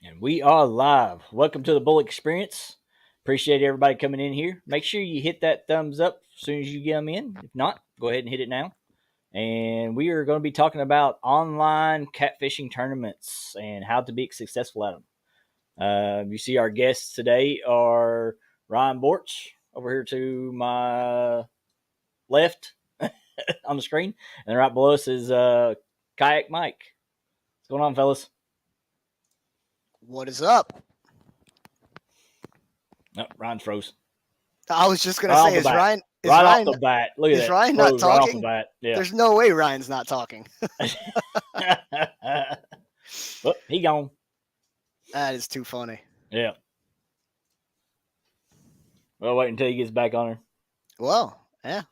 And we are live. Welcome to the Bull Experience. Appreciate everybody coming in here. Make sure you hit that thumbs up as soon as you get them in. If not, go ahead and hit it now. And we are going to be talking about online catfishing tournaments and how to be successful at them. You see, our guests today are Ryan Bortz over here to my left on the screen, and right below us is Kayak Mike. What's going on, fellas? What is up? Oh, Ryan froze. I was just gonna Right say, is Ryan off the bat. Look at is that. Ryan not Froze right off the talking? bat. Yeah. There's no way Ryan's not talking. Oh, he gone. That is too funny. Yeah. Well, wait until he gets back on her. Well, yeah.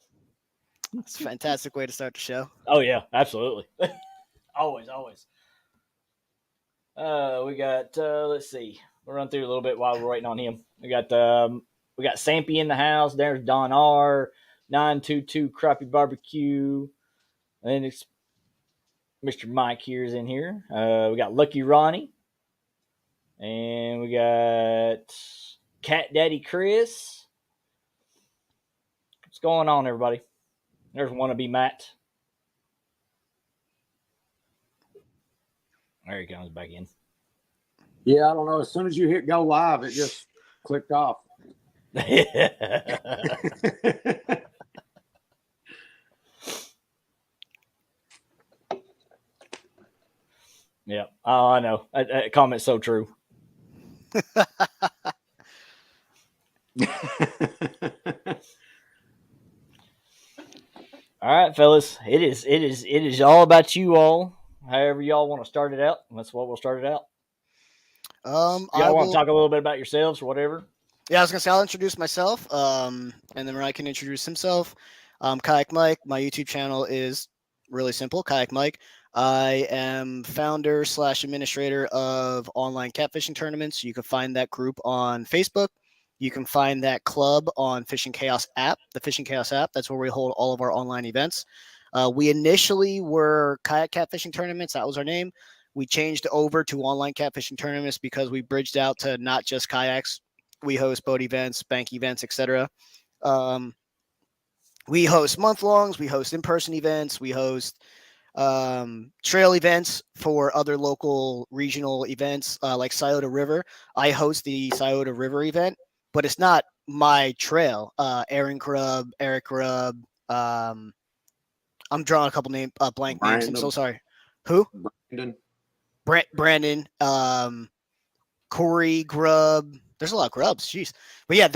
It's a fantastic way to start the show. Oh yeah, absolutely. always. We got let's see. We'll run through a little bit while we're waiting on him. We got Sampy in the house. There's Don R. 922 Crappie Barbecue. And it's Mr. Mike here is in here. We got Lucky Ronnie. And we got Cat Daddy Chris. What's going on, everybody? There's wannabe Matt. There he comes back in. Yeah, I don't know. As soon as you hit go live, it just clicked off. Yeah. Oh, I know. That comment's so true. All right, fellas. It is all about you all. However y'all want to start it out. That's what we'll start it out. Y'all want to talk a little bit about yourselves or whatever? Yeah, I was gonna say I'll introduce myself, and then Ryan can introduce himself. Kayak Mike. My YouTube channel is really simple. Kayak Mike. I am founder / administrator of online catfishing tournaments. You can find that group on Facebook. You can find that club on Fishing Chaos app, the Fishing Chaos app. That's where we hold all of our online events. We initially were kayak catfishing tournaments. That was our name. We changed over to online catfishing tournaments because we bridged out to not just kayaks. We host boat events, bank events, etc. We host month-longs. We host in-person events. We host trail events for other local regional events like Scioto River. I host the Scioto River event, but it's not my trail. Aaron Grubb, Eric Grubb. I'm drawing a couple blank names. I'm so sorry. Who? Brandon. Corey Grubb. There's a lot of Grubbs. Jeez. But yeah,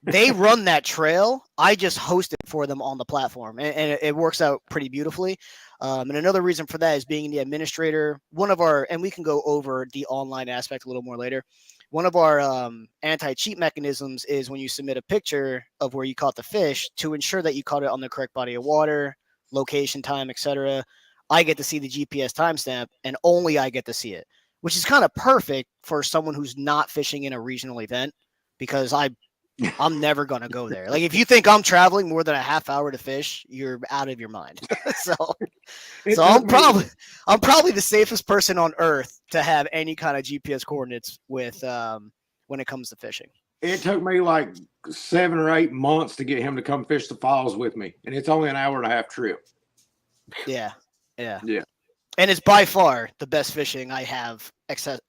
they run that trail. I just host it for them on the platform, and it works out pretty beautifully. And another reason for that is being the administrator. And we can go over the online aspect a little more later. One of our anti-cheat mechanisms is when you submit a picture of where you caught the fish to ensure that you caught it on the correct body of water, location, time, etc. I get to see the GPS timestamp, and only I get to see it, which is kind of perfect for someone who's not fishing in a regional event, because I'm never going to go there. Like, if you think I'm traveling more than a half hour to fish, you're out of your mind. so I'm probably the safest person on earth to have any kind of GPS coordinates with when it comes to fishing. It took me like 7 or 8 months to get him to come fish the falls with me, and it's only an hour and a half trip. Yeah. And it's by far the best fishing I have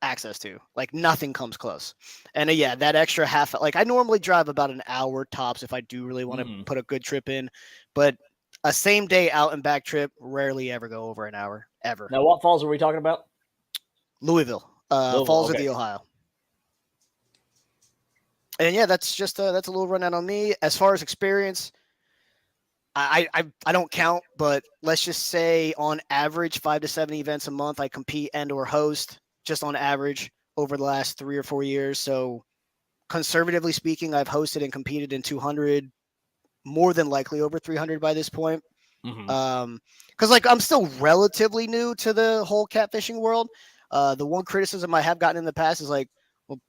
access to. Like, nothing comes close. And yeah, that extra half, like, I normally drive about an hour tops if I do really want to put a good trip in, but a same day out and back trip rarely ever go over an hour, ever. Now, what falls are we talking about? Louisville. Falls of the Ohio. And yeah, that's a little rundown on me. As far as experience, I don't count, but let's just say on average 5 to 7 events a month I compete and or host, just on average over the last 3 or 4 years. So conservatively speaking, I've hosted and competed in 200, more than likely over 300 by this point. Because like, I'm still relatively new to the whole catfishing world. The one criticism I have gotten in the past is like, well,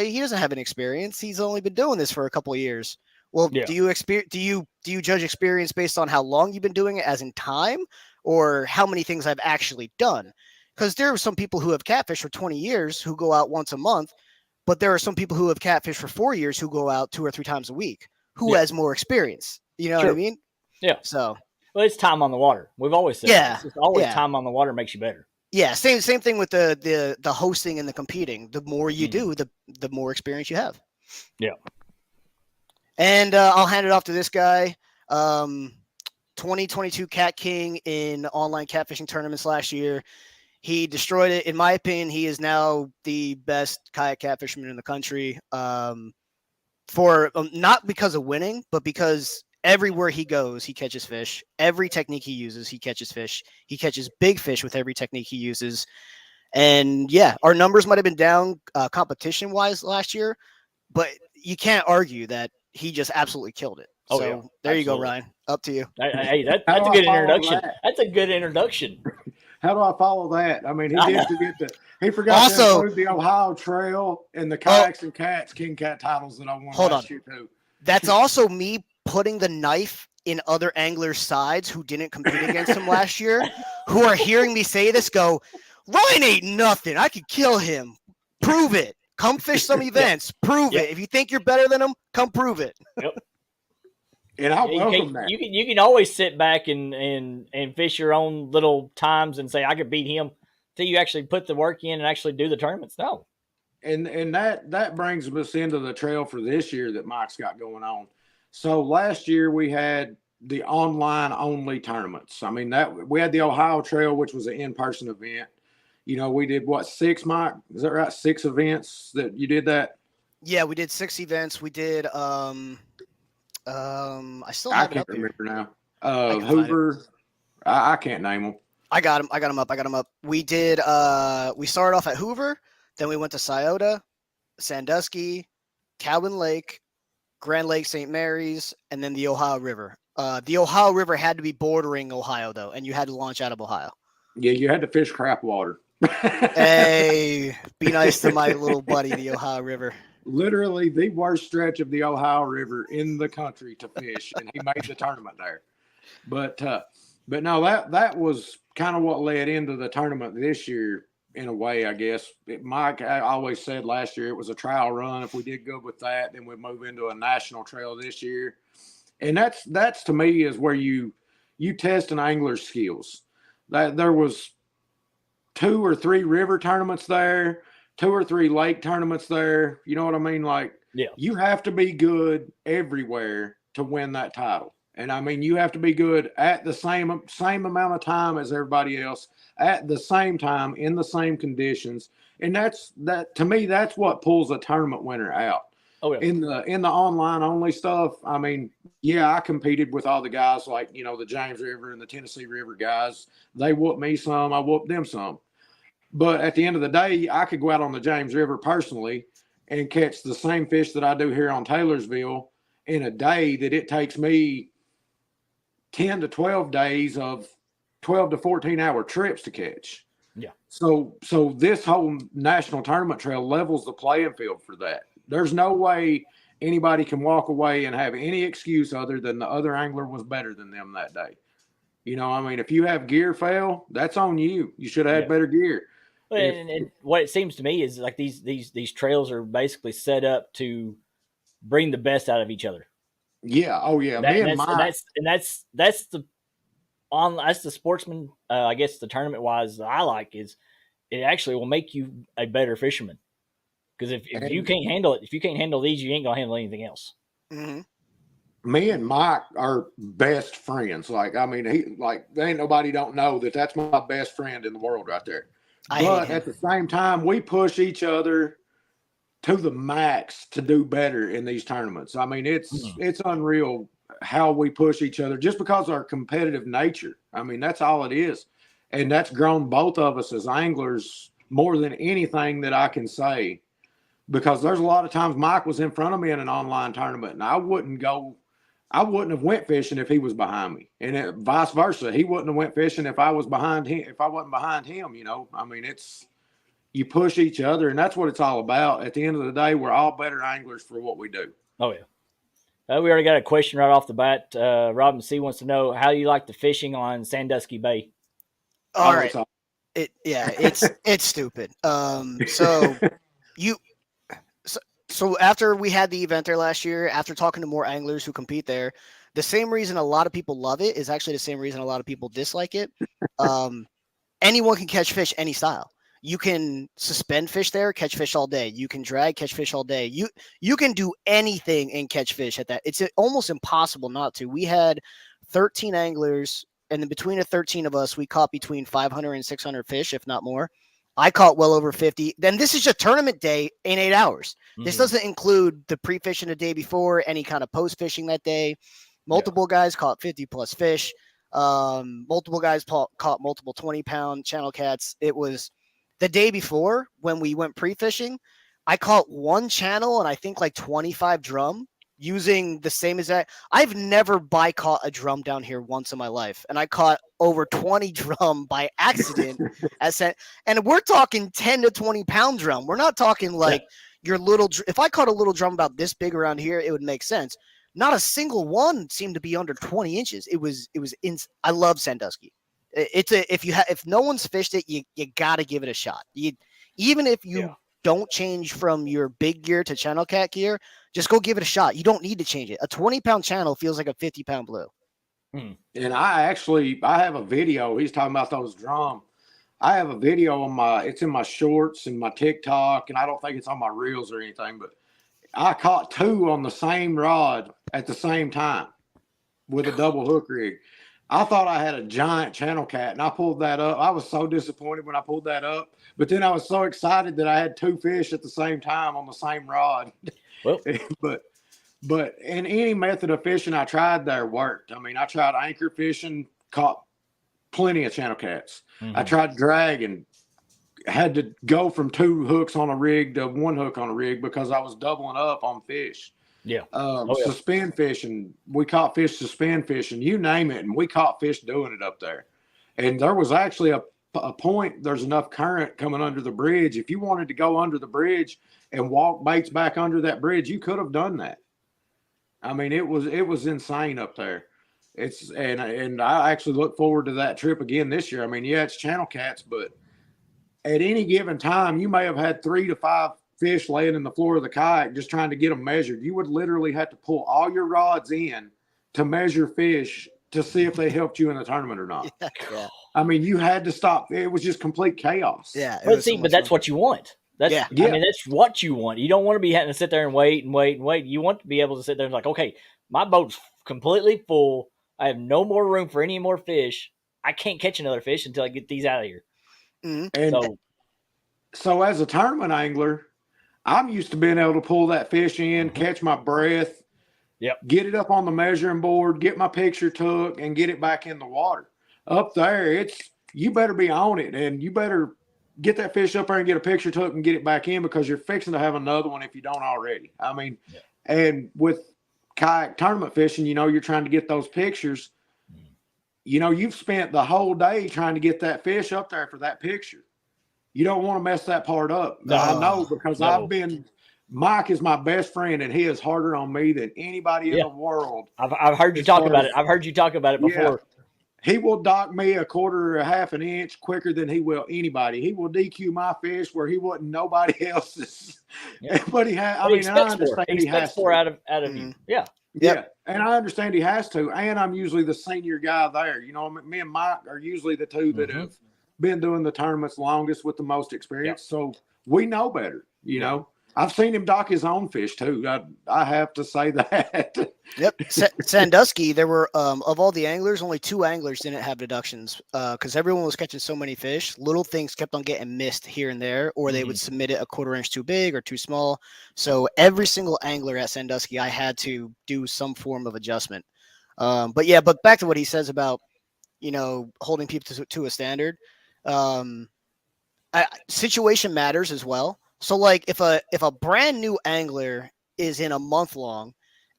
he doesn't have an experience. He's only been doing this for a couple of years. Well, yeah. Do you judge experience based on how long you've been doing it, as in time, or how many things I've actually done? Because there are some people who have catfish for 20 years who go out once a month, but there are some people who have catfish for 4 years who go out 2 or 3 times a week. Who has more experience? You know what I mean? Yeah. So, well, it's time on the water. We've always said yeah, it's just always time on the water makes you better. Yeah, same thing with the hosting and the competing. The more you do, the more experience you have. Yeah. And I'll hand it off to this guy. 2022 Cat King in online catfishing tournaments last year. He destroyed it. In my opinion, he is now the best kayak catfisherman in the country. For not because of winning, but because everywhere he goes, he catches fish. Every technique he uses, he catches fish. He catches big fish with every technique he uses. And yeah, our numbers might have been down competition-wise last year, but you can't argue that he just absolutely killed it. Oh, so yeah, there you go, Ryan. Up to you. Hey, that's a good introduction. That's a good introduction. How do I follow that? I mean, he forgot to include the Ohio Trail and the Kayaks and Cats King Cat titles that I won last year too. That's also me putting the knife in other anglers' sides who didn't compete against him last year, who are hearing me say this, go, Ryan ain't nothing. I could kill him. Prove it. Come fish some events. Prove it. If you think you're better than him, come prove it. Yep. And I welcome that. You can always sit back and fish your own little times and say I could beat him until you actually put the work in and actually do the tournaments. No. And that brings us into the trail for this year that Mike's got going on. So last year we had the online only tournaments. I mean, we had the Ohio Trail, which was an in-person event. You know, we did 6, Mike? Is that right? 6 events that you did that? Yeah, we did 6 events. We did I still have it up here. I can't remember now. Hoover. I can't name them. I got them up. We did we started off at Hoover, then we went to Scioto, Sandusky, Cowan Lake, Grand Lake St. Mary's, and then the Ohio River. The Ohio River had to be bordering Ohio, though, and you had to launch out of Ohio. Yeah, you had to fish crap water. Hey, be nice to my little buddy, the Ohio River. Literally the worst stretch of the Ohio River in the country to fish, and he made the tournament there. But no, that was kind of what led into the tournament this year in a way, I guess. Mike always said last year it was a trial run. If we did good with that, then we'd move into a national trail this year. And that's to me is where you test an angler's skills. That there was 2 or 3 river tournaments there, 2 or 3 lake tournaments there. You know what I mean? Like, you have to be good everywhere to win that title. And I mean, you have to be good at the same amount of time as everybody else, at the same time, in the same conditions. And that to me, that's what pulls a tournament winner out. Oh, yeah. In the online only stuff, I mean, yeah, I competed with all the guys like, you know, the James River and the Tennessee River guys. They whooped me some, I whooped them some. But at the end of the day, I could go out on the James River personally and catch the same fish that I do here on Taylorsville in a day that it takes me 10 to 12 days of 12 to 14-hour trips to catch. Yeah. So this whole national tournament trail levels the playing field for that. There's no way anybody can walk away and have any excuse other than the other angler was better than them that day. You know, I mean, if you have gear fail, that's on you. You should have had better gear. And what it seems to me is like these trails are basically set up to bring the best out of each other. Yeah. Oh yeah. That's the sportsman. I guess the tournament wise I like is it actually will make you a better fisherman. Because if you can't handle it, if you can't handle these, you ain't gonna handle anything else. Mm-hmm. Me and Mike are best friends. Like, I mean, there ain't nobody don't know that's my best friend in the world right there. But at the same time, we push each other to the max to do better in these tournaments. I mean, it's unreal how we push each other just because of our competitive nature. I mean, that's all it is. And that's grown both of us as anglers more than anything that I can say. Because there's a lot of times Mike was in front of me in an online tournament, and I wouldn't have went fishing if he was behind me, and vice versa. He wouldn't have went fishing if I was behind him. If I wasn't behind him, you know. I mean, you push each other, and that's what it's all about. At the end of the day, we're all better anglers for what we do. Oh yeah. We already got a question right off the bat. Robin C wants to know how you like the fishing on Sandusky Bay. All right. It's stupid. So after we had the event there last year, after talking to more anglers who compete there, the same reason a lot of people love it is actually the same reason a lot of people dislike it. Anyone can catch fish any style. You can suspend fish there, catch fish all day. You can drag, catch fish all day. You can do anything and catch fish at that. It's almost impossible not to. We had 13 anglers, and then between the 13 of us, we caught between 500 and 600 fish, if not more. I caught well over 50. Then this is just tournament day in 8 hours. This doesn't include the pre-fishing the day before, any kind of post-fishing that day. Multiple guys caught 50 plus fish. Multiple guys caught multiple 20-pound channel cats. It was the day before when we went pre-fishing. I caught one channel and I think like 25 drum using the same exact. I've never caught a drum down here once in my life, and I caught over 20 drum by accident. And we're talking 10 to 20 pound drum. We're not talking like your little. If I caught a little drum about this big around here, it would make sense. Not a single one seemed to be under 20 inches. It was. I love Sandusky. If no one's fished it, you got to give it a shot. Even if you don't change from your big gear to channel cat gear, just go give it a shot. You don't need to change it. A 20-pound channel feels like a 50-pound blue. And I have a video. He's talking about those drum. I have a video it's in my shorts and my TikTok, and I don't think it's on my reels or anything, but I caught 2 on the same rod at the same time with a double hook rig. I thought I had a giant channel cat, and I pulled that up. I was so disappointed when I pulled that up, but then I was so excited that I had 2 fish at the same time on the same rod. Well, but in any method of fishing I tried there worked. I mean, I tried anchor fishing, caught plenty of channel cats. I tried dragging, had to go from 2 hooks on a rig to 1 hook on a rig because I was doubling up on fish. Suspend fishing. We caught fish suspend fishing, you name it, and we caught fish doing it up there. And there was actually a point, there's enough current coming under the bridge. If you wanted to go under the bridge and walk baits back under that bridge, you could have done that. I mean, it was insane up there. And I actually look forward to that trip again this year. I mean, yeah, it's channel cats, but at any given time, you may have had 3 to 5 fish laying in the floor of the kayak just trying to get them measured. You would literally have to pull all your rods in to measure fish to see if they helped you in the tournament or not. I mean, you had to stop. It was just complete chaos. But that's what you want. I mean, that's what you want. You don't want to be having to sit there and wait. You want to be able to sit there and like, okay, my boat's completely full. I have no more room for any more fish. I can't catch another fish until I get these out of here. And so as a tournament angler, I'm used to being able to pull that fish in, catch my breath, get it up on the measuring board, get my picture took, and get it back in the water. Up there, you better be on it, and you better get that fish up there and get a picture took and get it back in because you're fixing to have another one if you don't already. I mean, and with kayak tournament fishing, you're trying to get those pictures. You've spent the whole day trying to get that fish up there for that picture. You don't want to mess that part up. I know because Mike is my best friend, and he is harder on me than anybody in the world. I've heard you talk about it. I've heard you talk about it before. Yeah. He will dock me a quarter or a half an inch quicker than he will anybody. He will DQ my fish where he wouldn't nobody else's. But he has. I mean, I understand he has to. Out of you. Yeah. Yeah, and I understand he has to. And I'm usually the senior guy there. Me and Mike are usually the two that have been doing the tournaments longest with the most experience. So we know better, I've seen him dock his own fish too. I have to say that. Sandusky, there were, of all the anglers, only 2 anglers didn't have deductions because everyone was catching so many fish. Little things kept on getting missed here and there, or they would submit it a quarter inch too big or too small. So every single angler at Sandusky, I had to do some form of adjustment. But back to what he says about, holding people to a standard. Situation matters as well. So like if a brand new angler is in a month long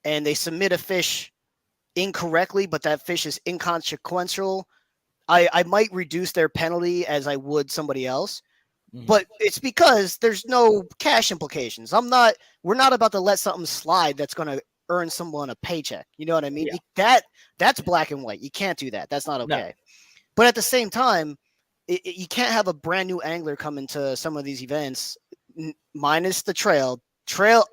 and they submit a fish incorrectly, but that fish is inconsequential, I might reduce their penalty as I would somebody else. But it's because there's no cash implications. We're not about to let something slide that's going to earn someone a paycheck. You know what I mean? That's black and white. You can't do that. That's not okay. No. But at the same time, you can't have a brand new angler come into some of these events minus the trail. Trail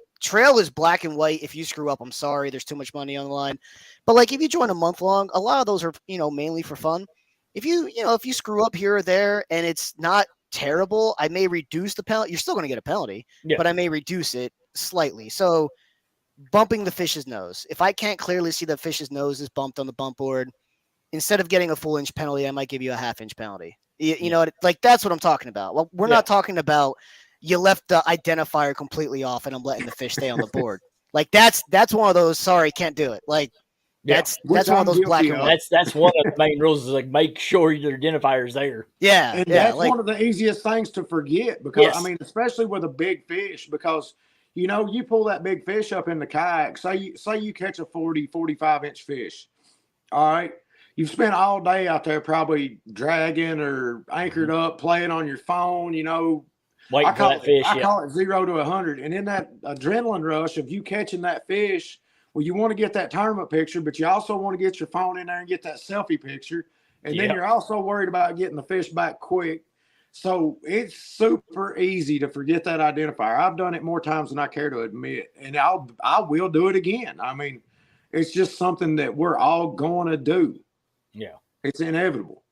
is black and white. If you screw up, I'm sorry. There's too much money on the line. But like if you join a month long, a lot of those are, mainly for fun. If you screw up here or there and it's not terrible, I may reduce the penalty. You're still going to get a penalty, but I may reduce it slightly. So bumping the fish's nose. If I can't clearly see the fish's nose is bumped on the bump board, instead of getting a full inch penalty, I might give you a half inch penalty. You know, like that's what I'm talking about. Well, we're not talking about you left the identifier completely off and I'm letting the fish stay on the board. Like that's one of those, sorry, can't do it. Like that's one of those black and white. That's one of the main rules is like make sure your identifier is there. Yeah. And that's one of the easiest things to forget because I mean, especially with a big fish, because you pull that big fish up in the kayak, say you catch a 40, 45 inch fish. All right. You've spent all day out there probably dragging or anchored up, playing on your phone, Waiting for that fish. I call it 0 to 100. And in that adrenaline rush of you catching that fish, well, you want to get that tournament picture, but you also want to get your phone in there and get that selfie picture. And then you're also worried about getting the fish back quick. So it's super easy to forget that identifier. I've done it more times than I care to admit, and I will do it again. I mean, it's just something that we're all going to do. Yeah. It's inevitable.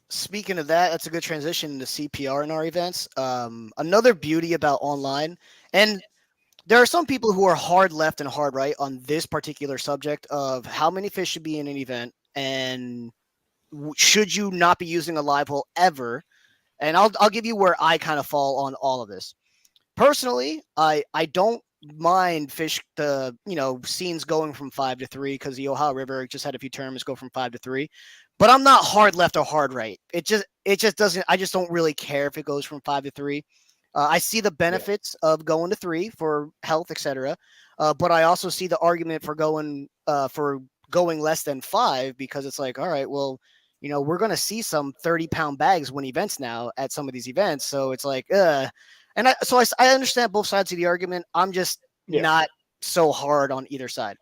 Speaking of that, that's a good transition to CPR in our events. Another beauty about online, and there are some people who are hard left and hard right on this particular subject of how many fish should be in an event and should you not be using a live hole ever. And I'll give you where I kind of fall on all of this. Personally, I don't mind fish scenes going from 5 to 3 because the Ohio River just had a few tournaments go from 5 to 3. But I'm not hard left or hard right. It just doesn't. I just don't really care if it goes from 5 to 3. I see the benefits of going to 3 for health, etc. But I also see the argument for going less than 5 because it's like, all right, well, we're going to see some 30-pound bags win events now at some of these events. So it's like, and I understand both sides of the argument. I'm just not so hard on either side.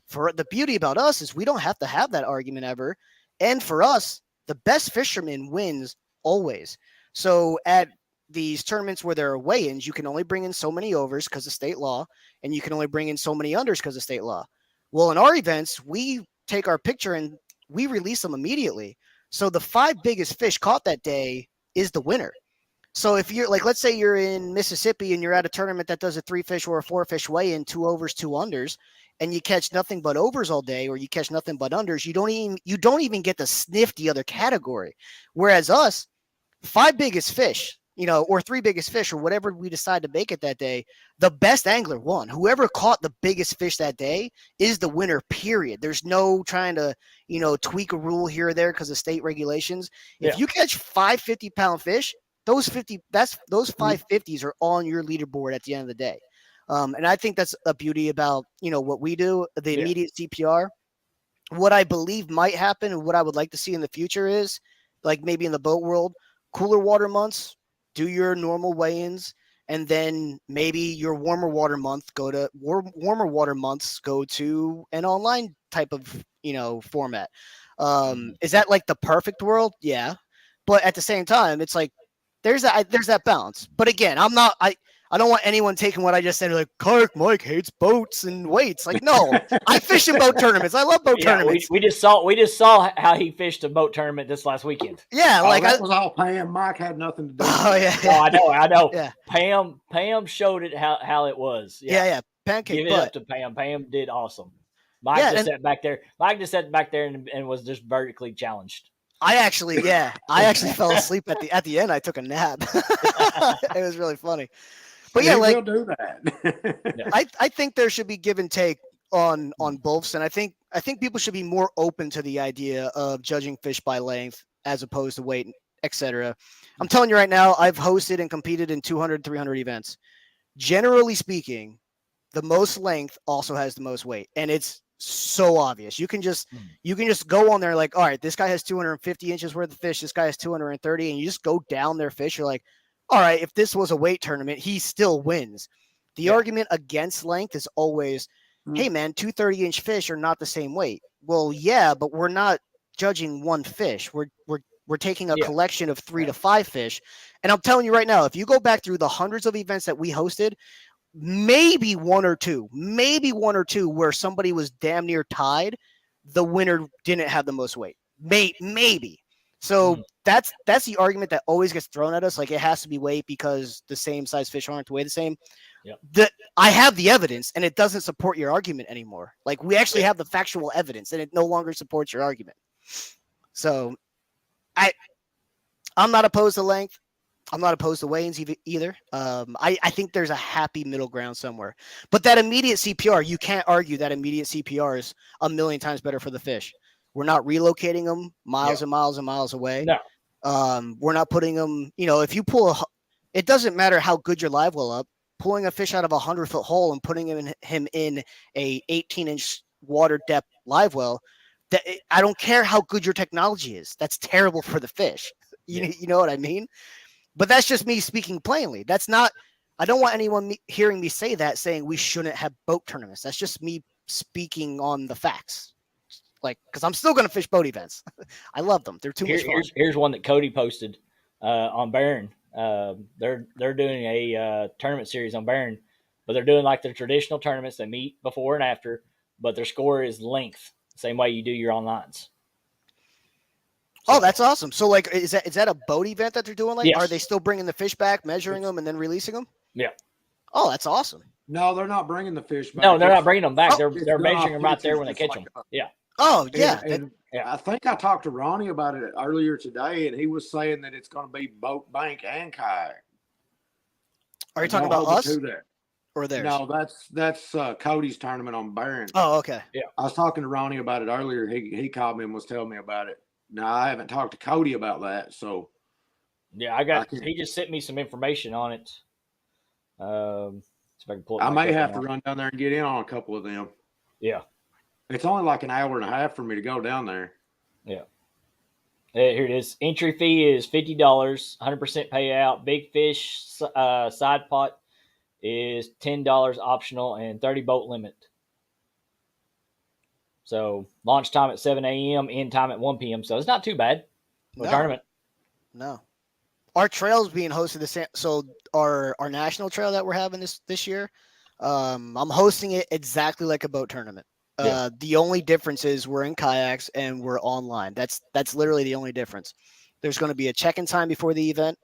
For the beauty about us is we don't have to have that argument ever. And for us, the best fisherman wins always. So at these tournaments where there are weigh-ins, you can only bring in so many overs because of state law, and you can only bring in so many unders because of state law. Well, in our events, we take our picture and we release them immediately. So the 5 biggest fish caught that day is the winner. So if you're like, let's say you're in Mississippi and you're at a tournament that does a 3-fish or a 4-fish weigh-in, 2 overs, 2 unders, and you catch nothing but overs all day, or you catch nothing but unders, you don't even get to sniff the other category. Whereas us, 5 biggest fish, or 3 biggest fish, or whatever we decide to make it that day, the best angler won. Whoever caught the biggest fish that day is the winner, period. There's no trying to, tweak a rule here or there because of state regulations. If you catch 5 50-pound fish, those 550s are on your leaderboard at the end of the day. And I think that's a beauty about, what we do, the immediate CPR. What I believe might happen and what I would like to see in the future is, like maybe in the boat world, cooler water months, do your normal weigh-ins, and then maybe your warmer water months go to an online type of, format. Is that like the perfect world? Yeah. But at the same time, it's like, there's that balance. But again, I don't want anyone taking what I just said like Kayak Mike hates boats and weights. Like, no, I fish in boat tournaments. I love boat tournaments. We just saw how he fished a boat tournament this last weekend. Yeah, that was all Pam. Mike had nothing to do with it. Oh yeah. Oh, I know. Yeah. Pam showed it how it was. Yeah. Pancake. Give it up to Pam. Pam did awesome. Mike just sat back there. Mike just sat back there and was just vertically challenged. I actually fell asleep at the end. I took a nap. It was really funny. But yeah, we'll do that. I think there should be give and take on both, and I think people should be more open to the idea of judging fish by length as opposed to weight, etc. I'm telling you right now, I've hosted and competed in 200, 300 events. Generally speaking, the most length also has the most weight, and it's so obvious. You can just go on there like, all right, this guy has 250 inches worth of fish, this guy has 230, and you just go down their fish. You're like, all right, if this was a weight tournament, he still wins. The argument against length is always, hey man, 2 30-inch fish are not the same weight. Well, yeah, but we're not judging one fish. We're We're taking a Yeah. collection of 3 to 5 fish. And I'm telling you right now, if you go back through the hundreds of events that we hosted, maybe one or two where somebody was damn near tied, the winner didn't have the most weight. Maybe. So that's the argument that always gets thrown at us. Like, it has to be weight because the same size fish aren't weighed the same. Yep. I have the evidence, and it doesn't support your argument anymore. Like, we actually have the factual evidence, and it no longer supports your argument. So I'm not opposed to length. I'm not opposed to weigh-ins either. I think there's a happy middle ground somewhere. But that immediate CPR, you can't argue that immediate CPR is a million times better for the fish. We're not relocating them miles and miles and miles away. No. We're not putting them, if you it doesn't matter how good your live well up, pulling a fish out of a 100-foot hole and putting him in a 18-inch water depth live well, I don't care how good your technology is. That's terrible for the fish. You know what I mean? But that's just me speaking plainly. I don't want anyone hearing me say that, saying we shouldn't have boat tournaments. That's just me speaking on the facts. Like, because I'm still going to fish boat events. I love them. They're too much fun. Here's one that Cody posted on Barron. They're doing a tournament series on Barron, but they're doing like their traditional tournaments. They meet before and after, but their score is length, same way you do your onlines. Oh, that's awesome. So, like, is that a boat event that they're doing? Like, yes. Are they still bringing the fish back, measuring them, and then releasing them? Yeah. Oh, that's awesome. No, they're not bringing the fish back. No, they're not bringing them back. Oh, they're measuring them right there when they catch them. Yeah. Oh, yeah. And I think I talked to Ronnie about it earlier today, and he was saying that it's going to be boat, bank, and kayak. Are you talking about us that. or theirs? No, that's Cody's tournament on Barron. Oh, okay. Yeah. I was talking to Ronnie about it earlier. He called me and was telling me about it. Now, I haven't talked to Cody about that, so. Yeah, he just sent me some information on it. So if I can pull it I may have now. to run down there and get in on a couple of them. Yeah. It's only like an hour and a half for me to go down there. Yeah. Here it is. Entry fee is $50, 100% payout. Big fish side pot is $10 optional and 30 boat limit. So launch time at 7 a.m., end time at 1 p.m. So it's not too bad for a tournament. No. Our trail's being hosted the same. So our national trail that we're having this year, I'm hosting it exactly like a boat tournament. The only difference is we're in kayaks and we're online. That's literally the only difference. There's going to be a check-in time before the event.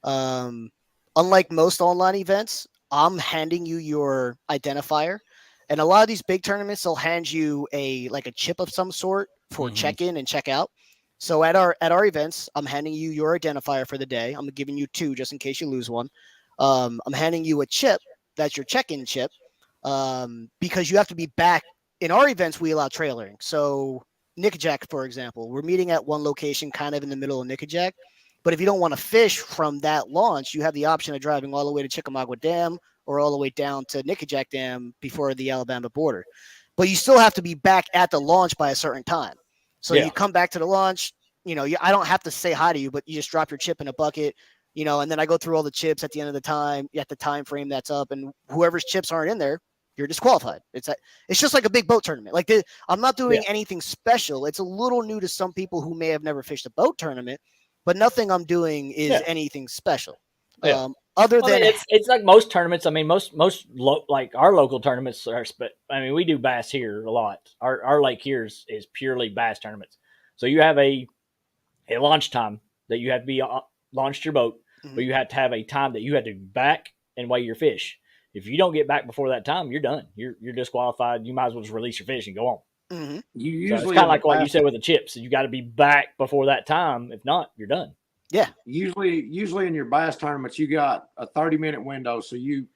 Unlike most online events, I'm handing you your identifier. And a lot of these big tournaments, they'll hand you a chip of some sort for check-in and check-out. So at our events, I'm handing you your identifier for the day. I'm giving you 2 just in case you lose one. I'm handing you a chip. That's your check-in chip because you have to be back. In our events, we allow trailering. So Nickajack, for example, we're meeting at one location kind of in the middle of Nickajack. But if you don't want to fish from that launch, you have the option of driving all the way to Chickamauga Dam or all the way down to Nickajack Dam before the Alabama border. But you still have to be back at the launch by a certain time. So you come back to the launch, I don't have to say hi to you, but you just drop your chip in a bucket, and then I go through all the chips at the end of the time frame that's up, and whoever's chips aren't in there, you're disqualified. It's just like a big boat tournament. Like I'm not doing anything special. It's a little new to some people who may have never fished a boat tournament, but nothing I'm doing is anything special. Yeah. Other than it's like most tournaments. I mean, most like our local tournaments are. I mean, we do bass here a lot. Our lake here is purely bass tournaments. So you have a launch time that you have to be launched your boat, but you have to have a time that you have to be back and weigh your fish. If you don't get back before that time, you're done. You're disqualified. You might as well just release your fish and go on. You So usually it's kind of like what you said with the chips. You got to be back before that time. If not, you're done. Yeah. Usually in your bass tournaments, you got a 30-minute window, so you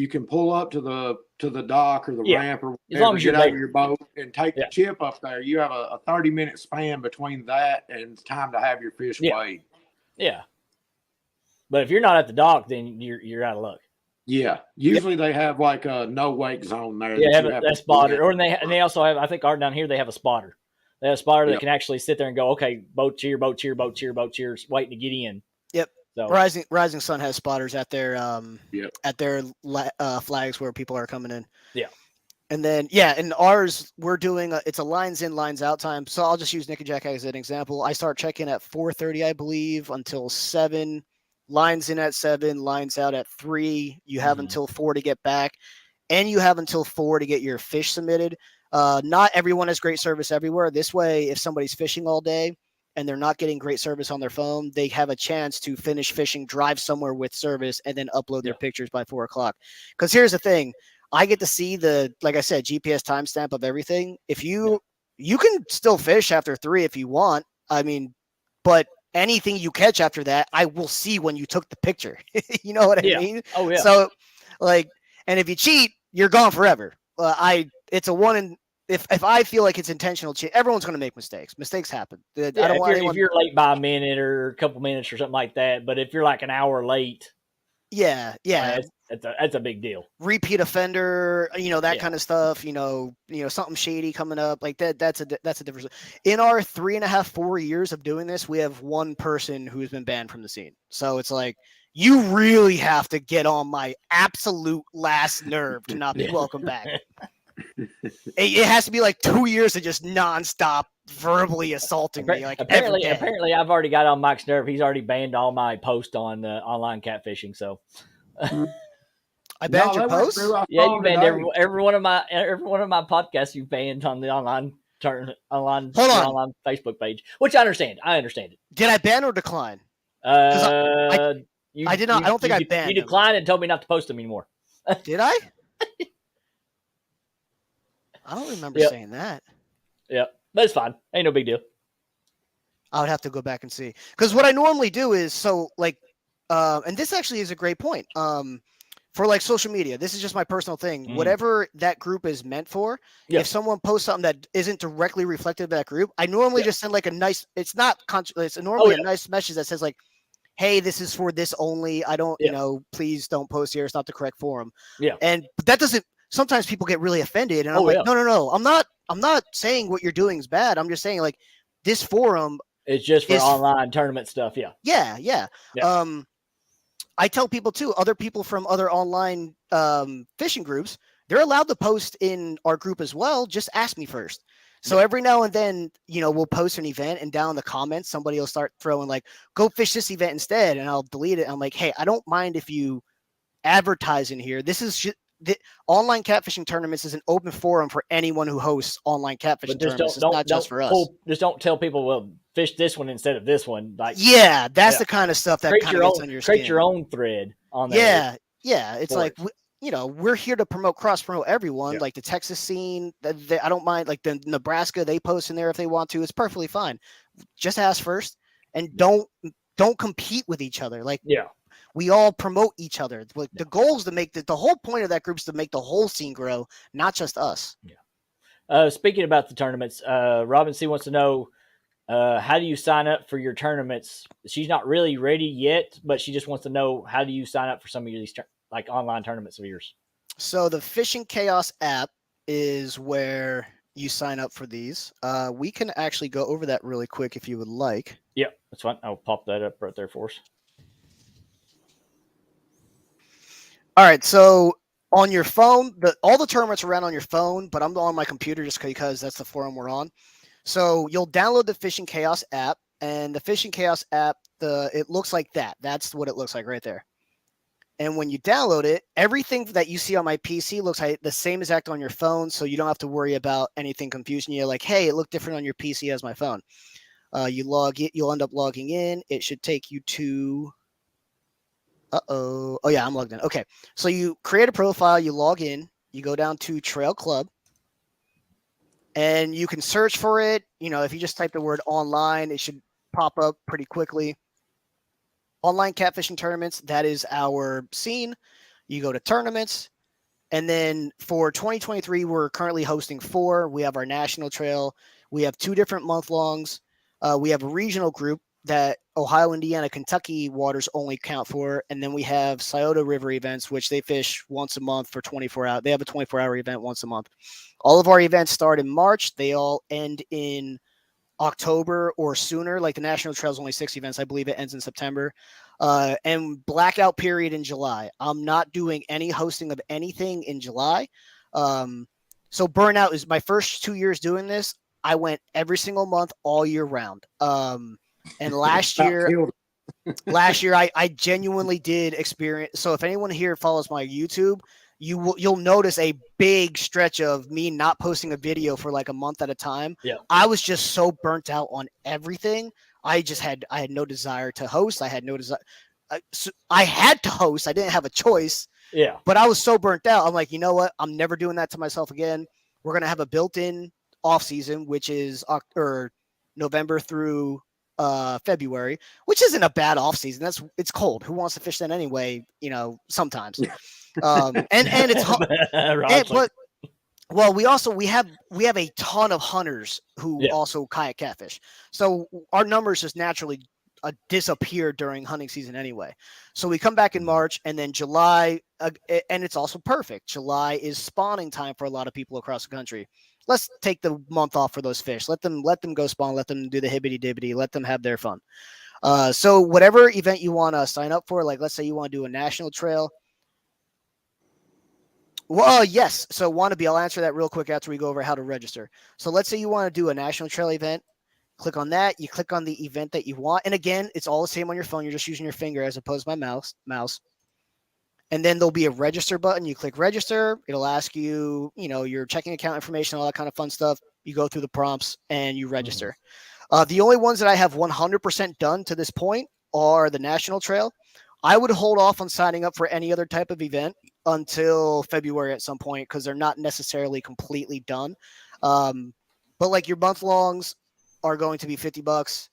can pull up to the dock or the ramp or as long as get you're out there. of your boat and take the chip up there. You have a 30-minute span between that and it's time to have your fish weighed. Yeah. But if you're not at the dock, then you're out of luck. Yeah. Usually they have like a no wake zone there. Yeah, that's spotter. Or they also have, I think down here they have a spotter. They have a spotter that can actually sit there and go, okay, boat cheer, boat cheer, boat cheer, boat cheer, waiting to get in. Yep. So Rising Sun has spotters at their flags where people are coming in. Yeah. And then, in ours, we're doing it's a lines in, lines out time. So I'll just use Nick and Jack as an example. I start checking at 4:30, I believe, until 7. Lines in at 7, lines out at 3. You have until 4 to get back, and you have until 4 to get your fish submitted. Not everyone has great service everywhere. This way, if somebody's fishing all day and they're not getting great service on their phone, they have a chance to finish fishing, drive somewhere with service, and then upload their pictures by 4 o'clock. Because here's the thing. I get to see like I said, GPS timestamp of everything. If you can still fish after 3 if you want. I mean, but anything you catch after that, I will see when you took the picture. You know what I mean? Oh yeah. So and if you cheat, you're gone forever. It's a one in. If I feel like it's intentional cheat, everyone's going to make mistakes. Mistakes happen. I don't want anyone. If you're late by a minute or a couple minutes or something like that, but if you're like an hour late, that's a big deal. Repeat offender, that kind of stuff. Something shady coming up like that. That's a difference. In our 3.5, 4 years of doing this, we have one person who's been banned from the scene. So it's like you really have to get on my absolute last nerve to not be welcome back. It has to be like 2 years of just nonstop verbally assaulting me. Like apparently, I've already got on Mike's nerve. He's already banned all my posts on online catfishing. So I banned your posts. You banned every one of my podcasts. You banned on the online Facebook page, which I understand. I understand it. Did I ban or decline? I did not. I don't think I banned. You declined and told me not to post them anymore. Did I? I don't remember saying that. Yeah, but it's fine. Ain't no big deal. I would have to go back and see. Because what I normally do is, and this actually is a great point. For like social media, this is just my personal thing. Whatever that group is meant for, if someone posts something that isn't directly reflective of that group, I normally just send like a nice, it's normally a nice message that says like, hey, this is for this only. I don't, please don't post here. It's not the correct forum. Yeah. But that doesn't, sometimes people get really offended. And I'm no. I'm not saying what you're doing is bad. I'm just saying like this forum. It's just for online tournament stuff. Yeah. Yeah. I tell people too, other people from other online fishing groups, they're allowed to post in our group as well. Just ask me first. So every now and then, we'll post an event and down in the comments, somebody will start throwing like, go fish this event instead. And I'll delete it. I'm like, hey, I don't mind if you advertise in here. This is the online catfishing tournaments is an open forum for anyone who hosts online catfishing tournaments. It's not just for us. Just don't tell people, well, fish this one instead of this one. Like, that's the kind of stuff that kind of gets on your skin. Create your own thread on there. Yeah. It's like, we're here to cross-promote everyone. Like the Texas scene, I don't mind. Like the Nebraska, they post in there if they want to. It's perfectly fine. Just ask first, and don't compete with each other. Like, we all promote each other. The goal is to make the whole point of that group is to make the whole scene grow, not just us. Yeah. Speaking about the tournaments, Robin C wants to know, how do you sign up for your tournaments? She's not really ready yet, but she just wants to know, how do you sign up for some of these like online tournaments of yours? So the Fishing Chaos app is where you sign up for these. We can actually go over that really quick if you would like. Yeah, that's fine. I'll pop that up right there for us. All right, so on your phone, all the tournaments are ran on your phone, but I'm on my computer just because that's the forum we're on. So you'll download the Fishing Chaos app, and the Fishing Chaos app, it looks like that. That's what it looks like right there. And when you download it, everything that you see on my PC looks like the same exact on your phone, so you don't have to worry about anything confusing you. Like, hey, it looked different on your PC as my phone. You'll end up logging in. It should take you to... Oh yeah, I'm logged in. Okay, so you create a profile, you log in, you go down to Trail Club, and you can search for it. If you just type the word online, it should pop up pretty quickly. Online catfishing tournaments, that is our scene. You go to tournaments, and then for 2023, we're currently hosting 4. We have our national trail. We have 2 different month-longs. We have a regional group that Ohio, Indiana, Kentucky waters only count for. And then we have Scioto River events, which they fish once a month for 24 hours. They have a 24-hour event once a month. All of our events start in March. They all end in October or sooner. Like the National Trail is only 6 events. I believe it ends in September. And blackout period in July. I'm not doing any hosting of anything in July. So burnout is my first 2 years doing this. I went every single month all year round. And last year I genuinely did experience. So if anyone here follows my YouTube, you'll notice a big stretch of me not posting a video for like a month at a time. Yeah. I was just so burnt out on everything. I had no desire to host. I had no desire. I had to host. I didn't have a choice. Yeah. But I was so burnt out. I'm like, you know what? I'm never doing that to myself again. We're gonna have a built-in off season, which is November through February, which isn't a bad off season. It's cold. Who wants to fish then anyway? Sometimes. And it's but well, we have a ton of hunters who also kayak catfish. So our numbers just naturally disappear during hunting season anyway. So we come back in March, and then July, and it's also perfect. July is spawning time for a lot of people across the country. Let's take the month off for those fish. Let them go spawn. Let them do the hibbity dibbity. Let them have their fun. So whatever event you want to sign up for, like let's say you want to do a national trail. Well, yes. So Wannabe, I'll answer that real quick after we go over how to register. So let's say you want to do a national trail event. Click on that. You click on the event that you want. And again, it's all the same on your phone. You're just using your finger as opposed to my mouse. And then there'll be a register button. You click register. It'll ask you, your checking account information, all that kind of fun stuff. You go through the prompts and you register. The only ones that I have 100% done to this point are the national trail. I would hold off on signing up for any other type of event until February at some point because they're not necessarily completely done. But like your month longs are going to be $50.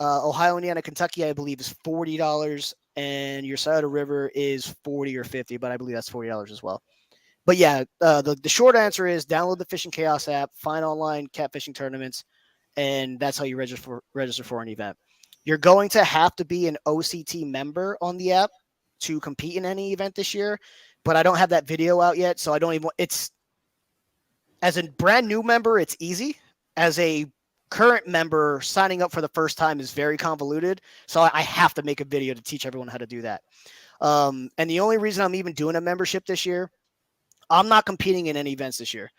Ohio, Indiana, Kentucky, I believe is $40, and your Scioto River is $40 or $50, but I believe that's $40 as well. But yeah, the short answer is download the Fishing Chaos app, find online catfishing tournaments, and that's how you register for an event. You're going to have to be an OCT member on the app to compete in any event this year, but I don't have that video out yet, so I don't even. It's as a brand new member, it's easy. As a current member, signing up for the first time is very convoluted, so I have to make a video to teach everyone how to do that. And the only reason I'm even doing a membership this year, I'm not competing in any events this year.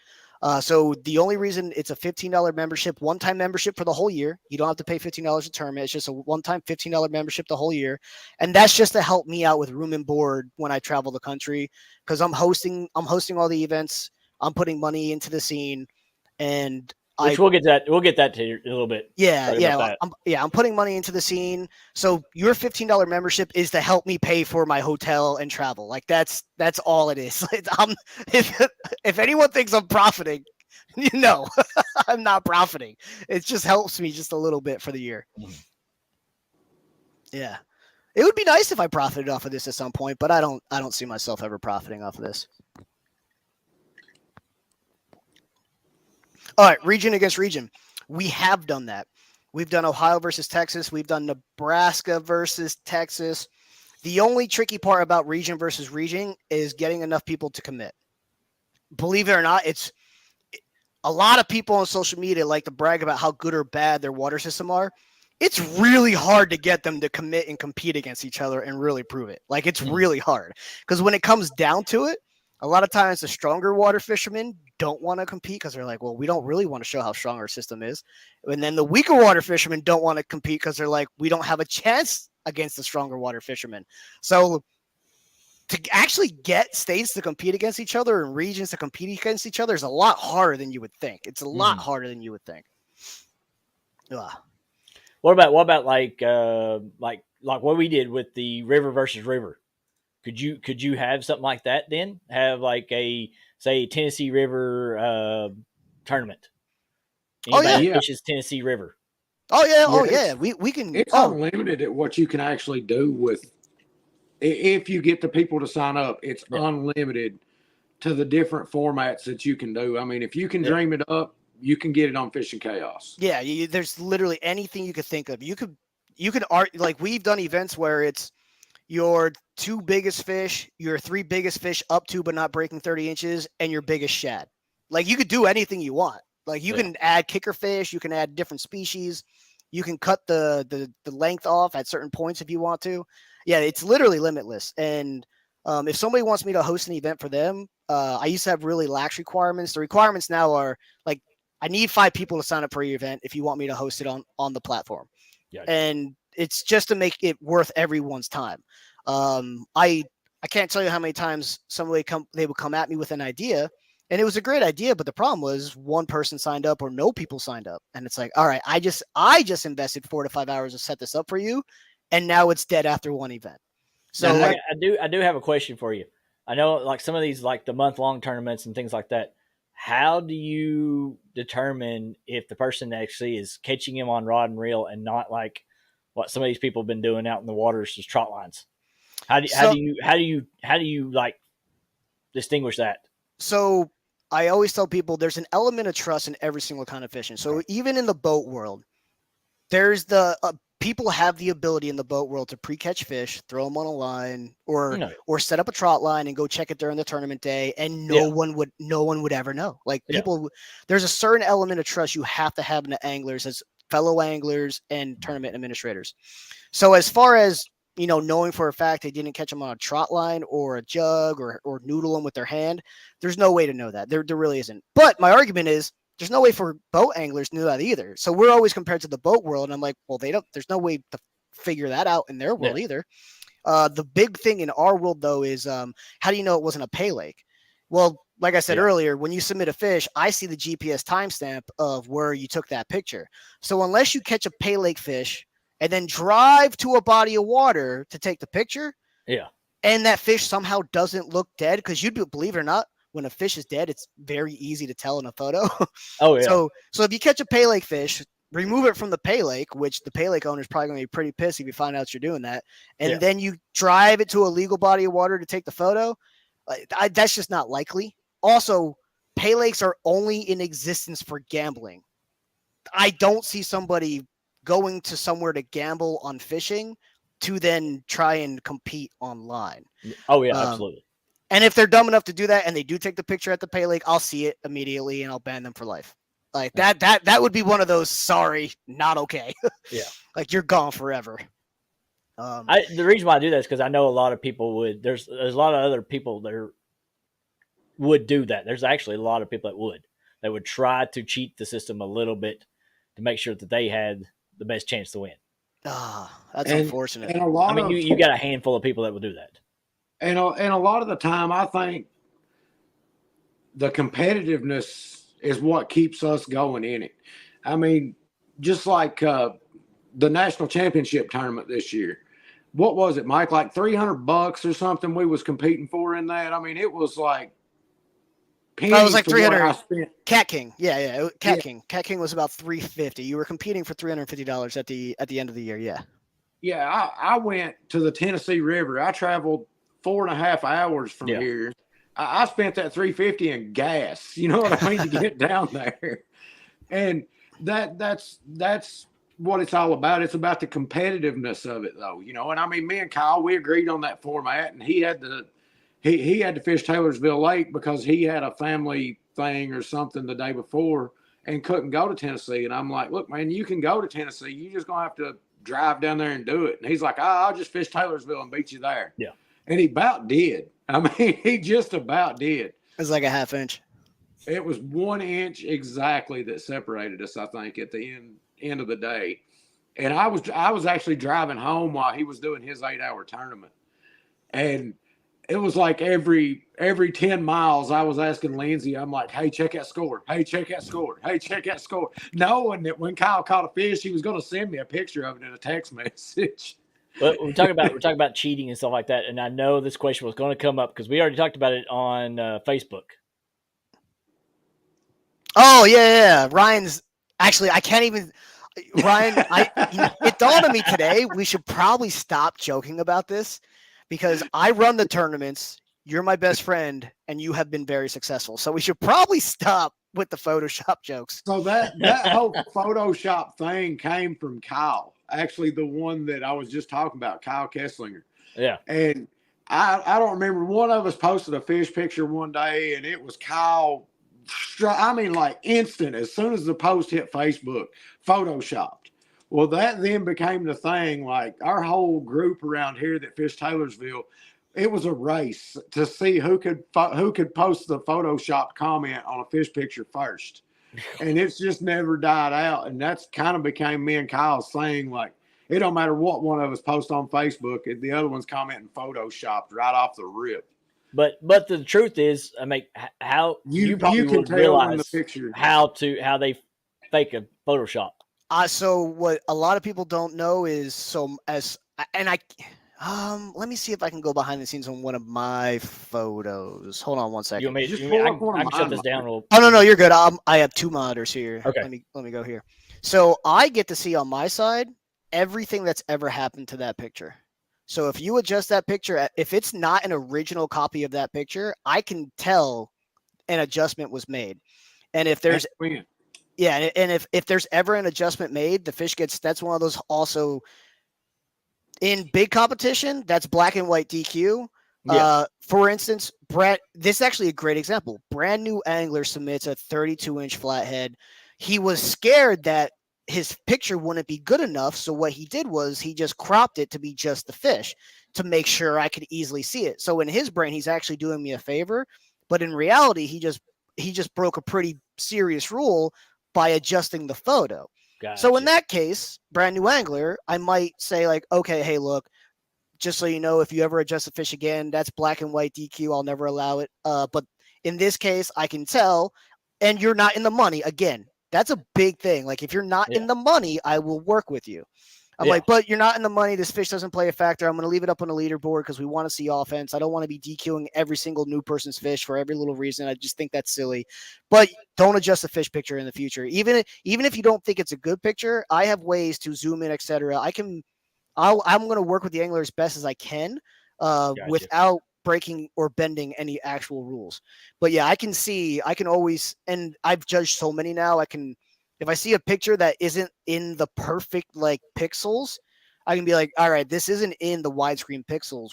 So the only reason it's a $15 membership, one-time membership for the whole year. You don't have to pay $15 a tournament. It's just a one-time $15 membership the whole year. And that's just to help me out with room and board when I travel the country, because I'm hosting all the events. I'm putting money into the scene, and we'll get that to you a little bit. I'm putting money into the scene. So your $15 membership is to help me pay for my hotel and travel. Like that's all it is. If anyone thinks I'm profiting, I'm not profiting. It just helps me just a little bit for the year. Yeah. It would be nice if I profited off of this at some point, but I don't see myself ever profiting off of this. All right, region against region. We have done that. We've done Ohio versus Texas. We've done Nebraska versus Texas. The only tricky part about region versus region is getting enough people to commit. Believe it or not, it's a lot of people on social media like to brag about how good or bad their water system are. It's really hard to get them to commit and compete against each other and really prove it. Like, it's really hard because when it comes down to it, a lot of times the stronger water fishermen don't want to compete because they're like, well, we don't really want to show how strong our system is. And then the weaker water fishermen don't want to compete because they're like, we don't have a chance against the stronger water fishermen. So to actually get states to compete against each other and regions to compete against each other is a lot harder than you would think. It's a lot harder than you would think. Ugh. What about like what we did with the river versus river? Could you have something like that then? Have like a, say, Tennessee River tournament? Anybody that fishes Tennessee River? Oh yeah. We can. It's unlimited at what you can actually do with. If you get the people to sign up, it's unlimited to the different formats that you can do. I mean, if you can dream it up, you can get it on Fishing Chaos. Yeah, there's literally anything you could think of. You could like we've done events where it's your two biggest fish, your three biggest fish up to but not breaking 30 inches, and your biggest shad. Like, you could do anything you want. Like, you can add kicker fish, you can add different species, you can cut the length off at certain points if you want to. Yeah, it's literally limitless. And If somebody wants me to host an event for them, I used to have really lax requirements. The requirements now are like, I need 5 people to sign up for your event if you want me to host it on the platform. Yeah. And it's just to make it worth everyone's time. I can't tell you how many times they would come at me with an idea, and it was a great idea, but the problem was one person signed up or no people signed up, and it's like, all right, I just invested 4 to 5 hours to set this up for you, and now it's dead after one event. So now, I do have a question for you. I know like some of these like the month-long tournaments and things like that. How do you determine if the person actually is catching him on rod and reel and not like what some of these people have been doing out in the waters as trot lines? How do you like distinguish that? So I always tell people there's an element of trust in every single kind of fishing. So even in the boat world, there's people have the ability in the boat world to pre-catch fish, throw them on a line, or set up a trot line and go check it during the tournament day, and no one would ever know. Like there's a certain element of trust you have to have in the anglers as fellow anglers and tournament administrators. So as far as knowing for a fact they didn't catch them on a trot line or a jug or noodle them with their hand, there's no way to know that. There really isn't. But my argument is there's no way for boat anglers to know that either. So we're always compared to the boat world, and I'm like, well, there's no way to figure that out in their world either. The big thing in our world though is how do you know it wasn't a pay lake? Well, like I said earlier, when you submit a fish, I see the GPS timestamp of where you took that picture. So unless you catch a pay lake fish and then drive to a body of water to take the picture, and that fish somehow doesn't look dead, because believe it or not, when a fish is dead, it's very easy to tell in a photo. Oh yeah. So if you catch a pay lake fish, remove it from the pay lake, which the pay lake owner is probably going to be pretty pissed if you find out you're doing that, and then you drive it to a legal body of water to take the photo. That's just not likely. Also, pay lakes are only in existence for gambling. I don't see somebody going to somewhere to gamble on fishing to then try and compete online. Oh yeah, absolutely. And if they're dumb enough to do that and they do take the picture at the pay lake, I'll see it immediately and I'll ban them for life. Like that would be one of those, sorry, not okay. Like you're gone forever. The reason why I do that is because I know a lot of people would. There's a lot of other people that would do that. There's actually a lot of people that would try to cheat the system a little bit to make sure that they had the best chance to win. That's unfortunate. And you got a handful of people that will do that. And a lot of the time, I think the competitiveness is what keeps us going in it. I mean, just like the national championship tournament this year. What was it, Mike? Like $300 or something we was competing for in that? I mean, it was like pennies. It was like 300. Cat King. Yeah. King. Cat King was about $350. You were competing for $350 at the end of the year. Yeah. Yeah. I went to the Tennessee River. I traveled 4.5 hours from here. I spent that $350 in gas. You know what I mean, to get down there. And that's what it's all about. It's about the competitiveness of it, though. And I mean, me and Kyle, we agreed on that format, and he had to fish Taylorsville Lake because he had a family thing or something the day before and couldn't go to Tennessee. And I'm like, look, man, you can go to Tennessee. You just gonna have to drive down there and do it. And he's like, I'll just fish Taylorsville and beat you there. Yeah. And he about did. I mean, he just about did. It was like a half inch. It was 1 inch exactly that separated us, I think, at the end of the day. And I was actually driving home while he was doing his 8-hour tournament. And it was like every 10 miles I was asking Lindsay, I'm like, hey, check that score. Hey, check that score. Hey, check that score. Knowing that when Kyle caught a fish, he was going to send me a picture of it in a text message. Well, we're talking about cheating and stuff like that, and I know this question was going to come up because we already talked about it on Facebook. Oh yeah. Ryan's actually, I can't even. Ryan, it dawned on me today. We should probably stop joking about this because I run the tournaments. You're my best friend, and you have been very successful. So we should probably stop with the Photoshop jokes. So that whole Photoshop thing came from Kyle. Actually, the one that I was just talking about, Kyle Kesslinger. Yeah. And I don't remember. One of us posted a fish picture one day, and it was Kyle. I mean, like instant, as soon as the post hit Facebook, photoshopped. Well, that then became the thing. Like our whole group around here that fished Taylorsville, it was a race to see who could post the Photoshop comment on a fish picture first, and it's just never died out. And that's kind of became me and Kyle saying, like, it don't matter what one of us post on Facebook, the other one's commenting Photoshopped right off the rip. But the truth is, I mean, how you probably can would tell in the realize picture how they fake a Photoshop. So what a lot of people don't know is let me see if I can go behind the scenes on one of my photos. Hold on one second. You want me? Just You pull mean, up one I of can shut mine, this down. Real, Oh no, you're good. I have two monitors here. Okay. Let me go here. So I get to see on my side everything that's ever happened to that picture. So if you adjust that picture, if it's not an original copy of that picture, I can tell an adjustment was made. And if there's and if there's ever an adjustment made, the fish gets, that's one of those also in big competition, that's black and white DQ. Yeah. For instance, this is actually a great example. Brand new angler submits a 32-inch flathead. He was scared that his picture wouldn't be good enough. So what he did was he just cropped it to be just the fish to make sure I could easily see it. So in his brain, he's actually doing me a favor. But in reality, he just broke a pretty serious rule by adjusting the photo. Gotcha. So in that case, brand new angler, I might say like, okay, hey, look, just so you know, if you ever adjust the fish again, that's black and white DQ. I'll never allow it. But in this case, I can tell, and you're not in the money. Again, that's a big thing. Like if you're not in the money, I will work with you. I'm like, but you're not in the money. This fish doesn't play a factor. I'm going to leave it up on the leaderboard because we want to see offense. I don't want to be DQing every single new person's fish for every little reason. I just think that's silly. But don't adjust the fish picture in the future. Even if you don't think it's a good picture, I have ways to zoom in, etc. I'm going to work with the angler as best as I can without breaking or bending any actual rules. But yeah, I can always, and I've judged so many now. If I see a picture that isn't in the perfect like pixels, I can be like, all right, this isn't in the widescreen pixels.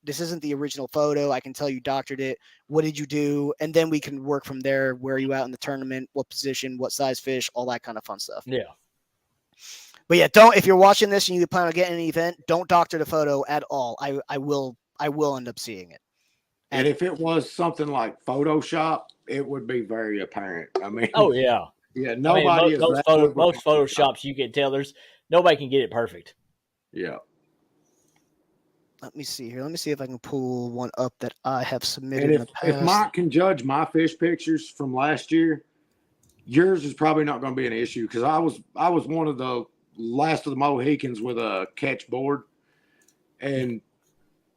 This isn't the original photo. I can tell you doctored it. What did you do? And then we can work from there. Where are you at in the tournament? What position? What size fish? All that kind of fun stuff. Yeah. But yeah, if you're watching this and you plan on getting an event, don't doctor the photo at all. I will end up seeing it. And if it was something like Photoshop, it would be very apparent. I mean, oh yeah. Yeah, nobody is most Photoshops you can tell nobody can get it perfect. Yeah. Let me see here. Let me see if I can pull one up that I have submitted and in the past. If Mike can judge my fish pictures from last year, yours is probably not going to be an issue because I was one of the last of the Mohicans with a catch board, and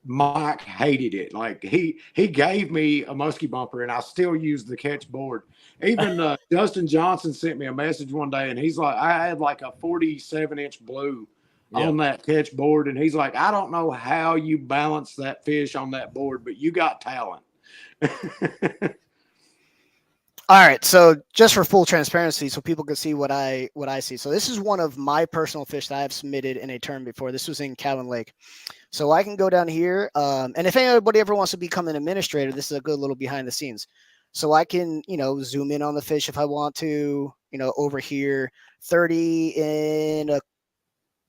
Mike hated it. Like he gave me a muskie bumper, and I still use the catch board. Even Justin Johnson sent me a message one day, and he's like, I had like a 47-inch blue on that catch board, and he's like, I don't know how you balance that fish on that board, but you got talent. All right, so just for full transparency, so people can see what I see. So this is one of my personal fish that I have submitted in a tournament before. This was in Cowan Lake. So I can go down here, and if anybody ever wants to become an administrator, this is a good little behind the scenes. So I can, zoom in on the fish if I want to, over here, 30 and a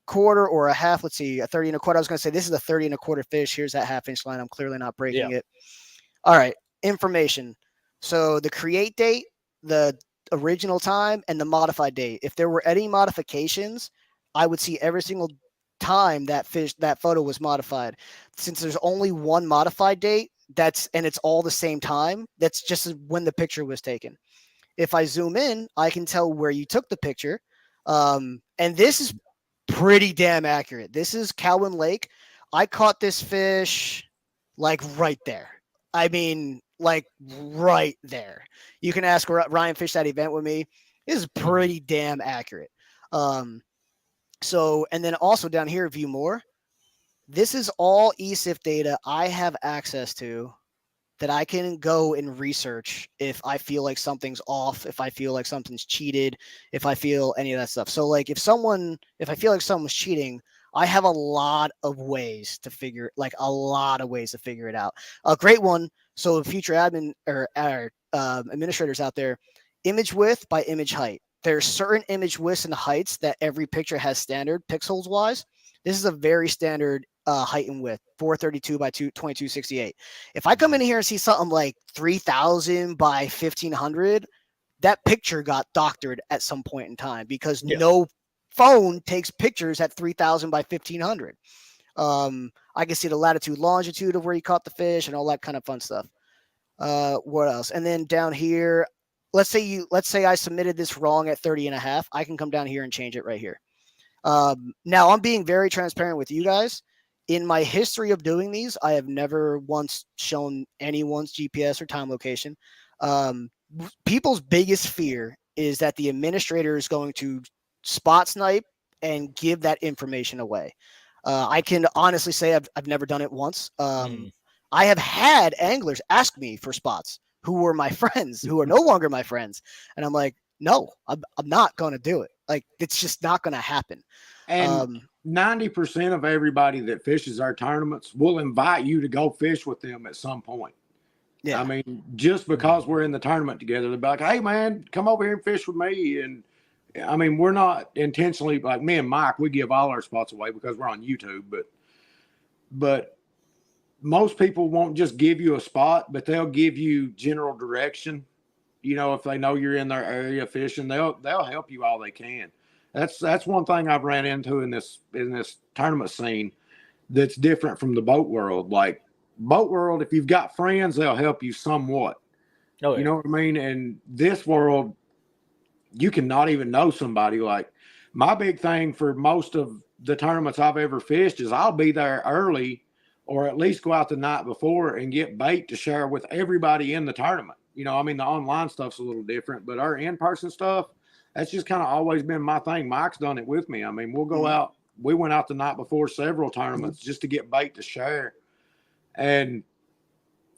quarter or a half. Let's see, a 30 and a quarter. I was going to say this is a 30 and a quarter fish. Here's that half-inch line. I'm clearly not breaking it. All right, information. So the create date, the original time, and the modified date. If there were any modifications, I would see every single time that photo was modified. Since there's only one modified date, and it's all the same time, that's just when the picture was taken. If I zoom in, I can tell where you took the picture. And this is pretty damn accurate. This is Cowan Lake. I caught this fish like right there. I mean, like right there. You can ask Ryan fished that event with me. This is pretty damn accurate. So, and then also down here, view more. This is all ESIF data I have access to that I can go and research if I feel like something's off, if I feel like something's cheated, if I feel any of that stuff. So like if I feel like someone's cheating, I have a lot of ways to figure it out. A great one. So future admin or administrators out there, image width by image height. There's certain image widths and heights that every picture has standard pixels wise. This is a very standard height and width, 432 by 2268. If I come in here and see something like 3000 by 1500, that picture got doctored at some point in time because no phone takes pictures at 3000 by 1500. I can see the latitude, longitude of where you caught the fish and all that kind of fun stuff. What else? And then down here, let's say I submitted this wrong at 30.5. I can come down here and change it right here. Now I'm being very transparent with you guys. In my history of doing these, I have never once shown anyone's GPS or time location. People's biggest fear is that the administrator is going to spot snipe and give that information away. I can honestly say I've never done it once. I have had anglers ask me for spots who were my friends, who are no longer my friends. And I'm like, no, I'm not going to do it. Like, it's just not going to happen. And 90% of everybody that fishes our tournaments will invite you to go fish with them at some point. Yeah. I mean, just because we're in the tournament together, they'll be like, hey, man, come over here and fish with me. And I mean, we're not intentionally, like me and Mike, we give all our spots away because we're on YouTube. But most people won't just give you a spot, but they'll give you general direction. You know, if they know you're in their area fishing, they'll help you all they can. That's one thing I've ran into in this tournament scene that's different from the boat world. Like, boat world, if you've got friends, they'll help you somewhat. Oh, yeah. You know what I mean? And this world, you can not even know somebody. Like, my big thing for most of the tournaments I've ever fished is I'll be there early, or at least go out the night before and get bait to share with everybody in the tournament. You know, I mean, the online stuff's a little different, but our in-person stuff, that's just kind of always been my thing. Mike's done it with me. I mean, we'll go out. We went out the night before several tournaments just to get bait to share. And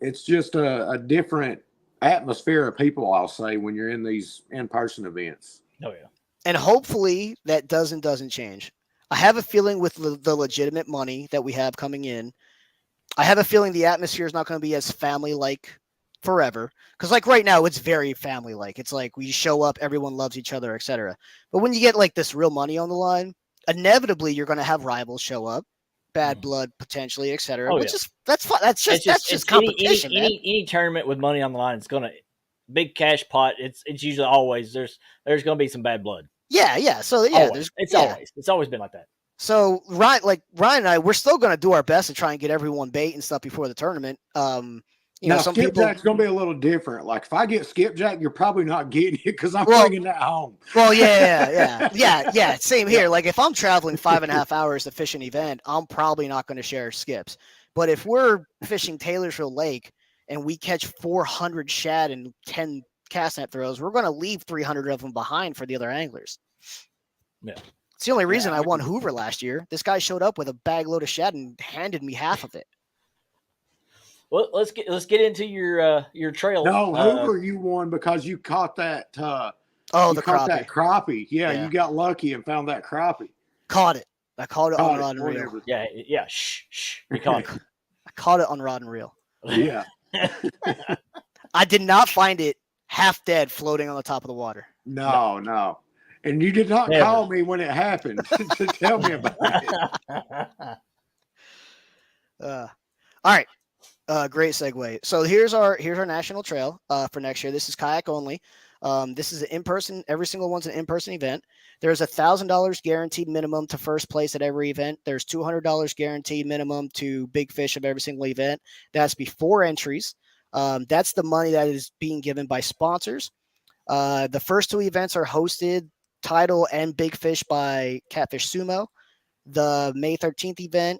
it's just a different atmosphere of people, I'll say, when you're in these in-person events. Oh, yeah. And hopefully that doesn't change. I have a feeling with the legitimate money that we have coming in, I have a feeling the atmosphere is not going to be as family-like forever. Because like right now, it's very family-like. It's like we show up, everyone loves each other, etc. But when you get like this real money on the line, inevitably you're going to have rivals show up, bad blood potentially, etc. Oh, but that's fun. That's just competition. Any tournament with money on the line, it's going to big cash pot. It's usually always there's going to be some bad blood. Yeah. So yeah, it's always been like that. So Ryan and I, we're still going to do our best to try and get everyone bait and stuff before the tournament. You know, some skipjack's going to be a little different. Like if I get skipjack, you're probably not getting it because I'm bringing that home. Well, yeah. Same here. Like if I'm traveling 5.5 hours to fish an event, I'm probably not going to share skips. But if we're fishing Taylorsville Lake and we catch 400 shad and 10 cast net throws, we're going to leave 300 of them behind for the other anglers. Yeah. It's the only reason I won Hoover last year. This guy showed up with a bag load of shad and handed me half of it. Well, let's get into your trail. No, Hoover, you won because you caught that. The crappie. That crappie. Yeah, you got lucky and found that crappie. Caught it. I caught it on rod and reel. Yeah. Shh. We caught it. I caught it on rod and reel. Yeah. I did not find it half dead floating on the top of the water. No. And you did not call me when it happened to tell me about it. All right. Great segue. So here's our national trail for next year. This is kayak only. This is an in-person. Every single one's an in-person event. There's $1,000 guaranteed minimum to first place at every event. There's $200 guaranteed minimum to big fish of every single event. That's before entries. That's the money that is being given by sponsors. The first two events are hosted, title and big fish by Catfish Sumo. The May 13th event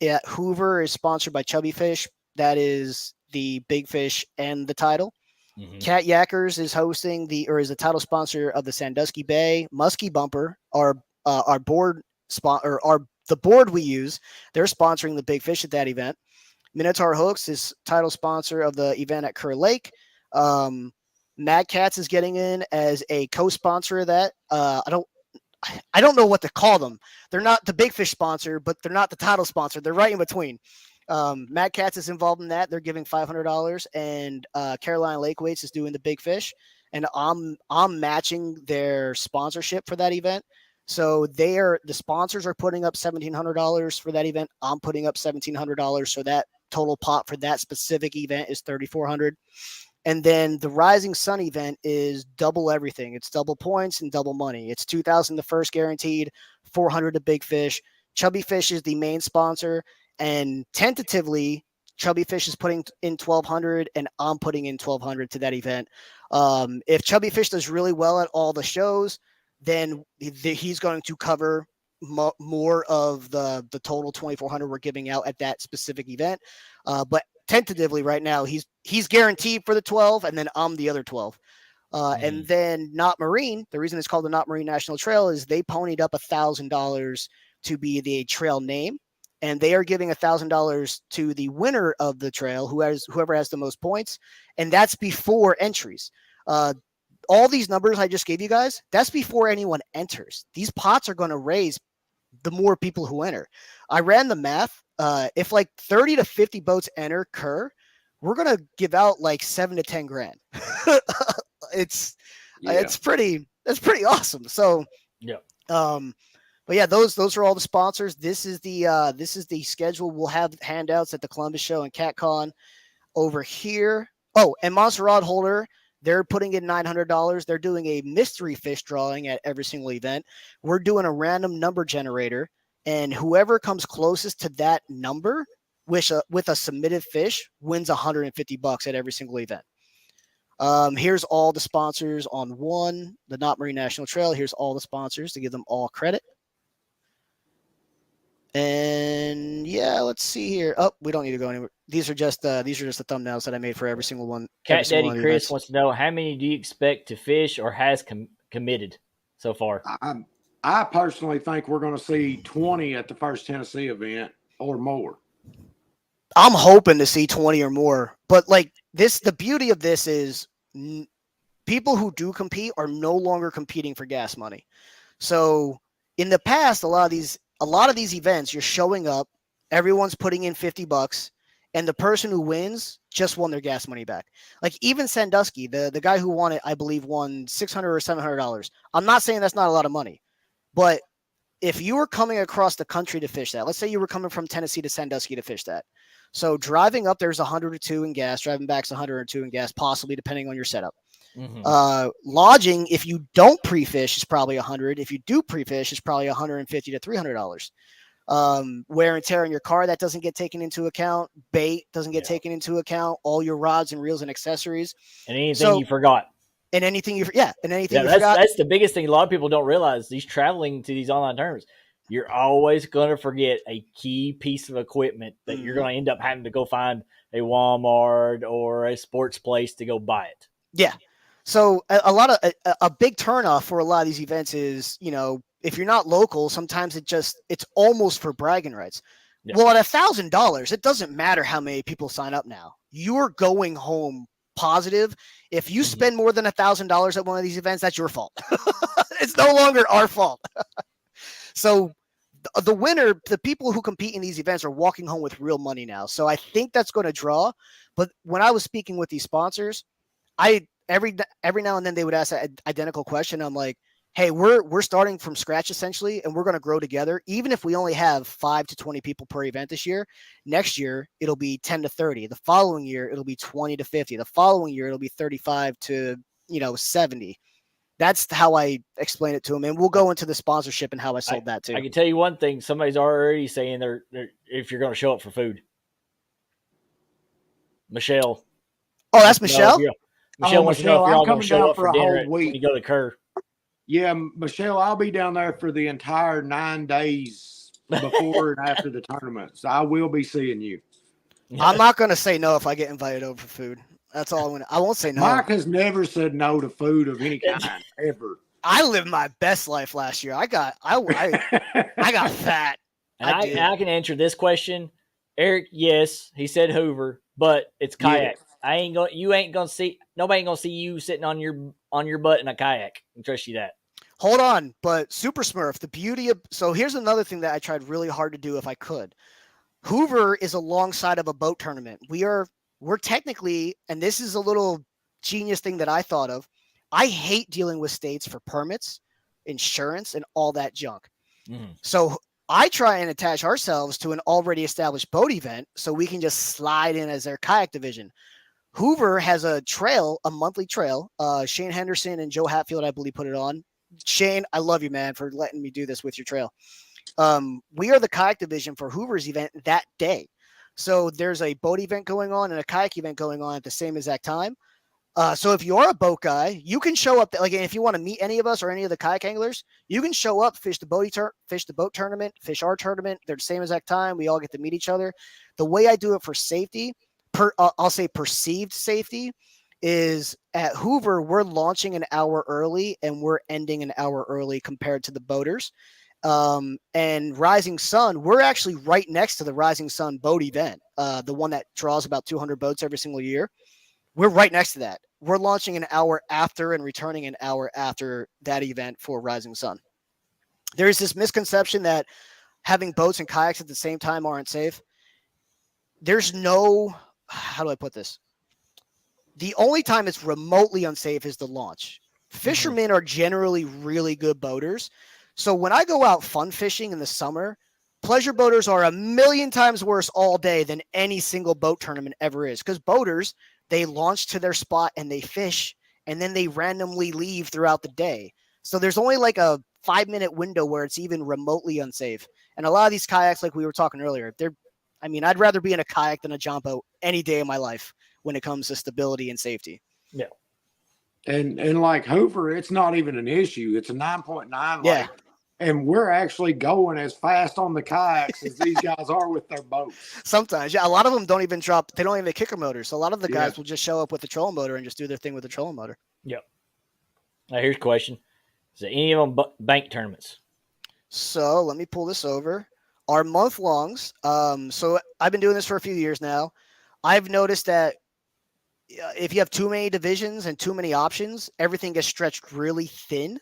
at Hoover is sponsored by Chubby Fish. That is the big fish and the title. Mm-hmm. Cat Yackers is hosting is the title sponsor of the Sandusky Bay. Muskie Bumper, our board the board we use, they're sponsoring the big fish at that event. Minotaur Hooks is title sponsor of the event at Kerr Lake. Mad Cats is getting in as a co-sponsor of that. I don't know what to call them. They're not the big fish sponsor, but they're not the title sponsor. They're right in between. Mad Cats is involved in that. They're giving $500, and Carolina Lake Weights is doing the big fish, and I'm matching their sponsorship for that event. So the sponsors are putting up $1,700 for that event. I'm putting up $1,700. So that total pot for that specific event is $3,400. And then the Rising Sun event is double everything. It's double points and double money. It's $2,000 the first guaranteed, $400 to Big Fish. Chubby Fish is the main sponsor, and tentatively, Chubby Fish is putting in $1,200, and I'm putting in $1,200 to that event. If Chubby Fish does really well at all the shows, then he's going to cover more of the total $2,400 we're giving out at that specific event. But tentatively right now, he's guaranteed for the 12, and then I'm the other 12. And then Not Marine, the reason it's called the Not Marine National Trail is they ponied up $1,000 to be the trail name, and they are giving $1,000 to the winner of the trail, whoever has the most points, and that's before entries. All these numbers I just gave you guys, that's before anyone enters. These pots are going to raise the more people who enter. I ran the math. If like 30 to 50 boats enter Kerr, we're going to give out like 7 to 10 grand. It's pretty awesome. So, yeah. But yeah, those are all the sponsors. This is the schedule. We'll have handouts at the Columbus Show and CatCon over here. Oh, and Monster Rod Holder, they're putting in $900. They're doing a mystery fish drawing at every single event. We're doing a random number generator, and whoever comes closest to that number with a submitted fish wins $150 at every single event. Here's all the sponsors on the Not Marine National Trail. Here's all the sponsors to give them all credit. And yeah, let's see here. Oh, we don't need to go anywhere. These are just the thumbnails that I made for every single one. Cat Daddy Chris wants to know, how many do you expect to fish or has committed so far? I personally think we're going to see 20 at the first Tennessee event or more. I'm hoping to see 20 or more, but like this, the beauty of this is people who do compete are no longer competing for gas money. So in the past, a lot of these events, you're showing up, everyone's putting in $50, and the person who wins just won their gas money back. Like even Sandusky, the guy who won it, I believe won $600 or $700. I'm not saying that's not a lot of money, but if you were coming across the country to fish that, let's say you were coming from Tennessee to Sandusky to fish that. So driving up, there's 100 or 2 in gas. Driving back's 100 or 2 in gas, possibly depending on your setup. Mm-hmm. Lodging, if you don't pre-fish, is probably 100. If you do pre-fish, it's probably $150 to $300. Wear and tear in your car, that doesn't get taken into account. Bait doesn't get taken into account. All your rods and reels and accessories. And anything you forgot. And anything you forgot. That's the biggest thing a lot of people don't realize. These traveling to these online tournaments, you're always going to forget a key piece of equipment that you're going to end up having to go find a Walmart or a sports place to go buy it. Yeah. So a big turnoff for a lot of these events is, if you're not local, sometimes it's almost for bragging rights. Yeah. Well, at $1,000, it doesn't matter how many people sign up now. You're going home positive. If you spend more than $1,000 at one of these events, that's your fault. It's no longer our fault. So the winner, the people who compete in these events are walking home with real money now. So I think that's going to draw. But when I was speaking with these sponsors, every now and then they would ask that identical question. I'm like, hey, we're starting from scratch essentially, and we're going to grow together. Even if we only have 5 to 20 people per event this year, next year it'll be 10 to 30. The following year it'll be 20 to 50. The following year it'll be 35 to 70. That's how I explain it to them, and we'll go into the sponsorship and how I sold that too. I can tell you one thing: somebody's already saying they're if you're going to show up for food. Michelle. Oh, that's Michelle. Michelle wants to know if you're all going to show up for a dinner whole week. When you go to Kerr. Yeah, Michelle, I'll be down there for the entire 9 days before and after the tournament. So I will be seeing you. I'm not going to say no if I get invited over for food. That's all I won't say no. Mike has never said no to food of any kind, ever. I lived my best life last year. I got fat. And I can answer this question. Eric, yes, he said Hoover, but it's kayak. Yeah. Nobody ain't gonna see you sitting on your butt in a kayak. I trust you that. Hold on, but Super Smurf, so here's another thing that I tried really hard to do if I could. Hoover is alongside of a boat tournament. We're technically, and this is a little genius thing that I thought of. I hate dealing with states for permits. insurance, and all that junk. Mm-hmm. So I try and attach ourselves to an already established boat event so we can just slide in as their kayak division. Hoover has a trail, a monthly trail. Shane Henderson and Joe Hatfield, I believe, put it on. Shane, I love you, man, for letting me do this with your trail. We are the kayak division for Hoover's event that day. So there's a boat event going on and a kayak event going on at the same exact time. So if you are a boat guy, you can show up. Like, if you want to meet any of us or any of the kayak anglers, you can show up, fish the boat tournament, fish our tournament. They're the same exact time. We all get to meet each other. The way I do it for safety, I'll say perceived safety, is at Hoover, we're launching an hour early and we're ending an hour early compared to the boaters. And Rising Sun, we're actually right next to the Rising Sun boat event, the one that draws about 200 boats every single year. We're right next to that. We're launching an hour after and returning an hour after that event for Rising Sun. There's this misconception that having boats and kayaks at the same time aren't safe. There's no, how do I put this? The only time it's remotely unsafe is the launch. Fishermen are generally really good boaters. So when I go out fun fishing in the summer, pleasure boaters are a million times worse all day than any single boat tournament ever is. Because boaters, they launch to their spot and they fish, and then they randomly leave throughout the day. So there's only like a 5-minute window where it's even remotely unsafe. And a lot of these kayaks, like we were talking earlier, I'd rather be in a kayak than a john boat any day of my life when it comes to stability and safety. Yeah. And like Hoover, it's not even an issue. It's a 9.9 Yeah. lake. And we're actually going as fast on the kayaks as these guys are with their boats. Sometimes, yeah. A lot of them don't even drop. They don't even have kicker motors. So a lot of the guys will just show up with the trolling motor and just do their thing with the trolling motor. Yep. Now here's a question: is there any of them bank tournaments? So let me pull this over. Our month longs. So I've been doing this for a few years now. I've noticed that if you have too many divisions and too many options, everything gets stretched really thin.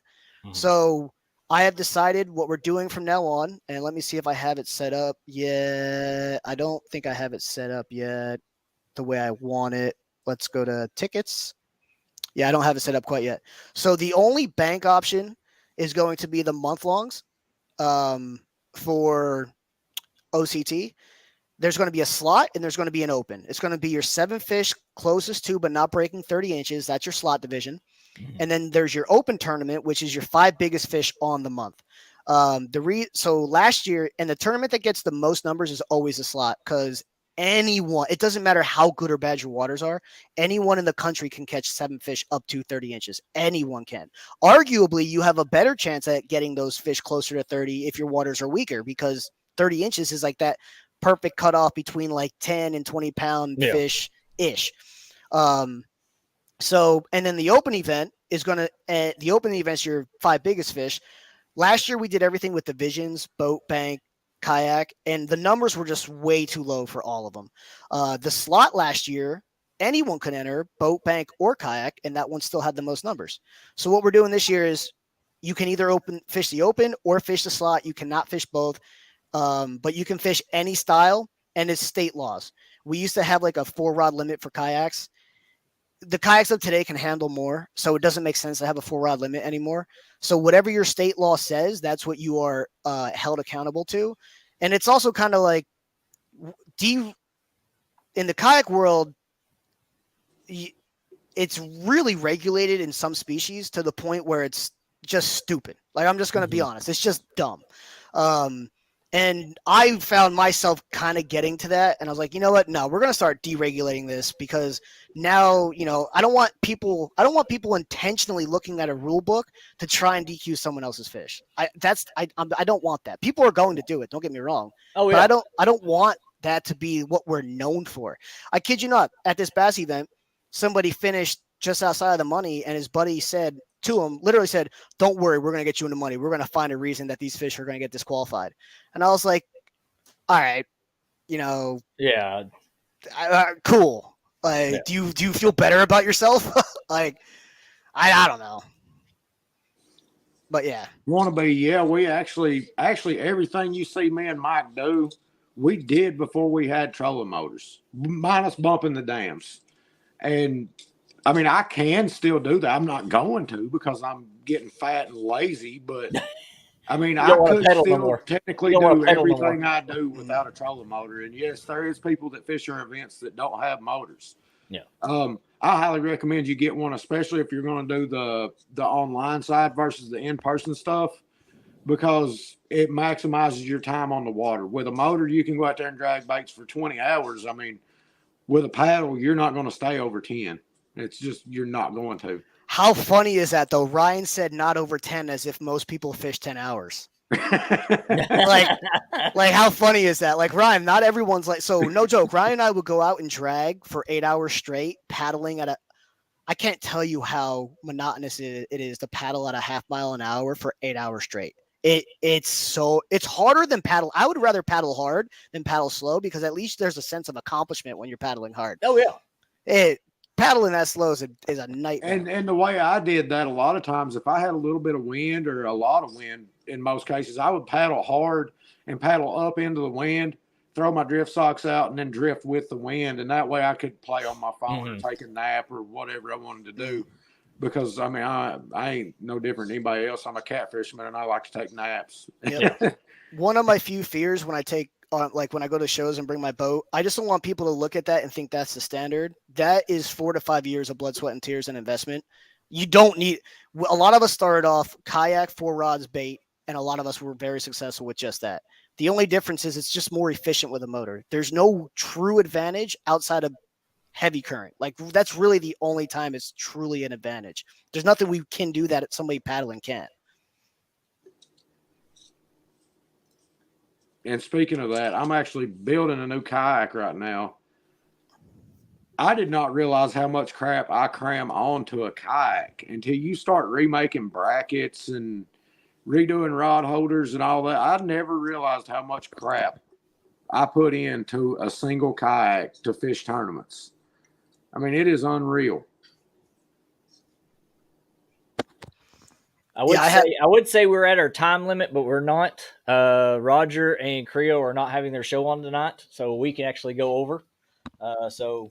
Mm-hmm. So I have decided what we're doing from now on, and let me see if I have it set up yet. I don't think I have it set up yet the way I want it. Let's go to tickets. Yeah, I don't have it set up quite yet. So the only bank option is going to be the month longs for OCT. There's going to be a slot and there's going to be an open. It's going to be your 7 fish closest to but not breaking 30 inches. That's your slot division. Mm-hmm. And then there's your open tournament, which is your 5 biggest fish on the month. So last year, and the tournament that gets the most numbers is always a slot, because anyone, it doesn't matter how good or bad your waters are, anyone in the country can catch 7 fish up to 30 inches. Anyone can. Arguably, you have a better chance at getting those fish closer to 30 if your waters are weaker, because 30 inches is like that perfect cutoff between like 10 and 20 pound fish ish. So, and then the open event is going to, the open event's your 5 biggest fish. Last year, we did everything with divisions, boat, bank, kayak, and the numbers were just way too low for all of them. The slot last year, anyone could enter, boat, bank, or kayak, and that one still had the most numbers. So what we're doing this year is you can either fish the open or fish the slot. You cannot fish both, but you can fish any style, and it's state laws. We used to have like a 4-rod limit for kayaks. The kayaks of today can handle more, so it doesn't make sense to have a 4-rod limit anymore. So whatever your state law says, that's what you are held accountable to. And it's also kind of like in the kayak world, it's really regulated in some species to the point where it's just stupid. Like, I'm just going to be honest. It's just dumb. And I found myself kind of getting to that. And I was like, you know what? No, we're going to start deregulating this, because now, I don't want people intentionally looking at a rule book to try and DQ someone else's fish. I don't want that. People are going to do it. Don't get me wrong. Oh, yeah. But I don't want that to be what we're known for. I kid you not. At this bass event, somebody finished just outside of the money, and his buddy said to him, literally said, "Don't worry, we're going to get you in the money. We're going to find a reason that these fish are going to get disqualified." And I was like, all right, yeah, cool. Like, yeah. Do you feel better about yourself? Like, I don't know. But yeah. Want to be, yeah, we actually everything you see me and Mike do, we did before we had trolling motors, minus bumping the dams. And I mean, I can still do that. I'm not going to, because I'm getting fat and lazy, but I mean, You I don't want to could pedal no still more. technically You don't want do to pedal no everything more. I do without a trolling motor. And yes, there is people that fish our events that don't have motors. Yeah. I highly recommend you get one, especially if you're going to do the online side versus the in-person stuff, because it maximizes your time on the water. With a motor, you can go out there and drag baits for 20 hours. I mean, with a paddle, you're not going to stay over 10. It's just, you're not going to. How funny is that though? Ryan said not over 10 as if most people fish 10 hours. Like how funny is that? Like Ryan, not everyone's like, so no joke. Ryan and I would go out and drag for 8 hours straight, paddling at I can't tell you how monotonous it is to paddle at a half mile an hour for 8 hours straight. It's harder than paddle. I would rather paddle hard than paddle slow because at least there's a sense of accomplishment when you're paddling hard. Oh yeah. Paddling that slow is a nightmare. And the way I did that, a lot of times, if I had a little bit of wind or a lot of wind, in most cases, I would paddle hard and paddle up into the wind, throw my drift socks out, and then drift with the wind. And that way I could play on my phone or take a nap or whatever I wanted to do. Because, I mean, I ain't no different than anybody else. I'm a catfisherman, and I like to take naps. Yep. One of my few fears when I take like when I go to shows and bring my boat, I just don't want people to look at that and think that's the standard. That is 4 to 5 years of blood, sweat, and tears and investment. You don't need. A lot of us started off kayak, 4 rods, bait, and a lot of us were very successful with just that. The only difference is it's just more efficient with a motor. There's no true advantage outside of heavy current. Like that's really the only time it's truly an advantage. There's nothing we can do that somebody paddling can't. And speaking of that, I'm actually building a new kayak right now. I did not realize how much crap I cram onto a kayak until you start remaking brackets and redoing rod holders and all that. I never realized how much crap I put into a single kayak to fish tournaments. I mean, it is unreal. I would say we're at our time limit, but we're not. Roger and Creo are not having their show on tonight, so we can actually go over. So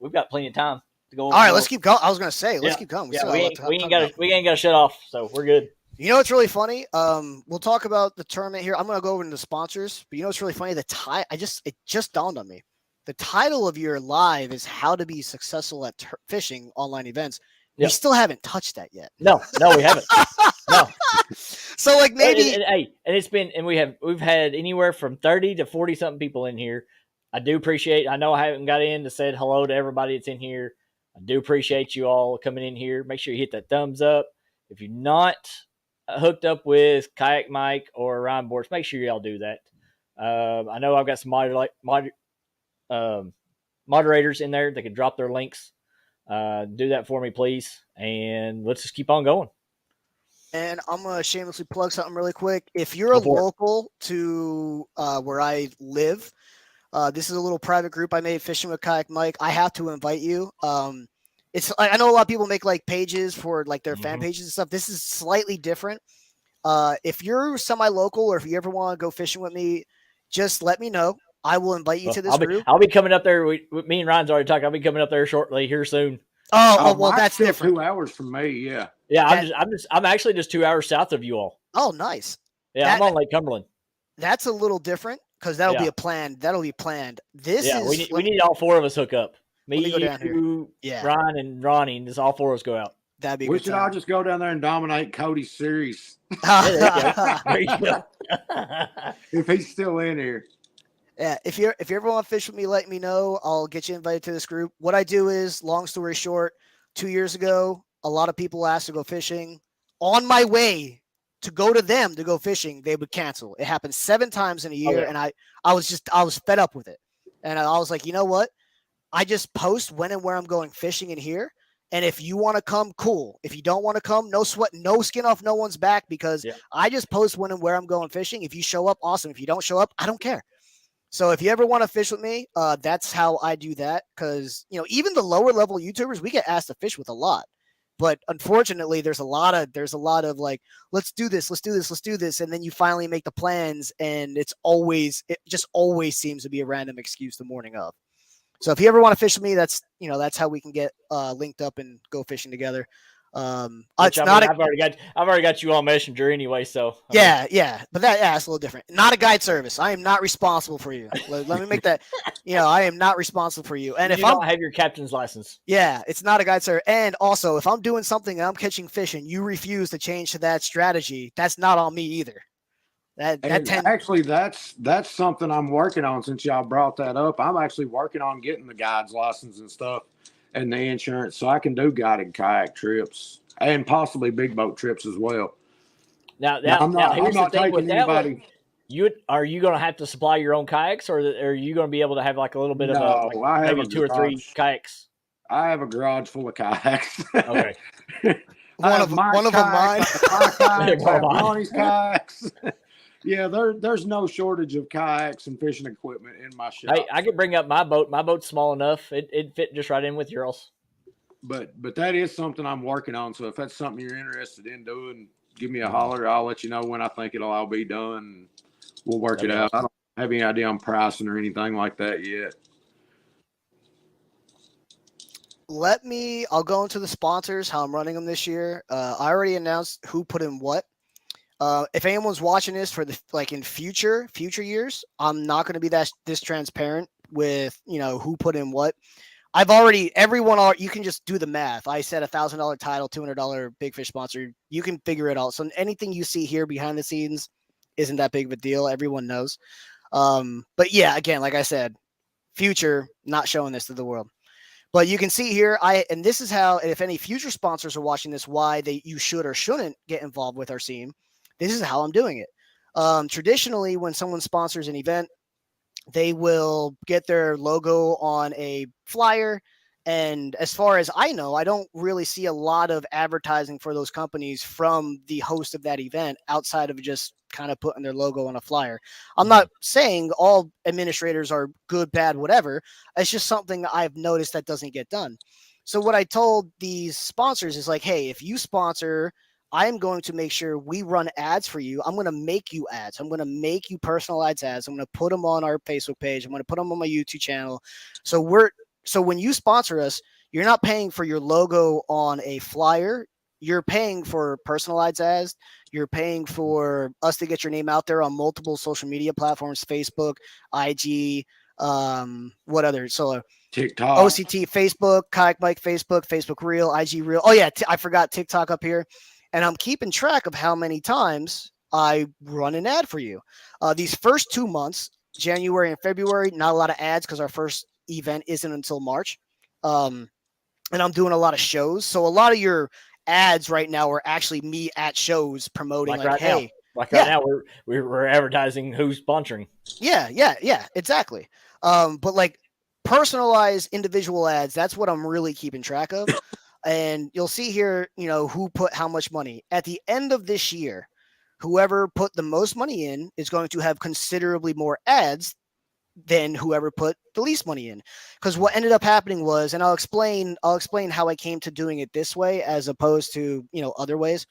we've got plenty of time to go over. All right, let's keep going. I was going to say, let's keep going. We ain't got to shut off, so we're good. You know what's really funny? We'll talk about the tournament here. I'm going to go over into the sponsors, but you know what's really funny? It just dawned on me. The title of your live is "How to Be Successful at Fishing Online Events." Yep. We still haven't touched that yet. No, we haven't. No. So like maybe we've had anywhere from 30 to 40 something people in here. I do appreciate. I know I haven't got in to say hello to everybody that's in here. I do appreciate you all coming in here. Make sure you hit that thumbs up. If you're not hooked up with Kayak Mike or Ryan Bortz, make sure y'all do that. I know I've got some moderators in there that can drop their links. Do that for me, please. And let's just keep on going. And I'm going to shamelessly plug something really quick. If you're local to where I live, this is a little private group I made, Fishing with Kayak Mike. I have to invite you. It's I know a lot of people make like pages for like their fan pages and stuff. This is slightly different. If you're semi-local or if you ever want to go fishing with me, just let me know. I will invite you to this group. I'll be coming up there. Me and Ryan's already talked. I'll be coming up there shortly here soon. Oh, well, that's different. 2 hours from me. Yeah. Yeah. I'm actually just 2 hours south of you all. Oh, nice. Yeah. I'm on Lake Cumberland. That's a little different because that'll be planned. We need all 4 of us hook up. Me, you, Ryan, and Ronnie, and just all 4 of us go out. That'd be. We should all just go down there and dominate Cody's series. There you go. If he's still in here. Yeah, if you ever want to fish with me, let me know. I'll get you invited to this group. What I do is, long story short, 2 years ago, a lot of people asked to go fishing. On my way to go to them to go fishing, they would cancel. It happened 7 times in a year, and I was fed up with it. And I was like, you know what? I just post when and where I'm going fishing in here. And if you want to come, cool. If you don't want to come, no sweat, no skin off no one's back because I just post when and where I'm going fishing. If you show up, awesome. If you don't show up, I don't care. So if you ever want to fish with me, that's how I do that. Because, even the lower level YouTubers, we get asked to fish with a lot. But unfortunately, there's a lot of like, let's do this. And then you finally make the plans and it just always seems to be a random excuse the morning of. So if you ever want to fish with me, that's how we can get linked up and go fishing together. Which, It's not a I've already got you on Messenger anyway. So yeah, but that's a little different. Not a guide service. I am not responsible for you. Let me make that. I am not responsible for you. And you if do I'm not have your captain's license. Yeah, it's not a guide service. And also, if I'm doing something and I'm catching fish and you refuse to change to that strategy, that's not on me either. Actually, that's something I'm working on. Since y'all brought that up, I'm actually working on getting the guide's license and stuff, and the insurance, so I can do guided kayak trips and possibly big boat trips as well. Now, I'm here's the not thing with taking that one. anybody. Are you going to have to supply your own kayaks, or are you going to be able to have like a little bit of No, I have maybe a 2 or 3 garage. kayaks? I have a garage full of kayaks. Okay. one of them mine. My kayaks. I have Mine. Ronnie's kayaks. Yeah, there's no shortage of kayaks and fishing equipment in my shop. Hey, I could bring up my boat. My boat's small enough; it'd fit just right in with yours. But that is something I'm working on. So if that's something you're interested in doing, give me a holler. I'll let you know when I think it'll all be done. We'll work it out. I don't have any idea on pricing or anything like that yet. I'll go into the sponsors, how I'm running them this year. I already announced who put in what. If anyone's watching this for in future years, I'm not going to be this transparent with, who put in what. You can just do the math. I said $1,000 title, $200 big fish sponsor. You can figure it out. So anything you see here behind the scenes isn't that big of a deal. Everyone knows. But yeah, again, like I said, future, not showing this to the world. But you can see here, and this is how, and if any future sponsors are watching this, why you should or shouldn't get involved with our scene. This is how I'm doing it. Traditionally, when someone sponsors an event, they will get their logo on a flyer. And as far as I know, I don't really see a lot of advertising for those companies from the host of that event outside of just kind of putting their logo on a flyer. I'm not saying all administrators are good, bad, whatever. It's just something I've noticed that doesn't get done. So what I told these sponsors is like, hey, if you sponsor, I am going to make sure we run ads for you. I'm going to make you ads. I'm going to make you personalized ads. I'm going to put them on our Facebook page. I'm going to put them on my YouTube channel. So when you sponsor us, you're not paying for your logo on a flyer. You're paying for personalized ads. You're paying for us to get your name out there on multiple social media platforms, Facebook, IG, what other? So TikTok, OCT, Facebook, Kayak Mike, Facebook Reel, IG Reel. Oh yeah, I forgot TikTok up here. And I'm keeping track of how many times I run an ad for you. These first 2 months, January and February, not a lot of ads because our first event isn't until March. And I'm doing a lot of shows. So a lot of your ads right now are actually me at shows promoting hey. Right now, we're advertising who's sponsoring. Yeah, exactly. But like personalized individual ads, that's what I'm really keeping track of. And you'll see here, who put how much money. At the end of this year, whoever put the most money in is going to have considerably more ads than whoever put the least money in. Because what ended up happening was, and I'll explain how I came to doing it this way as opposed to, other ways.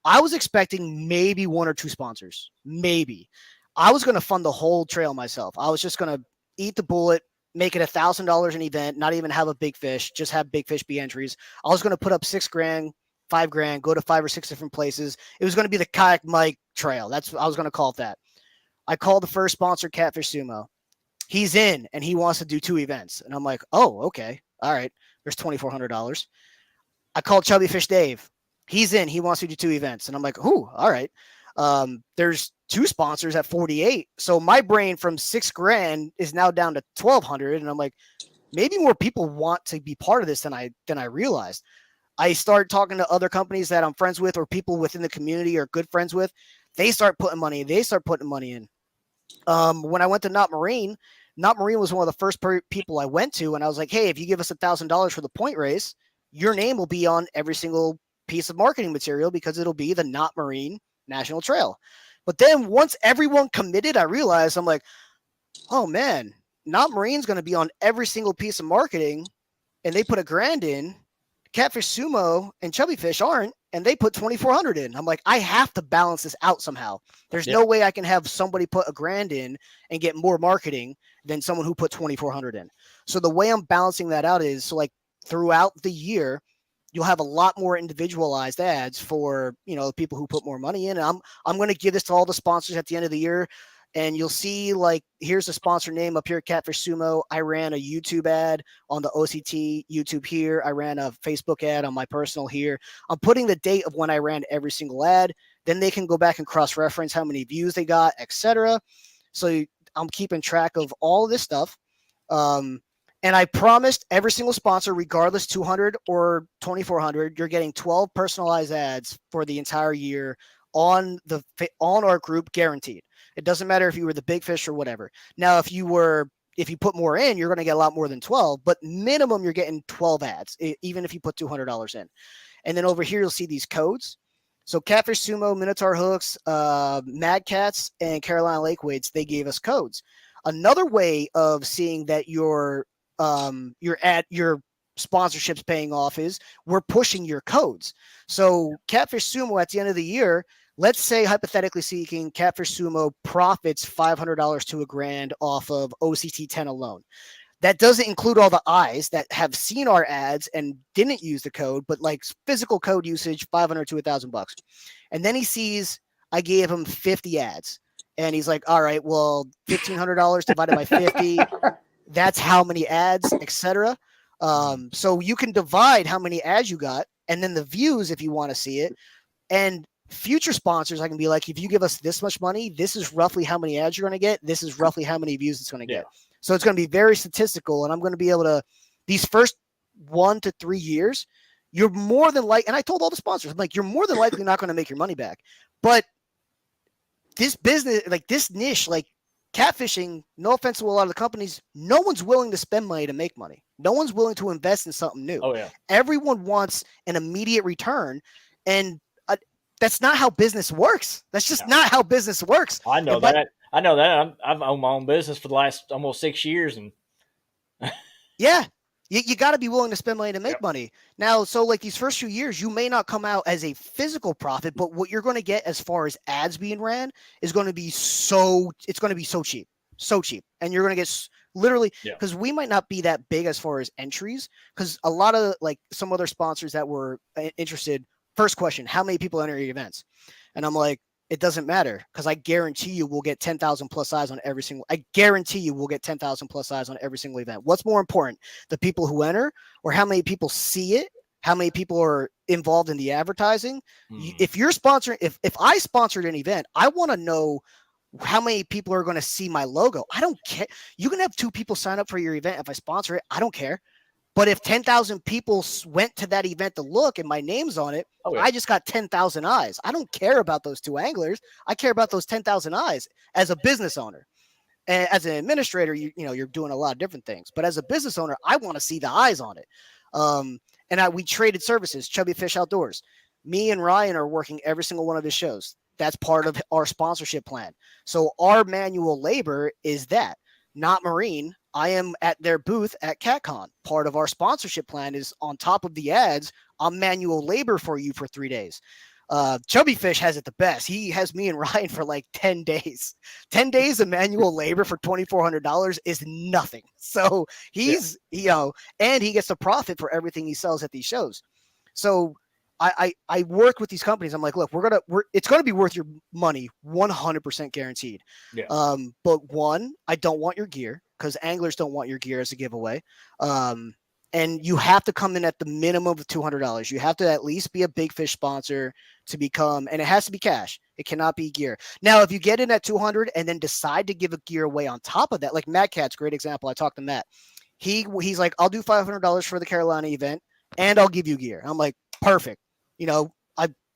I was expecting maybe 1 or 2 sponsors. Maybe. I was going to fund the whole trail myself. I was just going to eat the bullet, make it $1,000 an event, not even have a big fish, just have big fish be entries. I was going to put up $6,000, $5,000, go to 5 or 6 different places. It was going to be the Kayak Mike Trail. I was going to call it that. I called the first sponsor, Catfish Sumo. He's in and he wants to do 2 events. And I'm like, oh, okay. All right. There's $2,400. I called Chubby Fish Dave. He's in. He wants to do 2 events. And I'm like, ooh, all right. There's 2 sponsors at 48. So my brain from $6,000 is now down to 1,200. And I'm like, maybe more people want to be part of this than I realized. I start talking to other companies that I'm friends with or people within the community or good friends with. They start putting money in. When I went to Not Marine was one of the first people I went to. And I was like, hey, if you give us $1,000 for the point race, your name will be on every single piece of marketing material because it'll be the Not Marine National Trail. But then once everyone committed, I realized I'm like, oh man, Not Marine's going to be on every single piece of marketing, and they put $1,000 in. Catfish Sumo and Chubby Fish aren't, and they put $2,400 in. I'm like, I have to balance this out somehow. There's no way I can have somebody put $1,000 in and get more marketing than someone who put $2,400 in. So the way I'm balancing that out is, so like throughout the year, you'll have a lot more individualized ads for, people who put more money in. And I'm going to give this to all the sponsors at the end of the year. And you'll see, like, here's the sponsor name up here, Catfish Sumo. I ran a YouTube ad on the OCT YouTube here. I ran a Facebook ad on my personal here. I'm putting the date of when I ran every single ad. Then they can go back and cross-reference how many views they got, etc. So I'm keeping track of all of this stuff. And I promised every single sponsor, regardless 200 or 2,400, you're getting 12 personalized ads for the entire year on our group, guaranteed. It doesn't matter if you were the big fish or whatever. Now, if you put more in, you're going to get a lot more than 12, but minimum you're getting 12 ads, even if you put $200 in. And then over here, you'll see these codes. So Catfish Sumo, Minotaur Hooks, Mad Cats, and Carolina Lake Weights, they gave us codes. Another way of seeing that your sponsorship's paying off is we're pushing your codes. So Catfish Sumo at the end of the year, let's say, hypothetically speaking, Catfish Sumo profits $500 to $1,000 off of OCT 10 alone. That doesn't include all the eyes that have seen our ads and didn't use the code, but like physical code usage, $500 to $1,000. And then he sees I gave him 50 ads, and he's like, all right, well, $1,500 divided by 50, that's how many ads, etc. So you can divide how many ads you got, and then the views if you want to see it. And future sponsors, I can be like, if you give us this much money, this is roughly how many ads you're going to get. This is roughly how many views it's going to get. So it's going to be very statistical, and I'm going to be able to, these first 1 to 3 years, you're more than likely, and I told all the sponsors, I'm like, you're more than likely not going to make your money back. But this business, like this niche, like catfishing, no offense to a lot of the companies, no one's willing to spend money to make money. No one's willing to invest in something new. Oh, yeah. Everyone wants an immediate return, and that's not how business works. That's just not how business works. I know that. I know that. I've owned my own business for the last almost 6 years, and yeah, you got to be willing to spend money to make money. Now, so like these first few years, you may not come out as a physical profit, but what you're going to get as far as ads being ran is going to be it's going to be so cheap, and you're going to get literally because we might not be that big as far as entries, because a lot of like some other sponsors that were interested. First question, how many people enter your events? And I'm like, it doesn't matter, because I guarantee you we'll get 10,000 plus eyes on every single. I guarantee you we'll get 10,000 plus eyes on every single event. What's more important, the people who enter, or how many people see it? How many people are involved in the advertising? If you're sponsoring, if I sponsored an event, I want to know how many people are going to see my logo. I don't care. You can have 2 people sign up for your event. If I sponsor it, I don't care. But if 10,000 people went to that event to look and my name's on it, I just got 10,000 eyes. I don't care about those 2 anglers. I care about those 10,000 eyes as a business owner. And as an administrator, you're doing a lot of different things. But as a business owner, I want to see the eyes on it. And we traded services, Chubby Fish Outdoors. Me and Ryan are working every single one of his shows. That's part of our sponsorship plan. So our manual labor is that, not marine. I am at their booth at CatCon. Part of our sponsorship plan is on top of the ads, I'm manual labor for you for 3 days. Chubby Fish has it the best. He has me and Ryan for like 10 days. 10 days of manual labor for $2,400 is nothing. So he's, and he gets a profit for everything he sells at these shows. So I work with these companies. I'm like, look, it's going to be worth your money, 100% guaranteed. Yeah. But one, I don't want your gear, because anglers don't want your gear as a giveaway. And you have to come in at the minimum of $200. You have to at least be a big fish sponsor to become, and it has to be cash. It cannot be gear. Now, if you get in at 200 and then decide to give a gear away on top of that, like Matt Cat's great example. I talked to Matt. He's like, I'll do $500 for the Carolina event, and I'll give you gear. I'm like, perfect.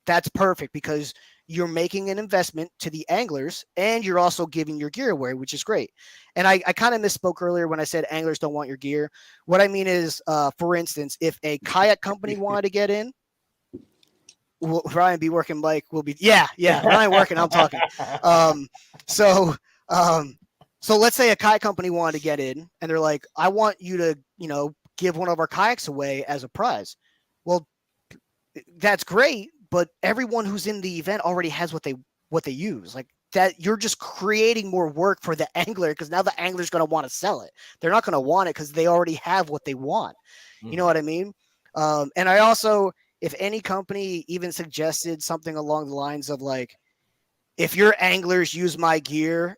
That's perfect, because you're making an investment to the anglers and you're also giving your gear away, which is great. And I kind of misspoke earlier when I said anglers don't want your gear. What I mean is, for instance, if a kayak company wanted to get in, Ryan be working, Mike will be, Ryan working, I'm talking. So let's say a kayak company wanted to get in and they're like, I want you to, give one of our kayaks away as a prize. Well, that's great, but everyone who's in the event already has what they use. Like that, you're just creating more work for the angler, because now the angler's going to want to sell it. They're not going to want it because they already have what they want. You know what I mean? And I also, if any company even suggested something along the lines of like, if your anglers use my gear,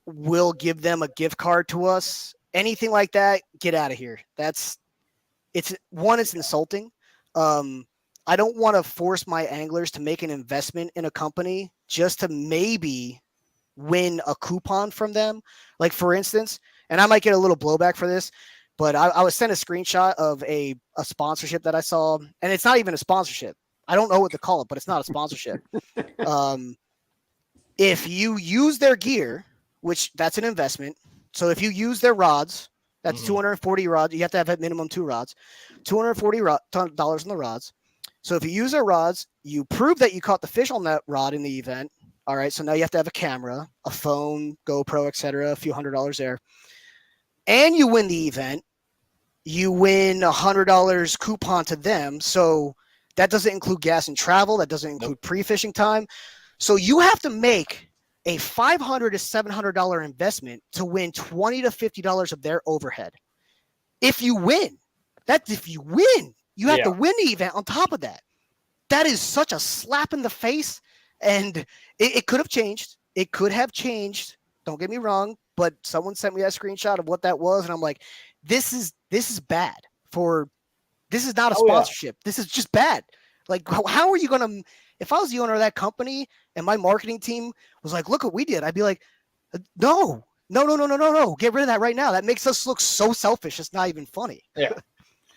we'll give them a gift card to us. Anything like that, get out of here. It's insulting. I don't want to force my anglers to make an investment in a company just to maybe win a coupon from them. Like, for instance, and I might get a little blowback for this, but I was sent a screenshot of a sponsorship that I saw, and it's not even a sponsorship. I don't know what to call it, but it's not a sponsorship. If you use their gear, which that's an investment. So if you use their rods, that's 240 rods. You have to have at minimum 2 rods, $240 on the rods. So if you use their rods, you prove that you caught the fish on that rod in the event. All right. So now you have to have a camera, a phone, GoPro, etc., a few $100s there. And you win the event. You win $100 coupon to them. So that doesn't include gas and travel. That doesn't include pre-fishing time. So you have to make a $500 to $700 investment to win $20 to $50 of their overhead. If you win, you have to win the event on top of that. That is such a slap in the face. And it could have changed. It could have changed. Don't get me wrong. But someone sent me that screenshot of what that was. And I'm like, this is bad. This is not a sponsorship. This is just bad. Like, how are you going to, if I was the owner of that company and my marketing team was like, look what we did, I'd be like, no, get rid of that right now. That makes us look so selfish. It's not even funny. Yeah.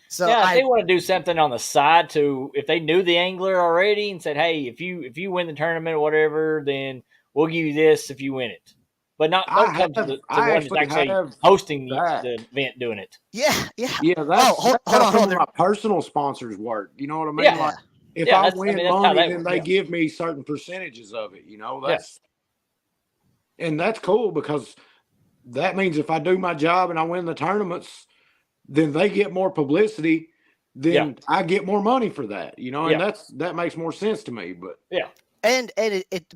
So if they want to do something on the side if they knew the angler already and said, hey, if you win the tournament or whatever, then we'll give you this if you win it. But not come to the one that's actually hosting the event doing it. Yeah. That's hold on. My personal sponsors work. You know what I mean? Yeah. Like, if I win money, then they give me certain percentages of it. You know, and that's cool because that means if I do my job and I win the tournaments, then they get more publicity. Then I get more money for that. You know, and that makes more sense to me. But And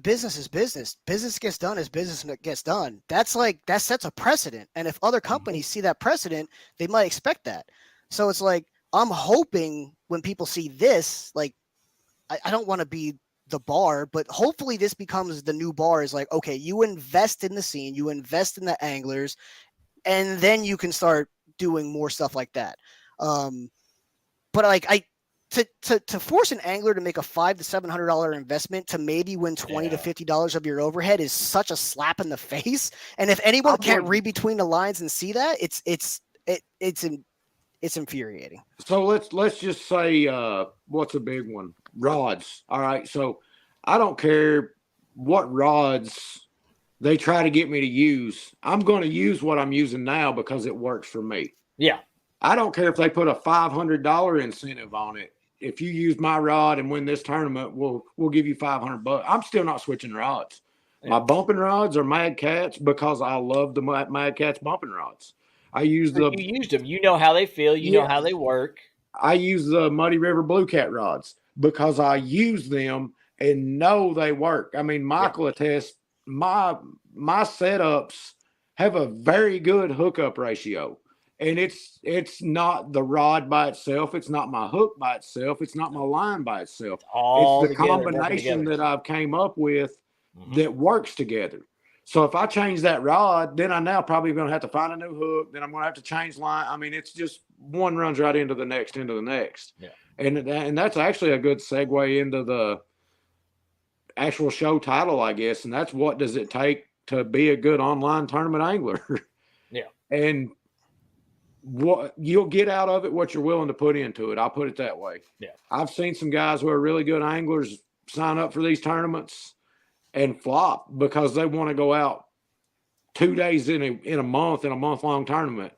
business is business. Business gets done as business gets done. That sets a precedent. And if other companies see that precedent, they might expect that. So it's like, I'm hoping when people see this, like, I don't want to be the bar, but hopefully this becomes the new bar. Is like, okay, you invest in the scene, you invest in the anglers, and then you can start doing more stuff like that. But like, to force an angler to make a $500 to $700 investment to maybe win $20 to $50 of your overhead is such a slap in the face. And if anyone can't read between the lines and see that, it's infuriating. So let's just say what's a big one? Rods. All right. So I don't care what rods they try to get me to use. I'm going to use what I'm using now because it works for me. Yeah. I don't care if they put a $500 incentive on it. If you use my rod and win this tournament, we'll give you $500. I'm still not switching rods. Yeah. My bumping rods are Mad Cats because I love the Mad Cats bumping rods. You used them. You know how they feel. You know how they work. I use the Muddy River Blue Cat rods because I use them and know they work. I mean, Michael attests, my setups have a very good hookup ratio. And it's not the rod by itself. It's not my hook by itself. It's not my line by itself. It's the combination that I've came up with that works together. So if I change that rod, then I now probably going to have to find a new hook. Then I'm going to have to change line. I mean, it's just one runs right into the next. Yeah. And that's actually a good segue into the actual show title, I guess. And that's what does it take to be a good online tournament angler? Yeah. And what you'll get out of it, what you're willing to put into it. I'll put it that way. Yeah. I've seen some guys who are really good anglers sign up for these tournaments and flop because they want to go out 2 days in a month-long tournament.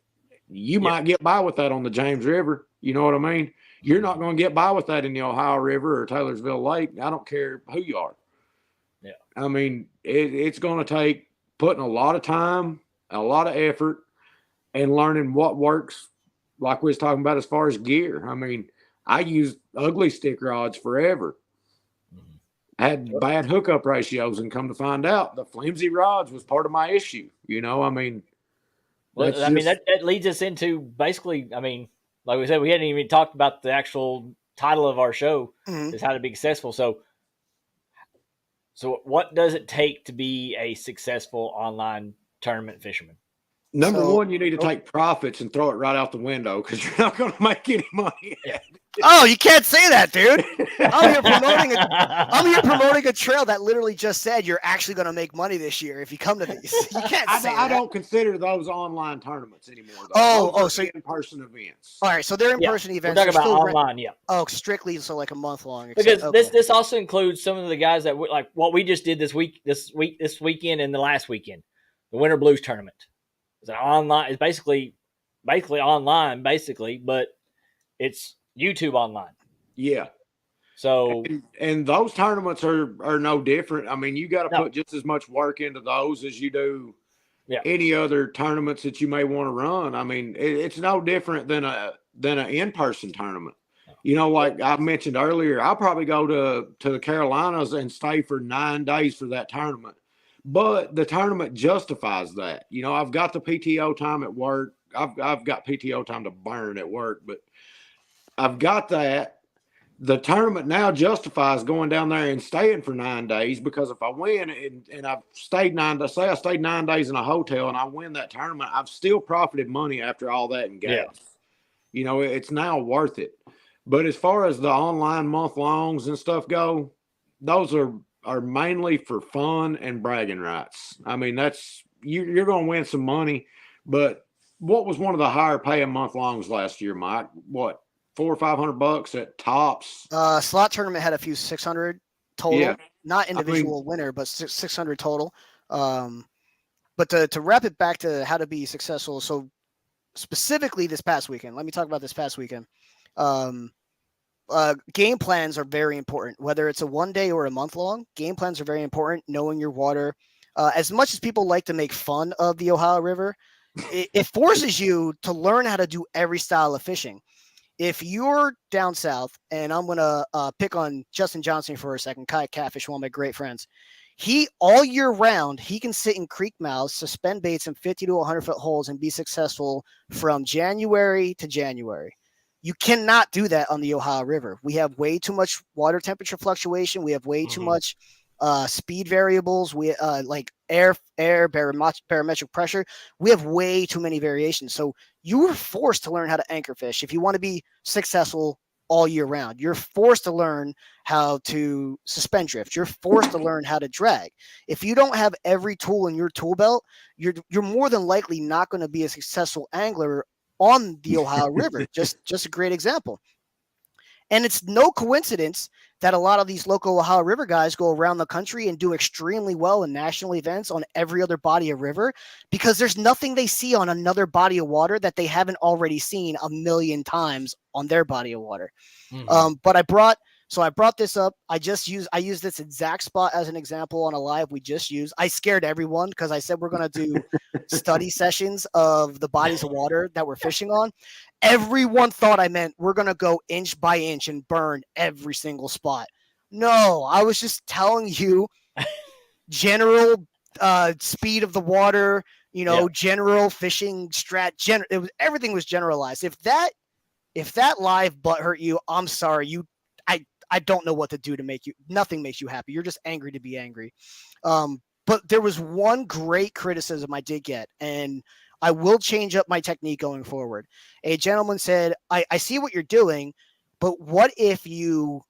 You might get by with that on the James River. You know what I mean? You're not going to get by with that in the Ohio River or Taylorsville Lake. I don't care who you are. Yeah. I mean, it's going to take putting a lot of time, a lot of effort, and learning what works, like we was talking about as far as gear. I mean, I used ugly stick rods forever. I had bad hookup ratios, and come to find out, the flimsy rods was part of my issue. You know, I mean, that leads us into basically, I mean, like we said, we hadn't even talked about the actual title of our show Mhm. is how to be successful. So what does it take to be a successful online tournament fisherman? Number So- one, you need to take profits and throw it right out the window because you're not going to make any money. Yeah. Oh, you can't say that, dude. I'm here promoting a trail that literally just said you're actually going to make money this year if you come to these. You can't say I that. don't consider those online tournaments anymore. Oh, those so in-person events. all right, so they're in-person We're events. talking They're about still online, yeah. Oh, strictly so like a month long. Because okay. this also includes some of the guys that like what we just did this weekend and the last weekend, the Winter Blues tournament. It's an online. It's basically online, but it's YouTube online. Yeah. So and those tournaments are no different. I mean, you got to No. put just as much work into those as you do Yeah. any other tournaments that you may want to run. I mean, it's no different than an in-person tournament. You know, like I mentioned earlier, I'll probably go to the Carolinas and stay for 9 days for that tournament. But the tournament justifies that. You know, I've got the PTO time at work. I've got PTO time to burn at work, but I've got that. The tournament now justifies going down there and staying for 9 days because if I win and I've stayed say I stayed 9 days in a hotel and I win that tournament, I've still profited money after all that in gas. Yeah. You know, it's now worth it. But as far as the online month longs and stuff go, those are mainly for fun and bragging rights. I mean, that's you're going to win some money, but what was one of the higher paying month longs last year, Mike? What, $400 or $500 at tops? Slot tournament had a few 600 total, Yeah. not individual winner, but 600 total. But to wrap it back to how to be successful, so specifically this past weekend, let me talk about this past weekend. Game plans are very important, whether it's a 1 day or a month long. Game plans are very important. Knowing your water, as much as people like to make fun of the Ohio River, it forces you to learn how to do every style of fishing. If you're down south, and I'm gonna pick on Justin Johnson for a second, Kayak Catfish, one of my great friends. He all year round, he can sit in creek mouths, suspend baits in 50 to 100-foot holes, and be successful from January to January. You cannot do that on the Ohio River. We have way too much water temperature fluctuation. We have way too much speed variables. We like air, barometric pressure. We have way too many variations. So you are forced to learn how to anchor fish if you want to be successful all year round. You're forced to learn how to suspend drift. You're forced to learn how to drag. If you don't have every tool in your tool belt, you're more than likely not going to be a successful angler on the Ohio River. Just a great example. And it's no coincidence that a lot of these local Ohio River guys go around the country and do extremely well in national events on every other body of river, because there's nothing they see on another body of water that they haven't already seen a million times on their body of water. But I brought this up. I used this exact spot as an example on a live we just used. I scared everyone because I said we're going to do study sessions of the bodies of water that we're fishing on. Everyone thought I meant we're going to go inch by inch and burn every single spot. No, I was just telling you general speed of the water, general fishing everything was generalized. If that live butt hurt you, I'm sorry. I don't know what to do to make you. Nothing makes you happy. You're just angry to be angry. But there was one great criticism I did get, and I will change up my technique going forward. A gentleman said, I see what you're doing, but what if you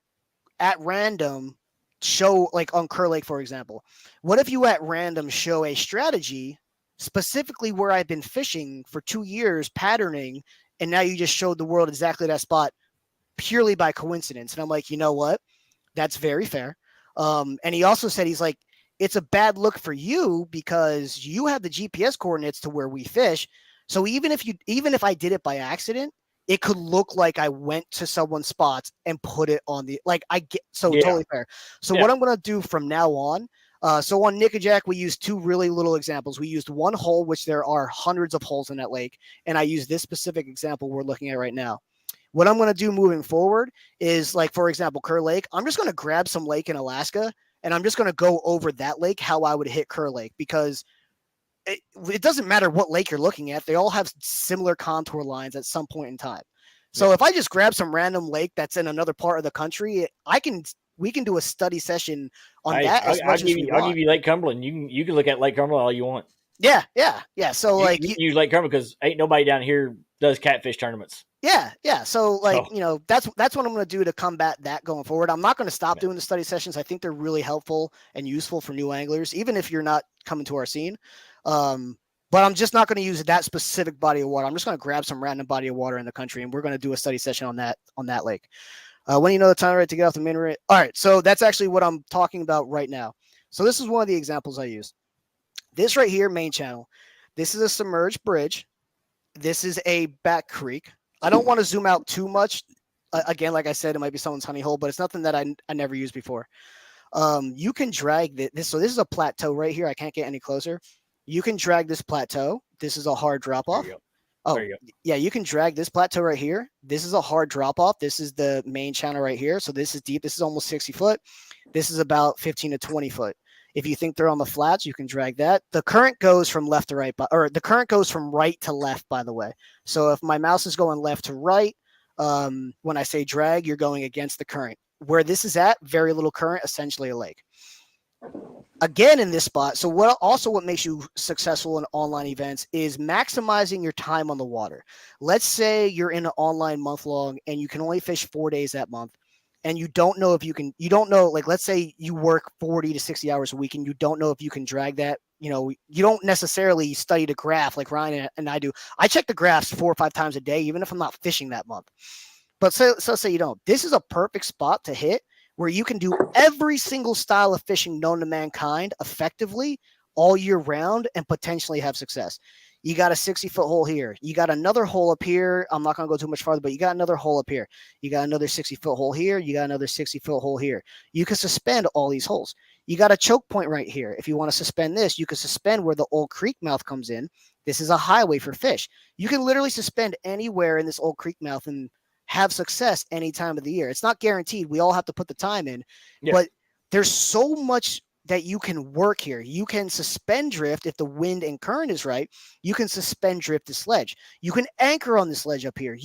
at random show, like on Kerr Lake, for example, what if you at random show a strategy specifically where I've been fishing for 2 years patterning, and now you just showed the world exactly that spot purely by coincidence? And I'm like, you know what? That's very fair. And he also said, he's like, it's a bad look for you because you have the GPS coordinates to where we fish. So even if I did it by accident, it could look like I went to someone's spots and put it on totally fair. So what I'm going to do from now on, so on Nickajack, we used two really little examples. We used one hole, which there are hundreds of holes in that lake. And I use this specific example we're looking at right now. What I'm going to do moving forward is, like, for example, Kerr Lake, I'm just going to grab some lake in Alaska and I'm just going to go over that lake, how I would hit Kerr Lake, because it doesn't matter what lake you're looking at. They all have similar contour lines at some point in time. So if I just grab some random lake that's in another part of the country, we can do a study session on that as much as we I'll want. give you Lake Cumberland. You can look at Lake Cumberland all you want. Yeah. So You like, can use Lake Cumberland because ain't nobody down here does catfish tournaments. yeah. So like, So- that's what I'm going to do to combat that going forward. I'm not going to stop doing the study sessions. I think they're really helpful and useful for new anglers, even if you're not coming to our scene. But I'm just not going to use that specific body of water. I'm just going to grab some random body of water in the country, and we're going to do a study session on that lake. When you know the time right to get off the main rate. All right, so that's actually what I'm talking about right now. So this is one of the examples I use. This right here, main channel. This is a submerged bridge. This is a back creek. I don't want to zoom out too much. Again, like I said, it might be someone's honey hole, but it's nothing that I never used before. You can drag this. So this is a plateau right here. I can't get any closer. You can drag this plateau. This is a hard drop off. Oh, yeah, you can drag this plateau right here. This is a hard drop off. This is the main channel right here. So this is deep. This is almost 60 foot. This is about 15 to 20 foot. If you think they're on the flats, you can drag that. The current goes from left to right, or the current goes from right to left, by the way. So if my mouse is going left to right, when I say drag, you're going against the current. Where this is at, very little current, essentially a lake. Again, in this spot, so what makes you successful in online events is maximizing your time on the water. Let's say you're in an online month long and you can only fish 4 days that month, and you don't know, like, let's say you work 40 to 60 hours a week and you don't know if you can drag that. You don't necessarily study the graph like Ryan and I do. I check the graphs 4 or 5 times a day, even if I'm not fishing that month. But so say you don't. This is a perfect spot to hit where you can do every single style of fishing known to mankind effectively all year round and potentially have success. You got a 60-foot hole here. You got another hole up here. I'm not going to go too much farther, but you got another hole up here. You got another 60-foot hole here. You got another 60-foot hole here. You can suspend all these holes. You got a choke point right here. If you want to suspend this, you can suspend where the old creek mouth comes in. This is a highway for fish. You can literally suspend anywhere in this old creek mouth and have success any time of the year. It's not guaranteed. We all have to put the time in, but there's so much that you can work here. You can suspend drift if the wind and current is right. You can suspend drift the sledge. You can anchor on the sledge up here.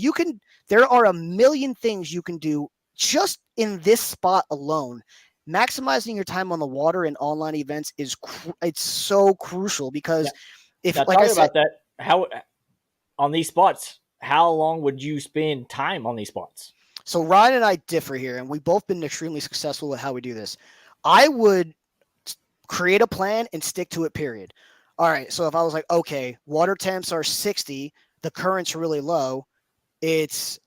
There are a million things you can do just in this spot alone. Maximizing your time on the water in online events it's so crucial because if, like I said, about that, how on these spots, how long would you spend time on these spots? So Ryan and I differ here, and we've both been extremely successful with how we do this. I would create a plan and stick to it, period. All right, so if I was like, okay, water temps are 60, the current's really low, it's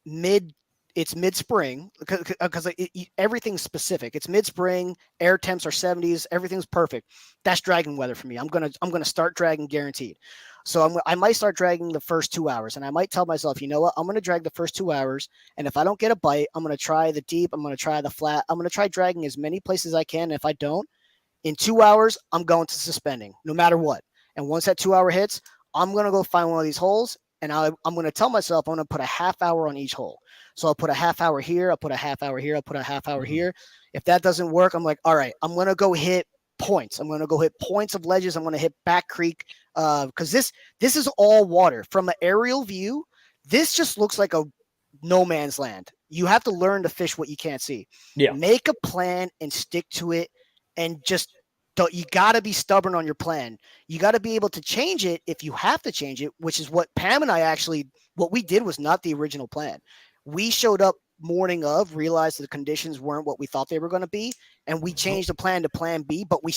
mid-spring, because everything's specific. It's mid-spring, air temps are 70s, everything's perfect. That's dragging weather for me. I'm gonna start dragging guaranteed. So I might start dragging the first 2 hours, and I might tell myself, you know what, I'm going to drag the first 2 hours, and if I don't get a bite, I'm going to try the deep, I'm going to try the flat, I'm going to try dragging as many places as I can, and if I don't, in 2 hours, I'm going to suspending, no matter what. And once that 2 hour hits, I'm going to go find one of these holes, and I'm going to tell myself I'm going to put a half hour on each hole. So I'll put a half hour here, I'll put a half hour here, I'll put a half hour here. If that doesn't work, I'm like, all right, I'm going to go hit points. I'm going to go hit points of ledges. I'm going to hit back creek because this is all water. From an aerial view, this just looks like a no man's land. You have to learn to fish what you can't see. Yeah. Make a plan and stick to it, and just you got to be stubborn on your plan. You got to be able to change it if you have to change it, which is what Pam and I what we did was not the original plan. We showed up morning of, realized the conditions weren't what we thought they were going to be, and we changed the plan to plan B, but we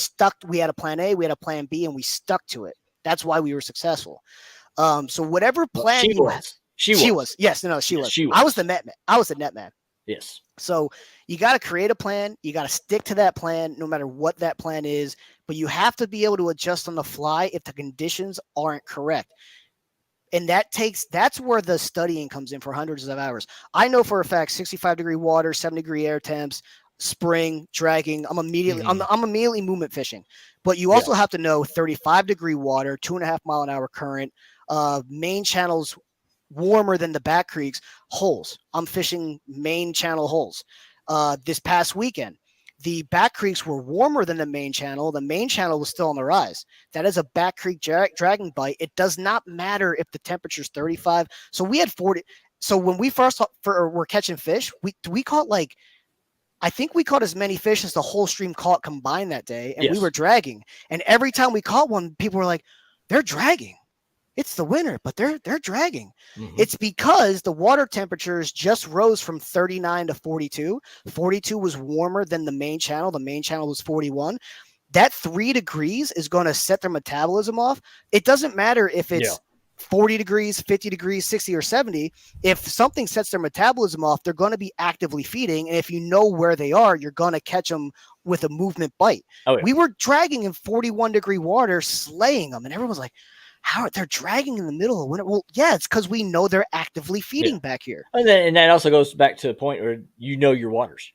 had a plan A, we had a plan B, and we stuck to it. That's why we were successful. So whatever plan she was. Yes, no, she was. She was. I was the net man. I was the net man. Yes. So you got to create a plan. You got to stick to that plan, no matter what that plan is, but you have to be able to adjust on the fly if the conditions aren't correct. And that's where the studying comes in for hundreds of hours. I know for a fact, 65-degree water, 70-degree air temps, spring, dragging, I'm immediately movement fishing. But you also have to know 35-degree water, 2.5 mile an hour current, main channels warmer than the back creeks, holes. I'm fishing main channel holes. This past weekend, the back creeks were warmer than the main channel. The main channel was still on the rise. That is a back creek dragging bite. It does not matter if the temperature's 35. So we had 40. So when we first were catching fish, we caught like, I think we caught as many fish as the whole stream caught combined that day, and we Yes. were dragging. And every time we caught one, people were like, "They're dragging. It's the winter, but they're dragging." Mhm. It's because the water temperatures just rose from 39 to 42. 42 was warmer than the main channel. The main channel was 41. That 3 degrees is going to set their metabolism off. It doesn't matter if it's 40 degrees, 50 degrees, 60 or 70. If something sets their metabolism off, they're going to be actively feeding. And if you know where they are, you're going to catch them with a movement bite. Oh, yeah. We were dragging in 41-degree water, slaying them. And everyone was like, how are they dragging in the middle of winter? Well, yeah, it's because we know they're actively feeding back here. And that also goes back to the point where you know your waters.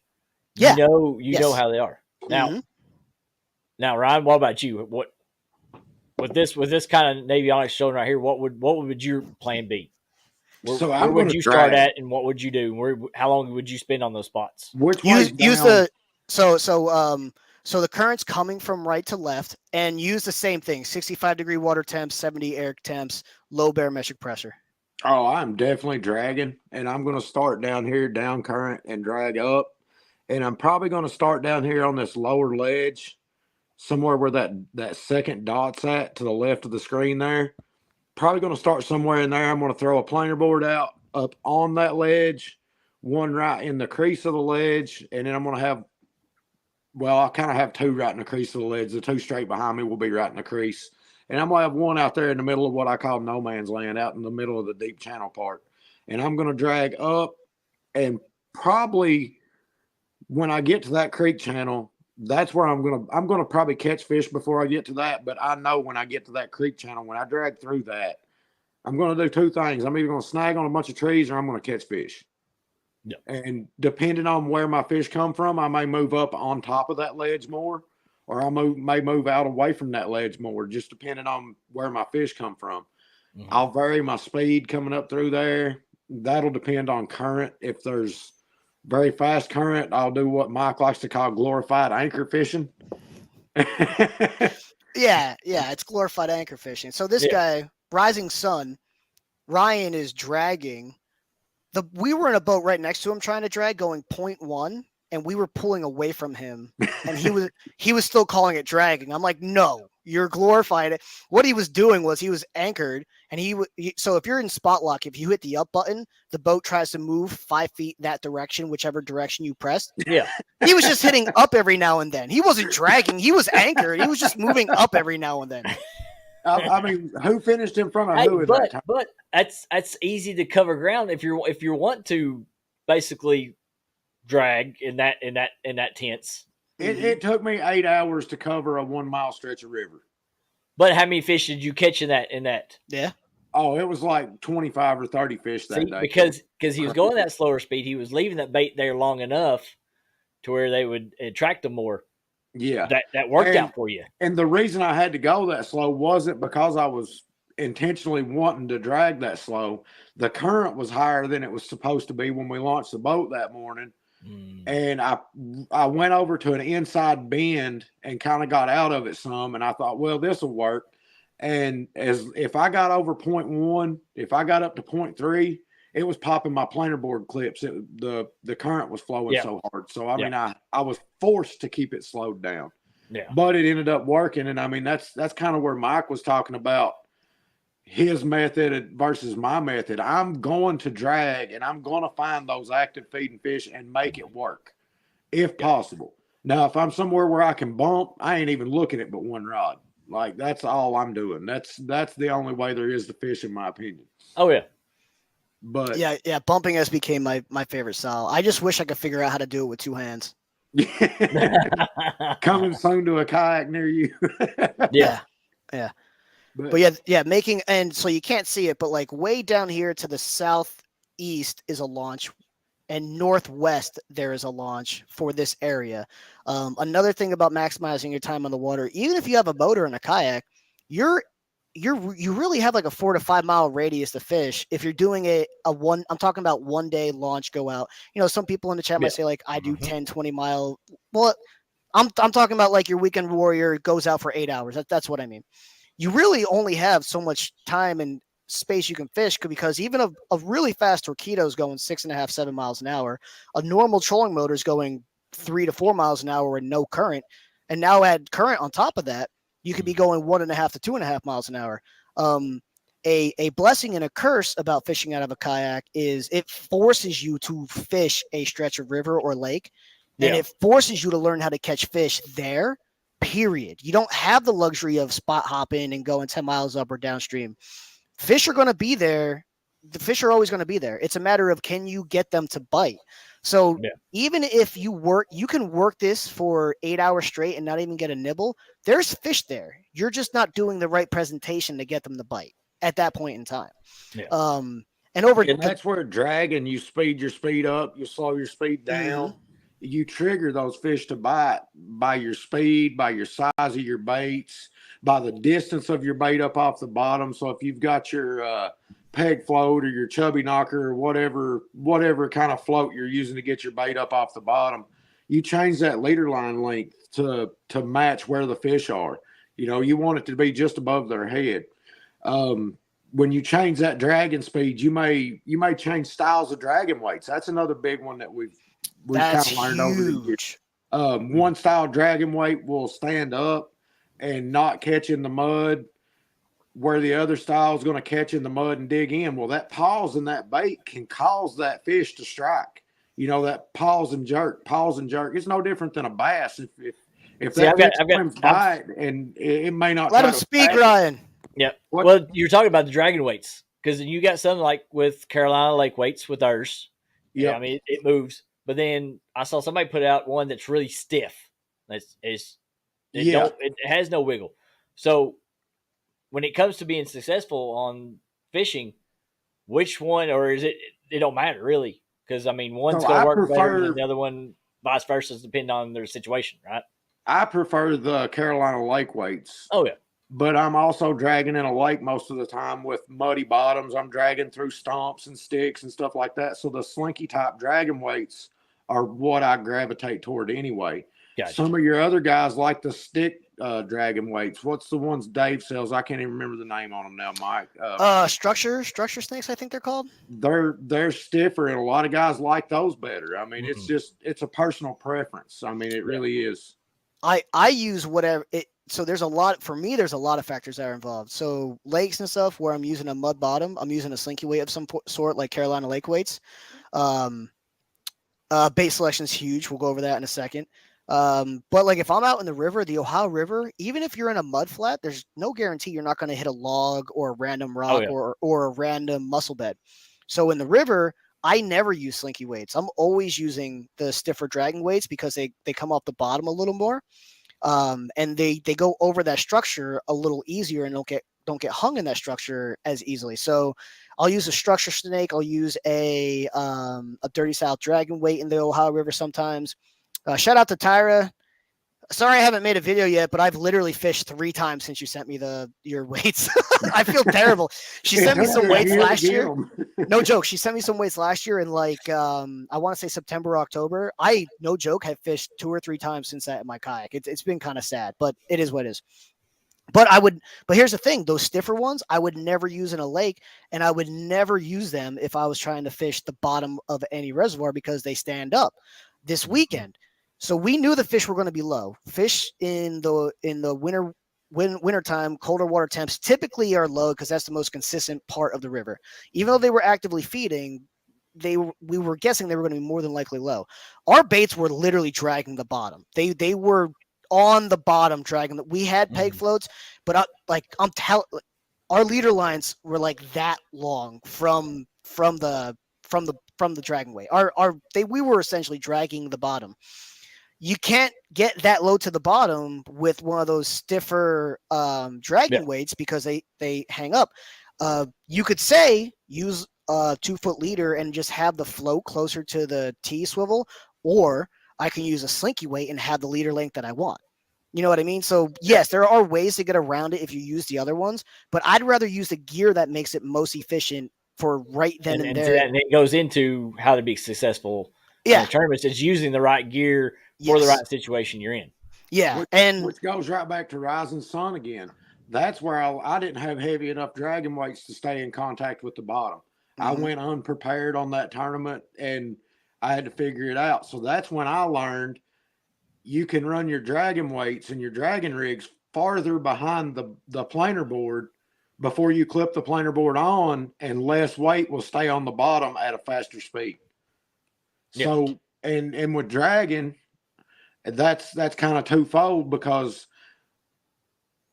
You Yeah. know how they are. Now, Ryan, what about you? What with this kind of Navionics showing right here? What would your plan be? Where would you start at, and what would you do? How long would you spend on those spots? Which use the so the current's coming from right to left, and use the same thing: 65-degree water temps, 70 air temps, low barometric pressure. Oh, I'm definitely dragging, and I'm going to start down here, down current, and drag up. And I'm probably going to start down here on this lower ledge, somewhere where that second dot's at to the left of the screen there. Probably going to start somewhere in there. I'm going to throw a planer board out up on that ledge, one right in the crease of the ledge, and then I'm going to have, well, I kind of have two right in the crease of the ledge. The two straight behind me will be right in the crease. And I'm going to have one out there in the middle of what I call no man's land, out in the middle of the deep channel part. And I'm going to drag up, and probably when I get to that creek channel, that's where I'm going to probably catch fish before I get to that. But I know when I get to that creek channel, when I drag through that, I'm going to do two things. I'm either going to snag on a bunch of trees or I'm going to catch fish. Yep. And depending on where my fish come from, I may move up on top of that ledge more, or I may move out away from that ledge more, just depending on where my fish come from. Mhm. I'll vary my speed coming up through there. That'll depend on current. If there's very fast current, I'll do what Mike likes to call glorified anchor fishing. Yeah, it's glorified anchor fishing. So this guy, Rising Sun, Ryan, is dragging. We were in a boat right next to him trying to drag, going 0.1, and we were pulling away from him, and he was still calling it dragging. I'm like, no, you're glorifying it. What he was doing was he was anchored, and so if you're in spot lock, if you hit the up button, the boat tries to move 5 feet that direction, whichever direction you pressed. Yeah. He was just hitting up every now and then. He wasn't dragging. He was anchored. He was just moving up every now and then. I mean, who finished in front of who at that time? But that's easy to cover ground if you want to basically drag in that tense. It took me 8 hours to cover a 1 mile stretch of river. But how many fish did you catch in that? Yeah. Oh, it was like 25 or 30 fish that day. Because he was going that slower speed, he was leaving that bait there long enough to where they would attract them more. Yeah. That worked out for you. And the reason I had to go that slow wasn't because I was intentionally wanting to drag that slow. The current was higher than it was supposed to be when we launched the boat that morning. And I went over to an inside bend and kind of got out of it some. And I thought, well, this will work. And if I got over 0.1, if I got up to 0.3, it was popping my planer board clips. The current was flowing so hard. So, I mean, I was forced to keep it slowed down. Yeah. But it ended up working. And, I mean, that's kind of where Mike was talking about his method versus my method. I'm going to drag, and I'm going to find those active feeding fish and make it work if possible. Now, if I'm somewhere where I can bump, I ain't even looking at but one rod. Like, that's all I'm doing. That's the only way there is to fish, in my opinion. Oh, yeah. But yeah, bumping has became my favorite style. I just wish I could figure out how to do it with two hands. Coming soon to a kayak near you. Yeah. But yeah, making, and so you can't see it, but like way down here to the southeast is a launch, and northwest there is a launch for this area. Another thing about maximizing your time on the water, even if you have a motor and a kayak, you really have like a 4 to 5 mile radius to fish. If you're doing I'm talking about 1 day launch, go out. You know, some people in the chat might say like, I do 10, 20 mile. Well, I'm talking about like your weekend warrior goes out for 8 hours. That's what I mean. You really only have so much time and space you can fish, because even a really fast torpedo is going 6.5, 7 miles an hour. A normal trolling motor is going 3 to 4 miles an hour with no current. And now add current on top of that, you could be going 1.5 to 2.5 miles an hour. A blessing and a curse about fishing out of a kayak is it forces you to fish a stretch of river or lake, and it forces you to learn how to catch fish there, period. You don't have the luxury of spot hopping and going 10 miles up or downstream. Fish are going to be there. The fish are always going to be there. It's a matter of, can you get them to bite? So even if you can work this for 8 hours straight and not even get a nibble. There's fish there. You're just not doing the right presentation to get them to bite at that point in time. And that's where dragging, you speed your speed up, you slow your speed down. You trigger those fish to bite by your speed, by your size of your baits, by the distance of your bait up off the bottom. So if you've got your peg float or your chubby knocker or whatever kind of float you're using to get your bait up off the bottom, you change that leader line length to match where the fish are. You want it to be just above their head. When you change that dragging speed, you may change styles of dragging weights. That's another big one that we've kind of learned over the years. One style dragging weight will stand up and not catch in the mud, where the other style is going to catch in the mud and dig in. Well, that pause in that bait can cause that fish to strike. That pause and jerk. It's no different than a bass. If that fish swims bite, and it may not. Let him speak, Ryan. Yeah. Well, you're talking about the dragon weights, because you got something like with Carolina lake weights with ours. Yeah. I mean, it moves. But then I saw somebody put out one that's really stiff. It has no wiggle. So when it comes to being successful on fishing, which one, or is it don't matter really? Because, I mean, one's going to work better than the other one, vice versa, depending on their situation, right? I prefer the Carolina lake weights. Oh, yeah. But I'm also dragging in a lake most of the time with muddy bottoms. I'm dragging through stumps and sticks and stuff like that. So the slinky type dragging weights are what I gravitate toward anyway. Gotcha. Some of your other guys like the stick dragging weights. What's the ones Dave sells? I can't even remember the name on them now, Mike. Structure snakes, I think they're called. They're stiffer, and a lot of guys like those better. I mean, it's a personal preference. I mean, it really is. I use whatever it. So there's a lot of factors that are involved. So lakes and stuff where I'm using a mud bottom, I'm using a slinky weight of some sort, like Carolina lake weights. Bait selection is huge. We'll go over that in a second. But like if I'm out in the river, the Ohio River, even if you're in a mud flat, there's no guarantee you're not going to hit a log or a random rock or a random mussel bed. So in the river, I never use slinky weights. I'm always using the stiffer dragging weights because they come off the bottom a little more. And they go over that structure a little easier and don't get hung in that structure as easily. So I'll use a structure snake. I'll use a dirty south dragon weight in the Ohio River sometimes. Shout out to Tyra. Sorry I haven't made a video yet, but I've literally fished 3 times since you sent me your weights. I feel terrible. She sent me some weights last year. No joke. She sent me some weights last year in I want to say September, October. I, no joke, have fished 2 or 3 times since that in my kayak. It's been kind of sad, but it is what it is. But here's the thing, those stiffer ones, I would never use in a lake, and I would never use them if I was trying to fish the bottom of any reservoir because they stand up. This weekend, so we knew the fish were going to be low. Fish in the wintertime, colder water temps typically are low because that's the most consistent part of the river. Even though they were actively feeding, we were guessing they were going to be more than likely low. Our baits were literally dragging the bottom. They were on the bottom dragging. We had peg floats, but our leader lines were like that long from the dragging weight. We were essentially dragging the bottom. You can't get that low to the bottom with one of those stiffer dragging weights because they hang up. You could say use a 2-foot leader and just have the float closer to the T swivel, or I can use a slinky weight and have the leader length that I want. You know what I mean? So yes, there are ways to get around it if you use the other ones, but I'd rather use the gear that makes it most efficient for right then and there. And it goes into how to be successful in the tournaments. It's using the right gear for the right situation you're in. Yeah. Which goes right back to Rising Sun again. that's where I didn't have heavy enough dragging weights to stay in contact with the bottom. I Mhm. went unprepared on that tournament and I had to figure it out. So that's when I learned you can run your dragging weights and your dragging rigs farther behind the planer board before you clip the planer board on, and less weight will stay on the bottom at a faster speed. Yeah. So and with dragging, that's kind of twofold, because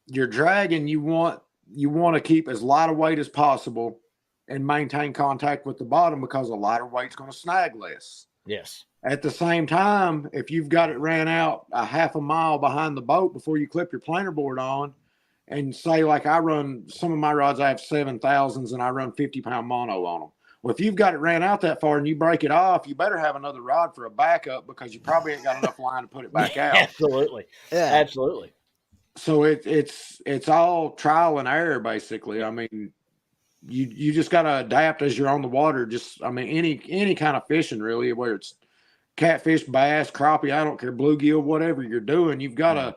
you're dragging, you want to keep as light a weight as possible and maintain contact with the bottom, because a lighter weight's going to snag less. Yes. At the same time, if you've got it ran out a half a mile behind the boat before you clip your planer board on, and say, like, I run some of my rods, I have 7,000s and I run 50-pound mono on them. Well, if you've got it ran out that far and you break it off, you better have another rod for a backup, because you probably ain't got enough line to put it back out. Absolutely. Yeah. Absolutely. So it's all trial and error, basically. I mean, you just got to adapt as you're on the water. Just, I mean, any kind of fishing, really, whether it's catfish, bass, crappie, I don't care, bluegill, whatever you're doing, you've got to,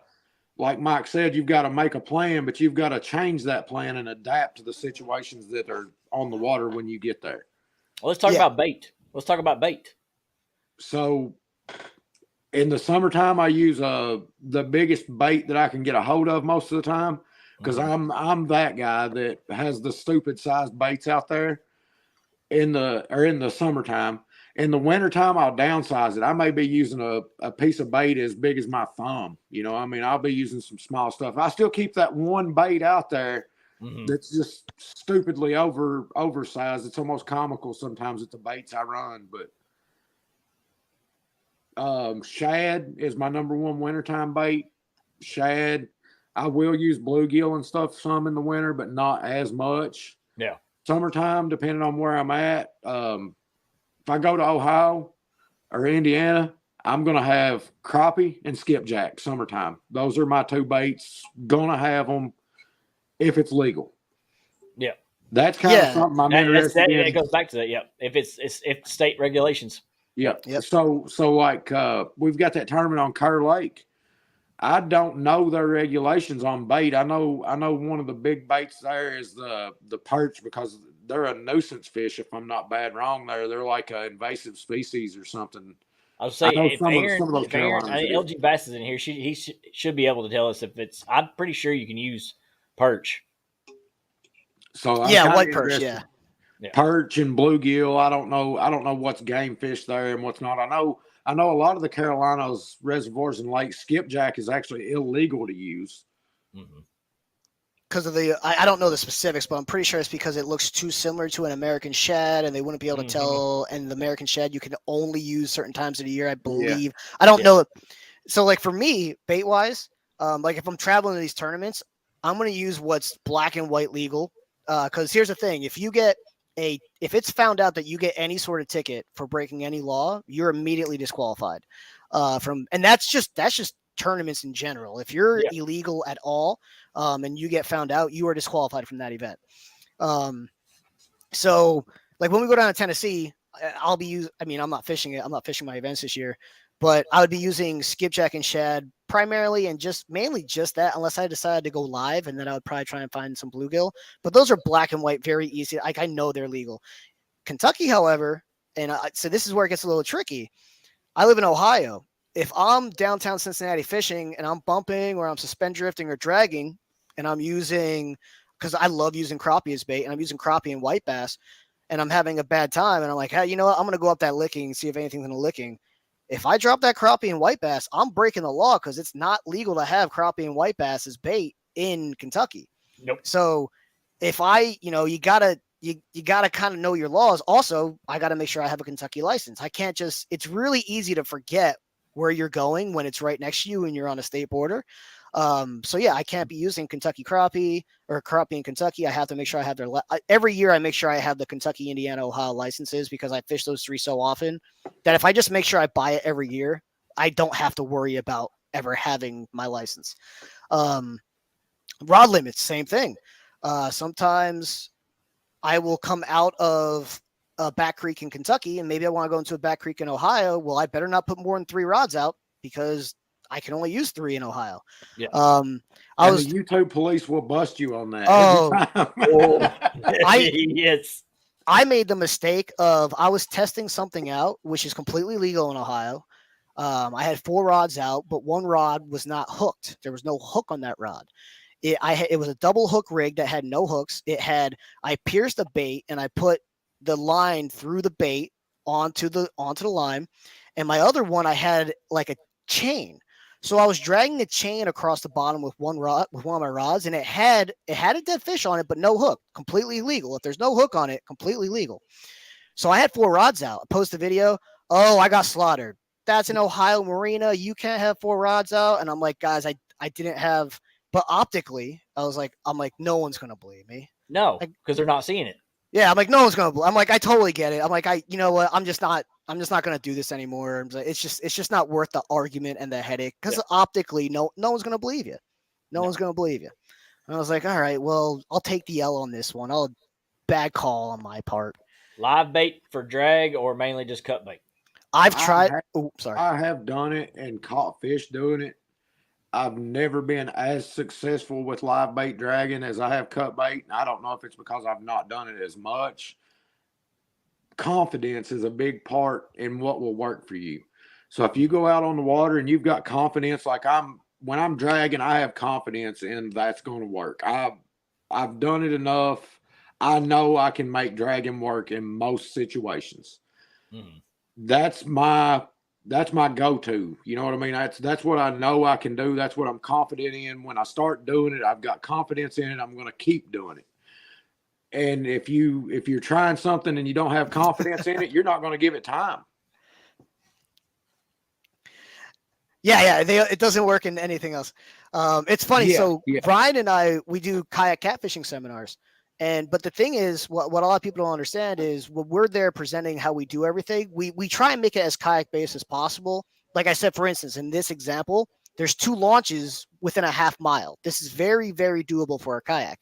like Mike said, you've got to make a plan, but you've got to change that plan and adapt to the situations that are on the water when you get there. Well, let's talk Yeah. about bait. Let's talk about bait. So in the summertime, I use the biggest bait that I can get a hold of most of the time, because I'm that guy that has the stupid sized baits out there in the summertime. In the wintertime, I'll downsize it. I may be using a piece of bait as big as my thumb. You know, I mean, I'll be using some small stuff. I still keep that one bait out there that's just stupidly oversized. It's almost comical sometimes at the baits I run. But shad is my number one wintertime bait. Shad. I will use bluegill and stuff some in the winter, but not as much. Yeah. Summertime, depending on where I'm at. If I go to Ohio or Indiana, I'm going to have crappie and skipjack summertime. Those are my two baits. Going to have them if it's legal. Yeah. That's kind of something I'm interested in. It goes back to that. Yeah. If state regulations. Yep. Yep. So like we've got that tournament on Kerr Lake. I don't know their regulations on bait. I know one of the big baits there is the perch, because they're a nuisance fish. If I'm not bad wrong, they're like an invasive species or something. I would say if Aaron, some of those Carolinas. LG Bass is in here, he should be able to tell us if it's. I'm pretty sure you can use perch. So white perch, yeah. Perch and bluegill. I don't know what's game fish there and what's not. I know a lot of the Carolinas reservoirs and lakes, skipjack is actually illegal to use. Because of I don't know the specifics, but I'm pretty sure it's because it looks too similar to an American shad, and they wouldn't be able to tell. And the American shad you can only use certain times of the year, I believe. Yeah. I don't know. So, like, for me, bait wise, like if I'm traveling to these tournaments, I'm going to use what's black and white legal. Because here's the thing: if it's found out that you get any sort of ticket for breaking any law, you're immediately disqualified. And that's just tournaments in general. If you're illegal at all, and you get found out, you are disqualified from that event. So like when we go down to Tennessee, I'm not fishing it. I'm not fishing my events this year, but I would be using skipjack and shad primarily, and mainly just that, unless I decided to go live, and then I would probably try and find some bluegill. But those are black and white, very easy. Like, I know they're legal. Kentucky, however, so this is where it gets a little tricky. I live in Ohio. If I'm downtown Cincinnati fishing and I'm bumping or I'm suspend drifting or dragging, and I'm using, because I love using crappie as bait, and I'm using crappie and white bass, and I'm having a bad time, and I'm like, hey, you know what? I'm going to go up that licking and see if anything's in the licking. If I drop that crappie and white bass, I'm breaking the law, because it's not legal to have crappie and white bass as bait in Kentucky. Nope. So if you gotta kind of know your laws. Also, I got to make sure I have a Kentucky license. I can't it's really easy to forget where you're going when it's right next to you and you're on a state border. So yeah, I can't be using Kentucky crappie or crappie in Kentucky. I have to make sure I have every year I make sure I have the Kentucky, Indiana, Ohio licenses, because I fish those three so often that if I just make sure I buy it every year, I don't have to worry about ever having my license. Rod limits, same thing. Sometimes I will come out of a back creek in Kentucky, and maybe I want to go into a back creek in Ohio. Well, I better not put more than 3 rods out, because I can only use 3 in Ohio. Yeah. I And was the YouTube police will bust you on that Oh. every time. Oh, I- yes. I made the mistake of I was testing something out, which is completely legal in Ohio. I had 4 rods out, but 1 rod was not hooked. There was no hook on that rod. It was a double hook rig that had no hooks. I pierced the bait and I put the line through the bait onto the line, and my other one I had like a chain. So I was dragging the chain across the bottom with one of my rods, and it had a dead fish on it, but no hook. Completely legal. If there's no hook on it, completely legal. So I had 4 rods out. I posted a video. Oh, I got slaughtered. That's an Ohio marina. You can't have 4 rods out. And I'm like, guys, I didn't have. But optically, I'm like, no one's gonna believe me. No, because they're not seeing it. Yeah, I'm like, no one's gonna believe. I'm like, I totally get it. I'm like, you know what? I'm just not gonna do this anymore. I'm like, it's just not worth the argument and the headache because optically, no one's gonna believe you. No one's gonna believe you. And I was like, all right, well, I'll take the L on this one. Bad call on my part. Live bait for drag or mainly just cut bait? I've tried. Sorry. I have done it and caught fish doing it. I've never been as successful with live bait dragging as I have cut bait. I don't know if it's because I've not done it as much. Confidence is a big part in what will work for you. So if you go out on the water and you've got confidence, when I'm dragging, I have confidence in that's going to work. I've done it enough. I know I can make dragging work in most situations. Mm-hmm. That's my go-to. You know what I mean? That's what I know I can do. That's what I'm confident in. When I start doing it, I've got confidence in it. I'm going to keep doing it. And if you're trying something and you don't have confidence in it, you're not going to give it time. Yeah. It doesn't work in anything else. It's funny. So Brian and I, we do kayak catfishing seminars. But the thing is, what a lot of people don't understand is when we're there presenting how we do everything, we try and make it as kayak based as possible. Like I said, for instance, in this example, there's 2 launches within a half mile. This is very, very doable for a kayak.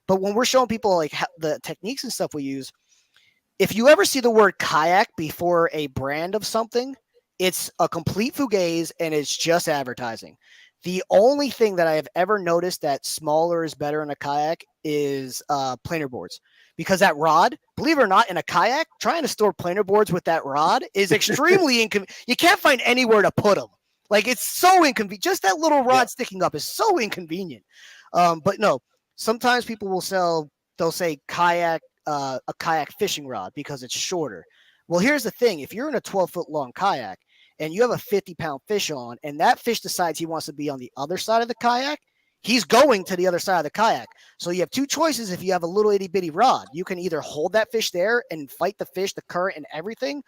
But when we're showing people like the techniques and stuff we use, if you ever see the word kayak before a brand of something, it's a complete fugazi and it's just advertising. The only thing that I have ever noticed that smaller is better in a kayak is planer boards. Because that rod, believe it or not, in a kayak, trying to store planer boards with that rod is extremely inconvenient. You can't find anywhere to put them. Like, it's so inconvenient. Just that little rod sticking up is so inconvenient. But no, sometimes people they'll say kayak, a kayak fishing rod because it's shorter. Well, here's the thing. If you're in a 12-foot long kayak, and you have a 50-pound fish on, and that fish decides he wants to be on the other side of the kayak, he's going to the other side of the kayak. So you have 2 choices if you have a little itty-bitty rod. You can either hold that fish there and fight the fish, the current, and everything,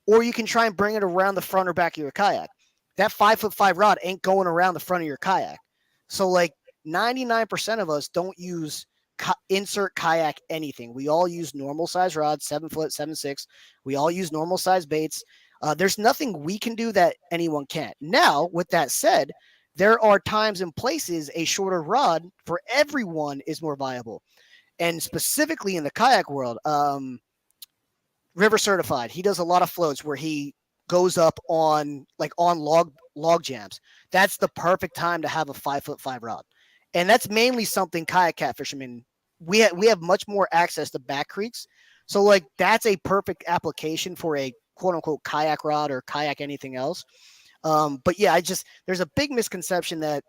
or you can try and bring it around the front or back of your kayak. That 5'5" rod ain't going around the front of your kayak. So like 99% of us don't use insert kayak anything. We all use normal size rods, 7 foot, 7'6". We all use normal size baits. There's nothing we can do that anyone can't. Now, with that said, there are times and places a shorter rod for everyone is more viable. And specifically in the kayak world, River Certified, he does a lot of floats where he goes up on log jams. That's the perfect time to have a 5'5" rod. And that's mainly something kayak cat fishermen, we have much more access to back creeks. So like that's a perfect application for a quote unquote kayak rod or kayak anything else. But yeah, there's a big misconception that,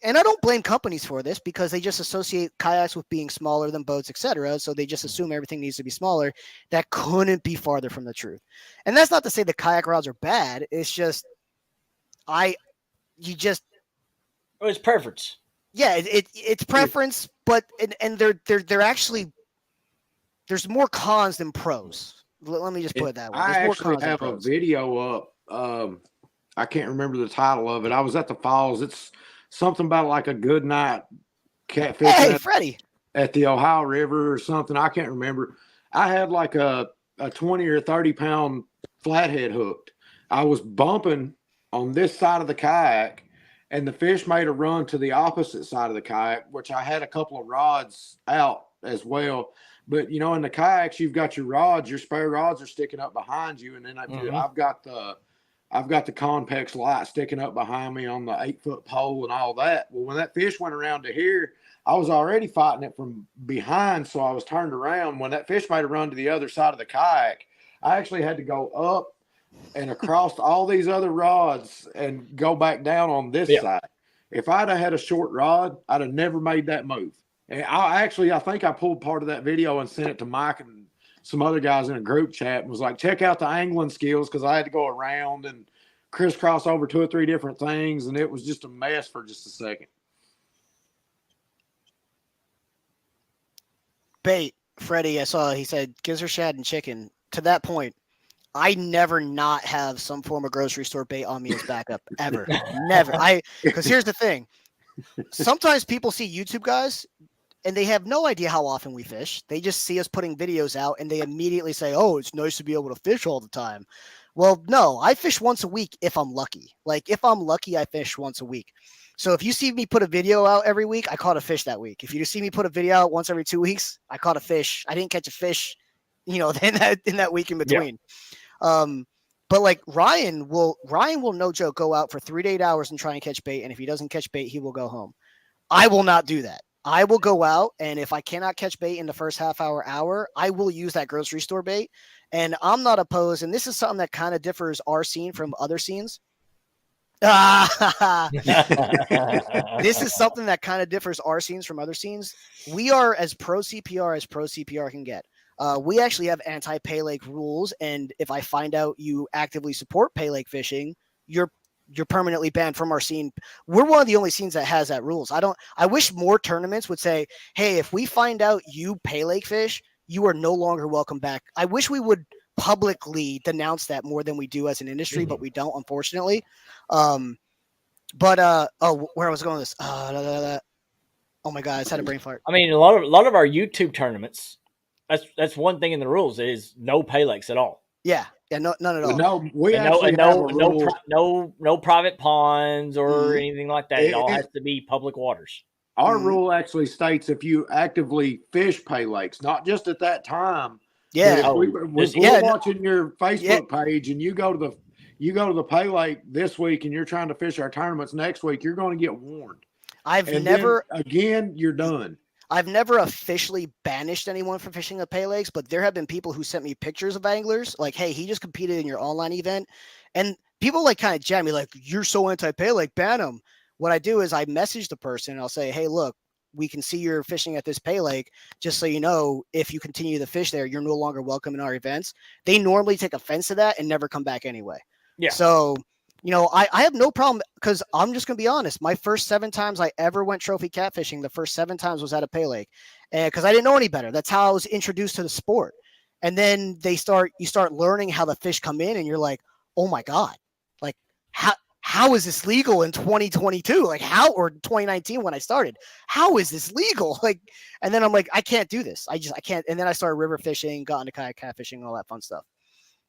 and I don't blame companies for this because they just associate kayaks with being smaller than boats, etc. So they just assume everything needs to be smaller. That couldn't be farther from the truth. And that's not to say the kayak rods are bad. It's just, it's preference. Yeah, it's preference, but and they're actually, there's more cons than pros. Let me just put it that way. I actually have a video up. I can't remember the title of it. I was at the falls. It's something about like a good night catfishing. Hey, Freddie. At the Ohio River or something. I can't remember. I had like a 20 or 30 pound flathead hooked. I was bumping on this side of the kayak, and the fish made a run to the opposite side of the kayak, which I had a couple of rods out as well. But, you know, in the kayaks, you've got your rods, your spare rods are sticking up behind you. And then I've got the I've got the convex light sticking up behind me on the 8-foot pole and all that. Well, when that fish went around to here, I was already fighting it from behind, so I was turned around. When that fish made a run to the other side of the kayak, I actually had to go up and across all these other rods and go back down on this side. If I'd have had a short rod, I'd have never made that move. And I think I pulled part of that video and sent it to Mike and some other guys in a group chat and was like, check out the angling skills, because I had to go around and crisscross over 2 or 3 different things, and it was just a mess for just a second. Bait, Freddie, I saw he said gizzard shad and chicken. To that point, I never not have some form of grocery store bait on me as backup ever. Never. Because here's the thing. Sometimes people see YouTube guys and they have no idea how often we fish. They just see us putting videos out and they immediately say, oh, it's nice to be able to fish all the time. Well, no, I fish once a week if I'm lucky. Like, if I'm lucky, I fish once a week. So if you see me put a video out every week, I caught a fish that week. If you see me put a video out once every 2 weeks, I caught a fish. I didn't catch a fish, in that week in between. Yeah. But like Ryan will no joke go out for 3 to 8 hours and try and catch bait. And if he doesn't catch bait, he will go home. I will not do that. I will go out, and if I cannot catch bait in the first half hour, I will use that grocery store bait. And I'm not opposed, and this is something that kind of differs our scene from other scenes. This is something that kind of differs our scenes from other scenes. We are as pro CPR can get. We actually have anti-pay lake rules, and if I find out you actively support pay lake fishing, you're permanently banned from our scene. We're one of the only scenes that has that rules. I wish more tournaments would say, hey, if we find out you pay lake fish, you are no longer welcome back. I wish we would publicly denounce that more than we do as an industry, but we don't, unfortunately. Where I was going with this. Oh my God, I just had a brain fart. I mean, a lot of our YouTube tournaments, that's one thing in the rules is no pay lakes at all. Yeah, none at all. No, we actually have a rule. No private ponds or anything like that. It all has to be public waters. Our rule actually states if you actively fish pay lakes, not just at that time. Yeah. If we're watching your Facebook page and you go to the pay lake this week and you're trying to fish our tournaments next week, you're going to get warned. You're done. I've never officially banished anyone from fishing the pay lakes, but there have been people who sent me pictures of anglers like, hey, he just competed in your online event. And people like kind of jam me like, you're so anti-pay lake, ban him. What I do is I message the person and I'll say, hey, look, we can see you're fishing at this pay lake. Just so you know, if you continue to fish there, you're no longer welcome in our events. They normally take offense to that and never come back anyway. Yeah. So, I have no problem because I'm just going to be honest. My first 7 times I ever went trophy catfishing, the first 7 times was at a pay lake. And because I didn't know any better. That's how I was introduced to the sport. And then you start learning how the fish come in and you're like, oh my God, like how is this legal in 2022? Like or 2019 when I started, how is this legal? Like, and then I'm like, I can't do this. I can't. And then I started river fishing, got into kayak catfishing, all that fun stuff.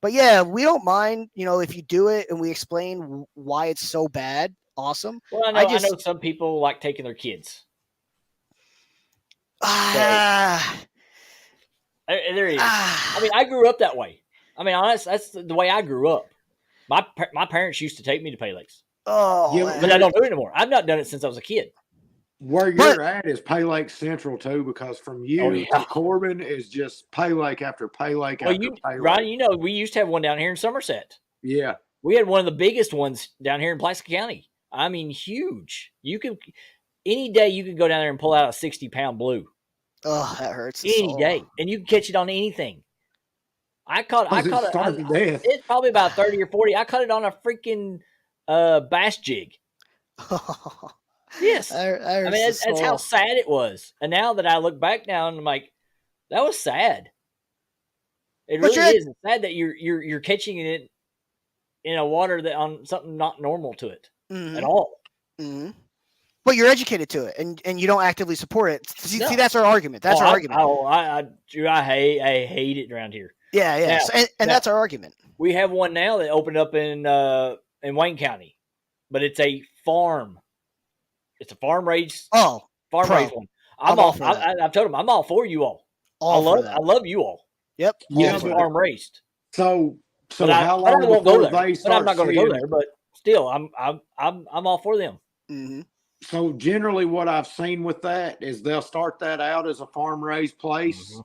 But yeah, we don't mind, if you do it and we explain why it's so bad. Awesome. Well, I know some people like taking their kids. There he is. I mean, I grew up that way. I mean, honest, that's the way I grew up. My parents used to take me to pay lakes. Oh, yeah, but I don't do it anymore. I've not done it since I was a kid. Where you're at is Pay Lake Central too, because from you to Corbin is just Pay Lake after Pay Lake Pay Lake. Ryan, we used to have one down here in Somerset. Yeah, we had one of the biggest ones down here in Pulaski County. I mean, huge. Any day you could go down there and pull out a 60-pound blue. Oh, that hurts. Any day, and you can catch it on anything. I caught it. It's probably about 30 or 40. I caught it on a freaking bass jig. Yes. I mean, that's how sad it was. And now that I look back now and I'm like, that was sad. It really is. It's sad that you're catching it in a water that on something not normal to it at all. Mm-hmm. But you're educated to it, and you don't actively support it. See, that's our argument. That's our argument. I hate it around here. Yeah. Now, so, and that's our argument. We have one now that opened up in Wayne County, but it's a farm. It's a farm raised. Farm raised one. I've told them I'm all for you all. I love you all. Yep. Yeah, farm raised. So So But how I long won't go before there. they But I'm start not going to go seeing? there. But still, I'm all for them. Mhm. So generally, what I've seen with that is they'll start that out as a farm raised place,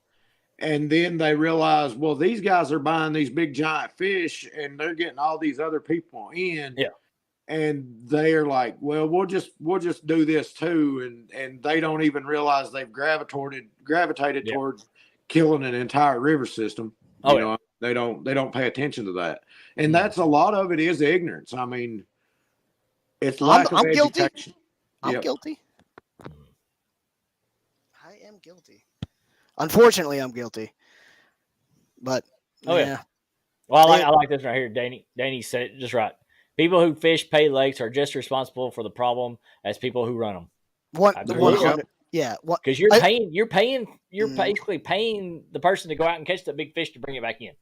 and then they realize, well, these guys are buying these big giant fish, and they're getting all these other people in. Yeah. And they're like, well, we'll just do this too, and they don't even realize they've gravitated Yeah. toward killing an entire river system. Oh, You know, they don't pay attention to that, and Mhm. that's a lot of it is ignorance. I mean, it's I'm lack of guilty. education. I'm Yep. guilty. I am guilty. Unfortunately, I'm guilty. But Oh, yeah. yeah. Well, I like this right here. Danny said it just right. People who fish pay lakes are just responsible for the problem as people who run them. The There 100. you go. Yeah. What? Because you're basically paying the person to go out and catch the big fish to bring it back in.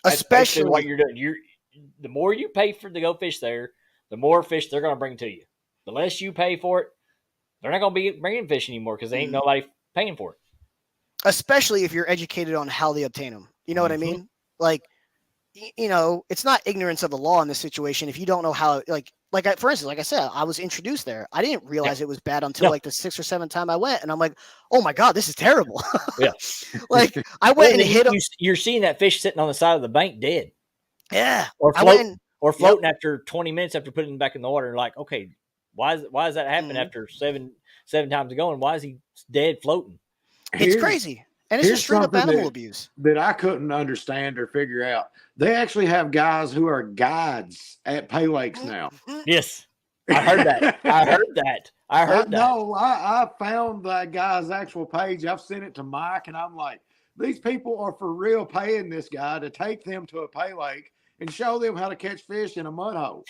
That's basically what Especially you're doing. The more you pay for to go fish there, the more fish they're going to bring to you. The less you pay for it, they're not going to be bringing fish anymore because ain't nobody paying for it. especially if you're educated on how they obtain them. You know what I mean? Like, you know, it's not ignorance of the law in this situation. If you don't know how, for instance, like I said, I was introduced there. I didn't realize it was bad until like the 6th or 7th time I went, and I'm like, oh my god, this is terrible. Yeah. Like I went and hit. You're seeing that fish sitting on the side of the bank dead. Yeah. Or floating after 20 minutes after putting him back in the water. Like, okay, why does that happen after seven times ago, and why is he dead floating? It's crazy. And it's just straight up animal abuse that I couldn't understand or figure out. They actually have guys who are guides at pay lakes now. Yes. I heard that. I heard that. No, I found that guy's actual page. I've sent it to Mike, and I'm like, these people are for real paying this guy to take them to a pay lake and show them how to catch fish in a mud hole.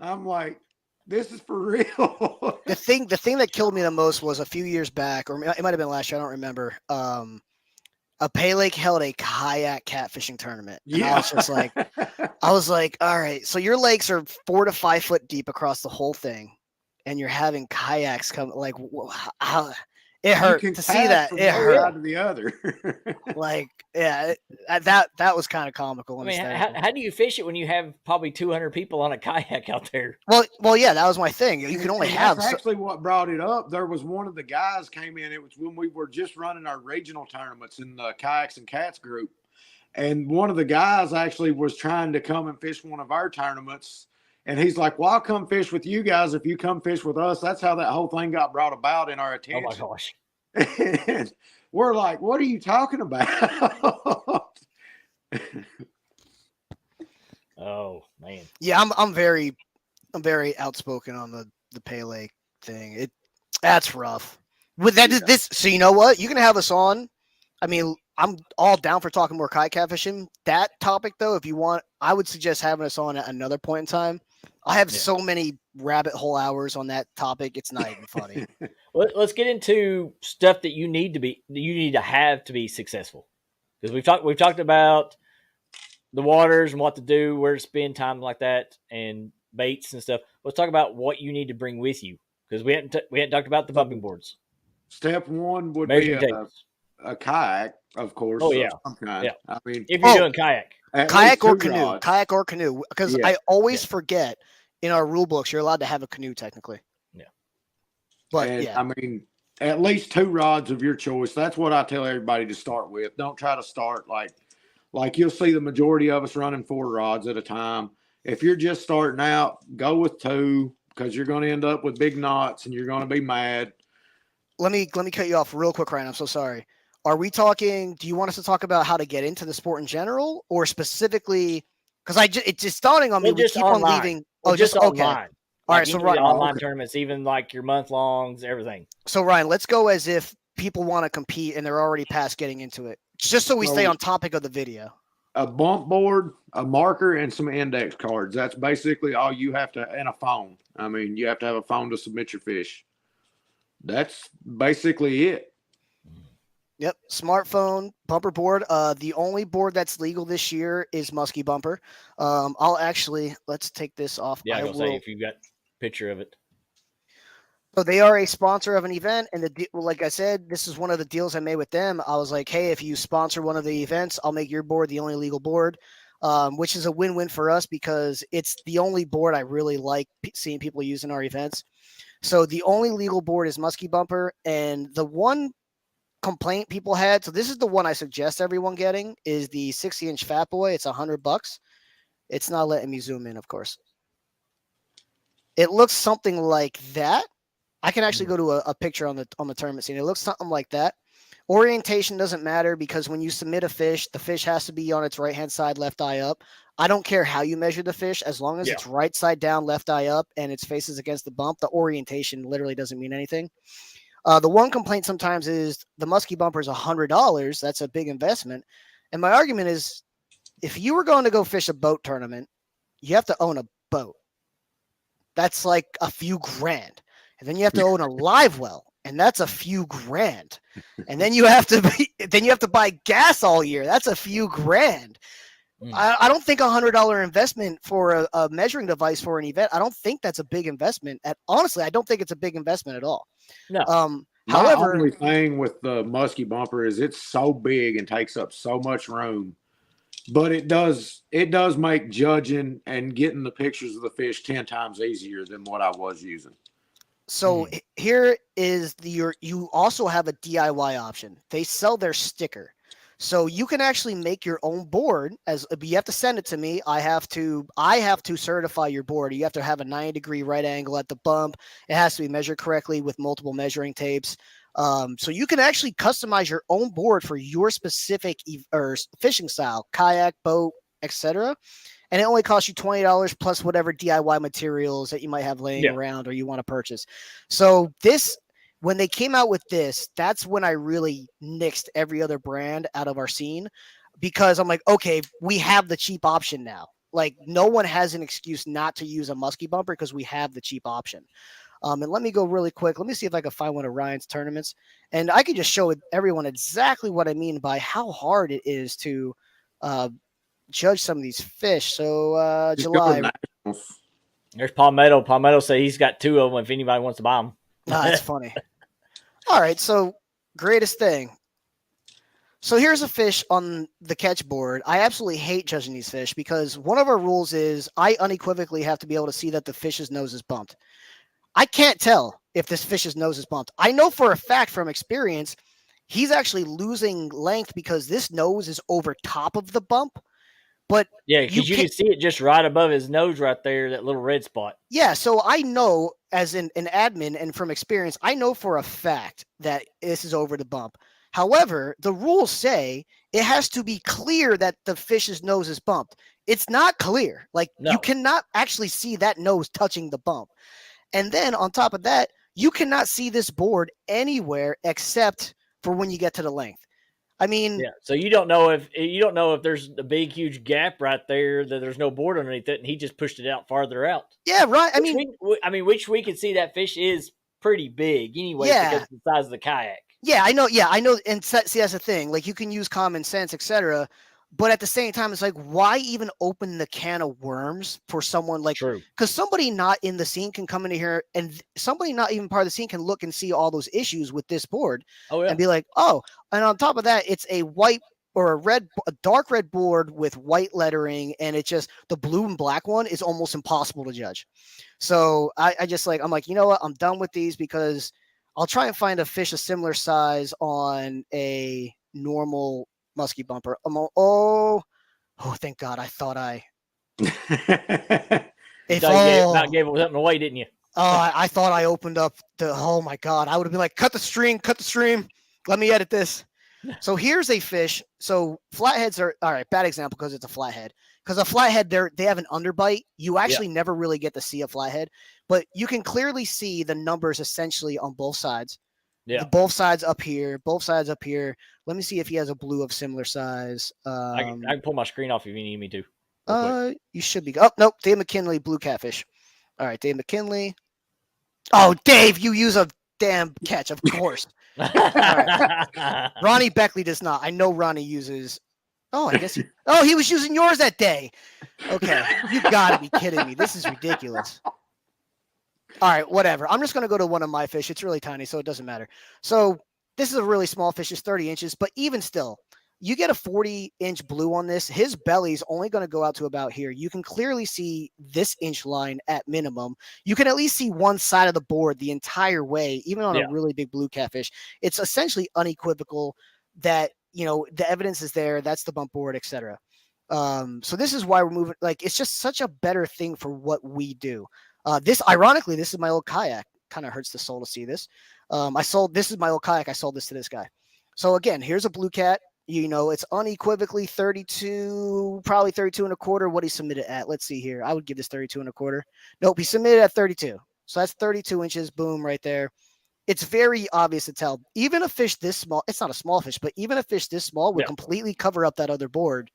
I'm like, this is for real. The thing that killed me the most was a few years back, or it might have been last year, I don't remember. A pay lake held a kayak catfishing tournament. And I was like, all right, so your lakes are 4 to 5 foot deep across the whole thing, and you're having kayaks come. Like, how it hurt to see that. It hurt to the other. Like, yeah, that was kind of comical. I mean, how do you fish it when you have probably 200 people on a kayak out there? Well, yeah, that was my thing. You can only have. That's actually what brought it up. There was one of the guys came in. It was when we were just running our regional tournaments in the Kayaks and Cats group, and one of the guys actually was trying to come and fish one of our tournaments. And he's like, well, I'll come fish with you guys if you come fish with us. That's how that whole thing got brought about in our attention. Oh, my gosh. And we're like, what are you talking about? Oh, man. Yeah, I'm very outspoken on the pay lake thing. That's rough. With that, so you know what? You can have us on. I mean, I'm all down for talking more kayak catfishing. That topic, though, if you want, I would suggest having us on at another point in time. I have so many rabbit hole hours on that topic. It's not even funny. Let's get into stuff that you need to have to be successful. Because we've talked about the waters and what to do, where to spend time like that, and baits and stuff. Let's talk about what you need to bring with you, because we hadn't talked about the bumping boards. Step one would be a kayak, of course. Oh yeah, some kind. Yeah. I mean, if you're doing kayak or canoe, because I always forget in our rule books you're allowed to have a canoe technically. Yeah, but I mean, at least 2 rods of your choice. That's what I tell everybody to start with. Don't try to start like you'll see the majority of us running 4 rods at a time. If you're just starting out, go with 2, because you're going to end up with big knots and you're going to be mad. Let me cut you off real quick, Ryan. I'm so sorry. Are we talking? Do you want us to talk about how to get into the sport in general, or specifically? Because it's just dawning on me. We keep on leaving. Oh, just okay. Online. All right, so Ryan, online tournaments, even like your month longs, everything. So Ryan, let's go as if people want to compete and they're already past getting into it, just so we stay on topic of the video. A bump board, a marker, and some index cards. That's basically all you have to, and a phone. I mean, you have to have a phone to submit your fish. That's basically it. Yep, smartphone, bumper board. The only board that's legal this year is Muskie Bumper. Let's take this off. Yeah, I will say if you've got a picture of it. So they are a sponsor of an event, and like I said, this is one of the deals I made with them. I was like, hey, if you sponsor one of the events, I'll make your board the only legal board. which is a win-win for us because it's the only board I really like seeing people use in our events. So the only legal board is Muskie Bumper, and the one complaint people had, so this is the one I suggest everyone getting, is the 60-inch Fat Boy. It's $100. It's not letting me zoom in, of course. It looks something like that. I can actually go to a picture on the tournament scene. It looks something like that. Orientation doesn't matter because when you submit a fish, the fish has to be on its right-hand side, left eye up. I don't care how you measure the fish, as long as it's right side down, left eye up, and its faces against the bump. The orientation literally doesn't mean anything. The one complaint sometimes is the Muskie Bumper is $100. That's a big investment. And my argument is, if you were going to go fish a boat tournament, you have to own a boat. That's like a few grand. And then you have to own a live well, and that's a few grand. And then you have to buy gas all year. That's a few grand. I don't think $100 investment for a measuring device for an event. I don't think that's a big investment. Honestly, I don't think it's a big investment at all. No. However, my only thing with the Muskie Bumper is it's so big and takes up so much room. But it does make judging and getting the pictures of the fish 10 times easier than what I was using. So here is you also have a DIY option. They sell their sticker. So you can actually make your own board, but you have to send it to me. I have to certify your board. You have to have a 90-degree right angle at the bump. It has to be measured correctly with multiple measuring tapes. So you can actually customize your own board for your specific fishing style, kayak, boat, etc. And it only costs you $20 plus whatever DIY materials that you might have laying around or you want to purchase. So when they came out with this, that's when I really nixed every other brand out of our scene, because I'm like, okay, we have the cheap option now. Like, no one has an excuse not to use a Muskie Bumper because we have the cheap option. And let me go really quick. Let me see if I can find one of Ryan's tournaments. And I can just show everyone exactly what I mean by how hard it is to judge some of these fish. So July. There's Palmetto. Palmetto say he's got 2 of them if anybody wants to buy them. That's funny. All right, so greatest thing. So here's a fish on the catch board. I absolutely hate judging these fish because one of our rules is I unequivocally have to be able to see that the fish's nose is bumped. I can't tell if this fish's nose is bumped. I know for a fact from experience, he's actually losing length because this nose is over top of the bump. But yeah, because you can see it just right above his nose right there, that little red spot. Yeah, so I know as an admin and from experience, I know for a fact that this is over the bump. However, the rules say it has to be clear that the fish's nose is bumped. It's not clear. Like, you cannot actually see that nose touching the bump. And then on top of that, you cannot see this board anywhere except for when you get to the length. I mean, so you don't know if there's a big, huge gap right there that there's no board underneath it, and he just pushed it out farther out. Yeah, right. Which we can see that fish is pretty big anyway because of the size of the kayak. Yeah, I know. Yeah, I know. And see, that's the thing. Like, you can use common sense, etc. But at the same time, it's like, why even open the can of worms for someone like, because somebody not in the scene can come into here and somebody not even part of the scene can look and see all those issues with this board and be like, oh, and on top of that, it's a white or a dark red board with white lettering. And it's just the blue and black one is almost impossible to judge. So I'm like, you know what? I'm done with these because I'll try and find a fish a similar size on a normal Muskie Bumper. Oh, thank God. I thought gave something away, didn't you? I thought I opened up oh my God. I would have been like, cut the stream. Let me edit this. So here's a fish. So flatheads are, all right, bad example because it's a flathead. Because a flathead, they have an underbite. You actually never really get to see a flathead, but you can clearly see the numbers essentially on both sides. Yeah, both sides up here. Let me see if he has a blue of similar size. I can pull my screen off if you need me to. You should be. Oh, nope. Dave McKinley, blue catfish. All right, Dave McKinley. Oh, Dave, you use a damn catch, of course. All right. Ronnie Beckley does not. I know Ronnie uses. Oh, I guess. He was using yours that day. Okay, you got to be kidding me. This is ridiculous. All right, whatever. I'm just going to go to one of my fish. It's really tiny, so it doesn't matter. So this is a really small fish. It's 30 inches, but even still, You get a 40-inch blue on this. His belly's only going to go out to about here. You can clearly see this inch line at minimum. You can at least see one side of the board the entire way, even on a really big blue catfish. It's essentially unequivocal that, the evidence is there. That's the bump board, etc. So this is why we're moving. Like, it's just such a better thing for what we do. Ironically, this is my old kayak. Kind of hurts the soul to see this. This is my old kayak. I sold this to this guy. So again, here's a blue cat. It's unequivocally 32, probably 32 and a quarter. What he submitted at? Let's see here. I would give this 32 and a quarter. Nope, he submitted at 32. So that's 32 inches. Boom, right there. It's very obvious to tell. Even a fish this small, it's not a small fish, but even a fish this small would completely cover up that other board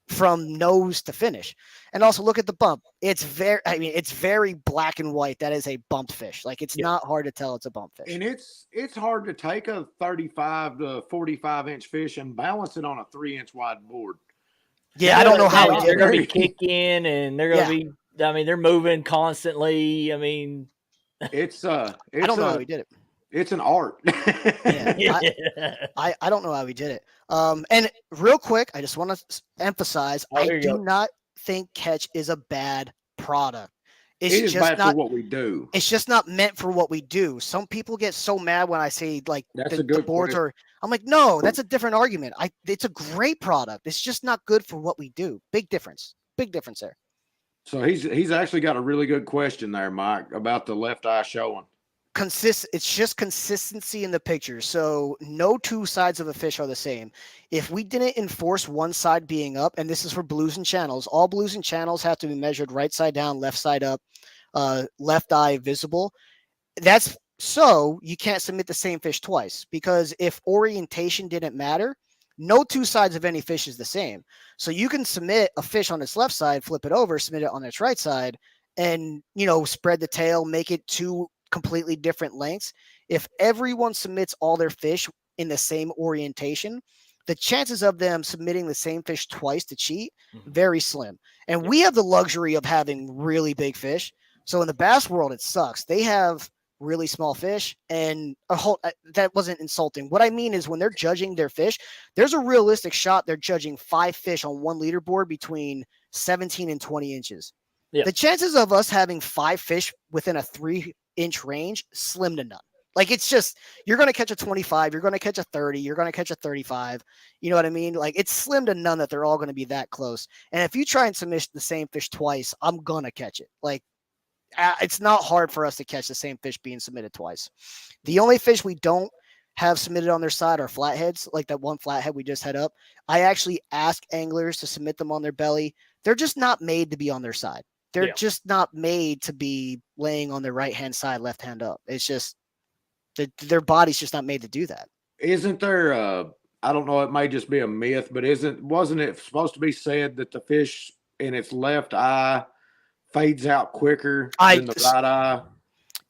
from nose to finish. And also look at the bump. It's very black and white. That is a bumped fish. Like, it's not hard to tell it's a bump fish. And it's hard to take a 35 to 45-inch fish and balance it on a 3-inch wide board. Yeah, I don't know how he did it. They're going to be kicking, and they're going to be, they're moving constantly. I don't know how he did it. It's an art. I don't know how he did it. And real quick, I just want to emphasize, I do not think catch is a bad product. It is just bad for what we do. It's just not meant for what we do. Some people get so mad when I say, like, the boards are. I'm like, no, that's a different argument. It's a great product. It's just not good for what we do. Big difference. Big difference there. So he's actually got a really good question there, Mike, about the left eye showing. It's just consistency in the picture. So no two sides of a fish are the same. If we didn't enforce one side being up, and this is for blues and channels, all blues and channels have to be measured right side down, left side up, left eye visible. That's so you can't submit the same fish twice, because if orientation didn't matter, no two sides of any fish is the same. So you can submit a fish on its left side, flip it over, submit it on its right side, and, spread the tail, make it two completely different lengths. If everyone submits all their fish in the same orientation, the chances of them submitting the same fish twice to cheat, very slim. And we have the luxury of having really big fish. So in the bass world, it sucks. They have really small fish, and that wasn't insulting. What I mean is, when they're judging their fish, there's a realistic shot. They're judging 5 fish on one leaderboard between 17 and 20 inches. Yeah. The chances of us having 5 fish within a 3-inch range, slim to none. Like, it's just, you're going to catch a 25, you're going to catch a 30, you're going to catch a 35. You know what I mean? Like, it's slim to none that they're all going to be that close. And if you try and submit the same fish twice, I'm going to catch it. Like, it's not hard for us to catch the same fish being submitted twice. The only fish we don't have submitted on their side are flatheads, like that one flathead we just had up. I actually ask anglers to submit them on their belly. They're just not made to be on their side. They're just not made to be laying on their right-hand side, left hand up. It's just their body's just not made to do that. Isn't there I don't know, it may just be a myth, but wasn't it supposed to be said that the fish in its left eye fades out quicker than the right eye?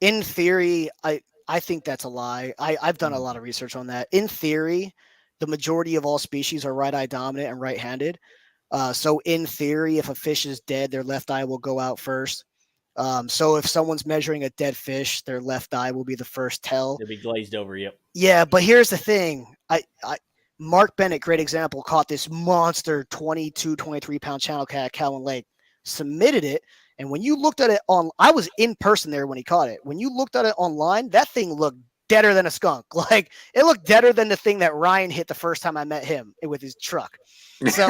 In theory, I think that's a lie. I've done a lot of research on that. In theory, the majority of all species are right eye dominant and right-handed. So in theory, if a fish is dead, their left eye will go out first. So if someone's measuring a dead fish, their left eye will be the first tell. It'll be glazed over. Yep. Yeah, but here's the thing. Mark Bennett, great example, caught this monster 22, 23 pound channel cat, Cowan Lake, submitted it. And when you looked at it I was in person there when he caught it. When you looked at it online, that thing looked deader than a skunk. Like, it looked deader than the thing that Ryan hit the first time I met him with his truck. So,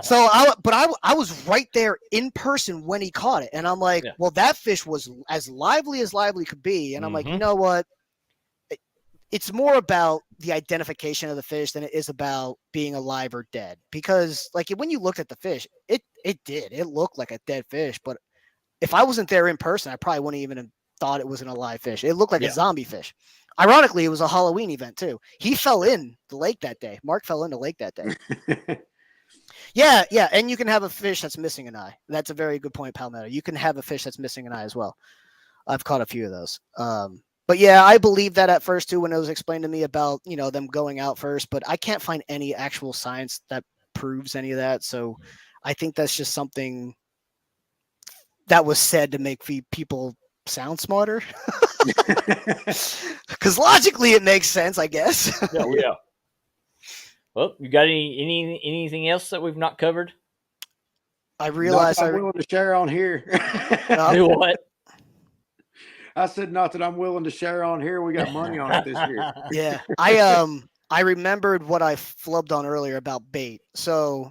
I was right there in person when he caught it. And I'm like, well, that fish was as lively could be. And I'm like, you know what? It's more about the identification of the fish than it is about being alive or dead. Because, like, when you looked at the fish, it looked like a dead fish. But if I wasn't there in person, I probably wouldn't even have thought it was an alive fish. It looked like a zombie fish. Ironically, it was a Halloween event too. He fell in the lake that day. Mark fell in the lake that day. Yeah. And you can have a fish that's missing an eye. That's a very good point, Palmetto. You can have a fish that's missing an eye as well. I've caught a few of those. But yeah, I believe that at first too, when it was explained to me about, them going out first, but I can't find any actual science that proves any of that. So I think that's just something that was said to make people sound smarter. Because logically it makes sense, I guess. Yeah. Well, you got anything else that we've not covered? I Not realized that I'm willing to share on here. Do what? I said not that I'm willing to share on here. We got money on it this year. Yeah, I remembered what I flubbed on earlier about bait. So,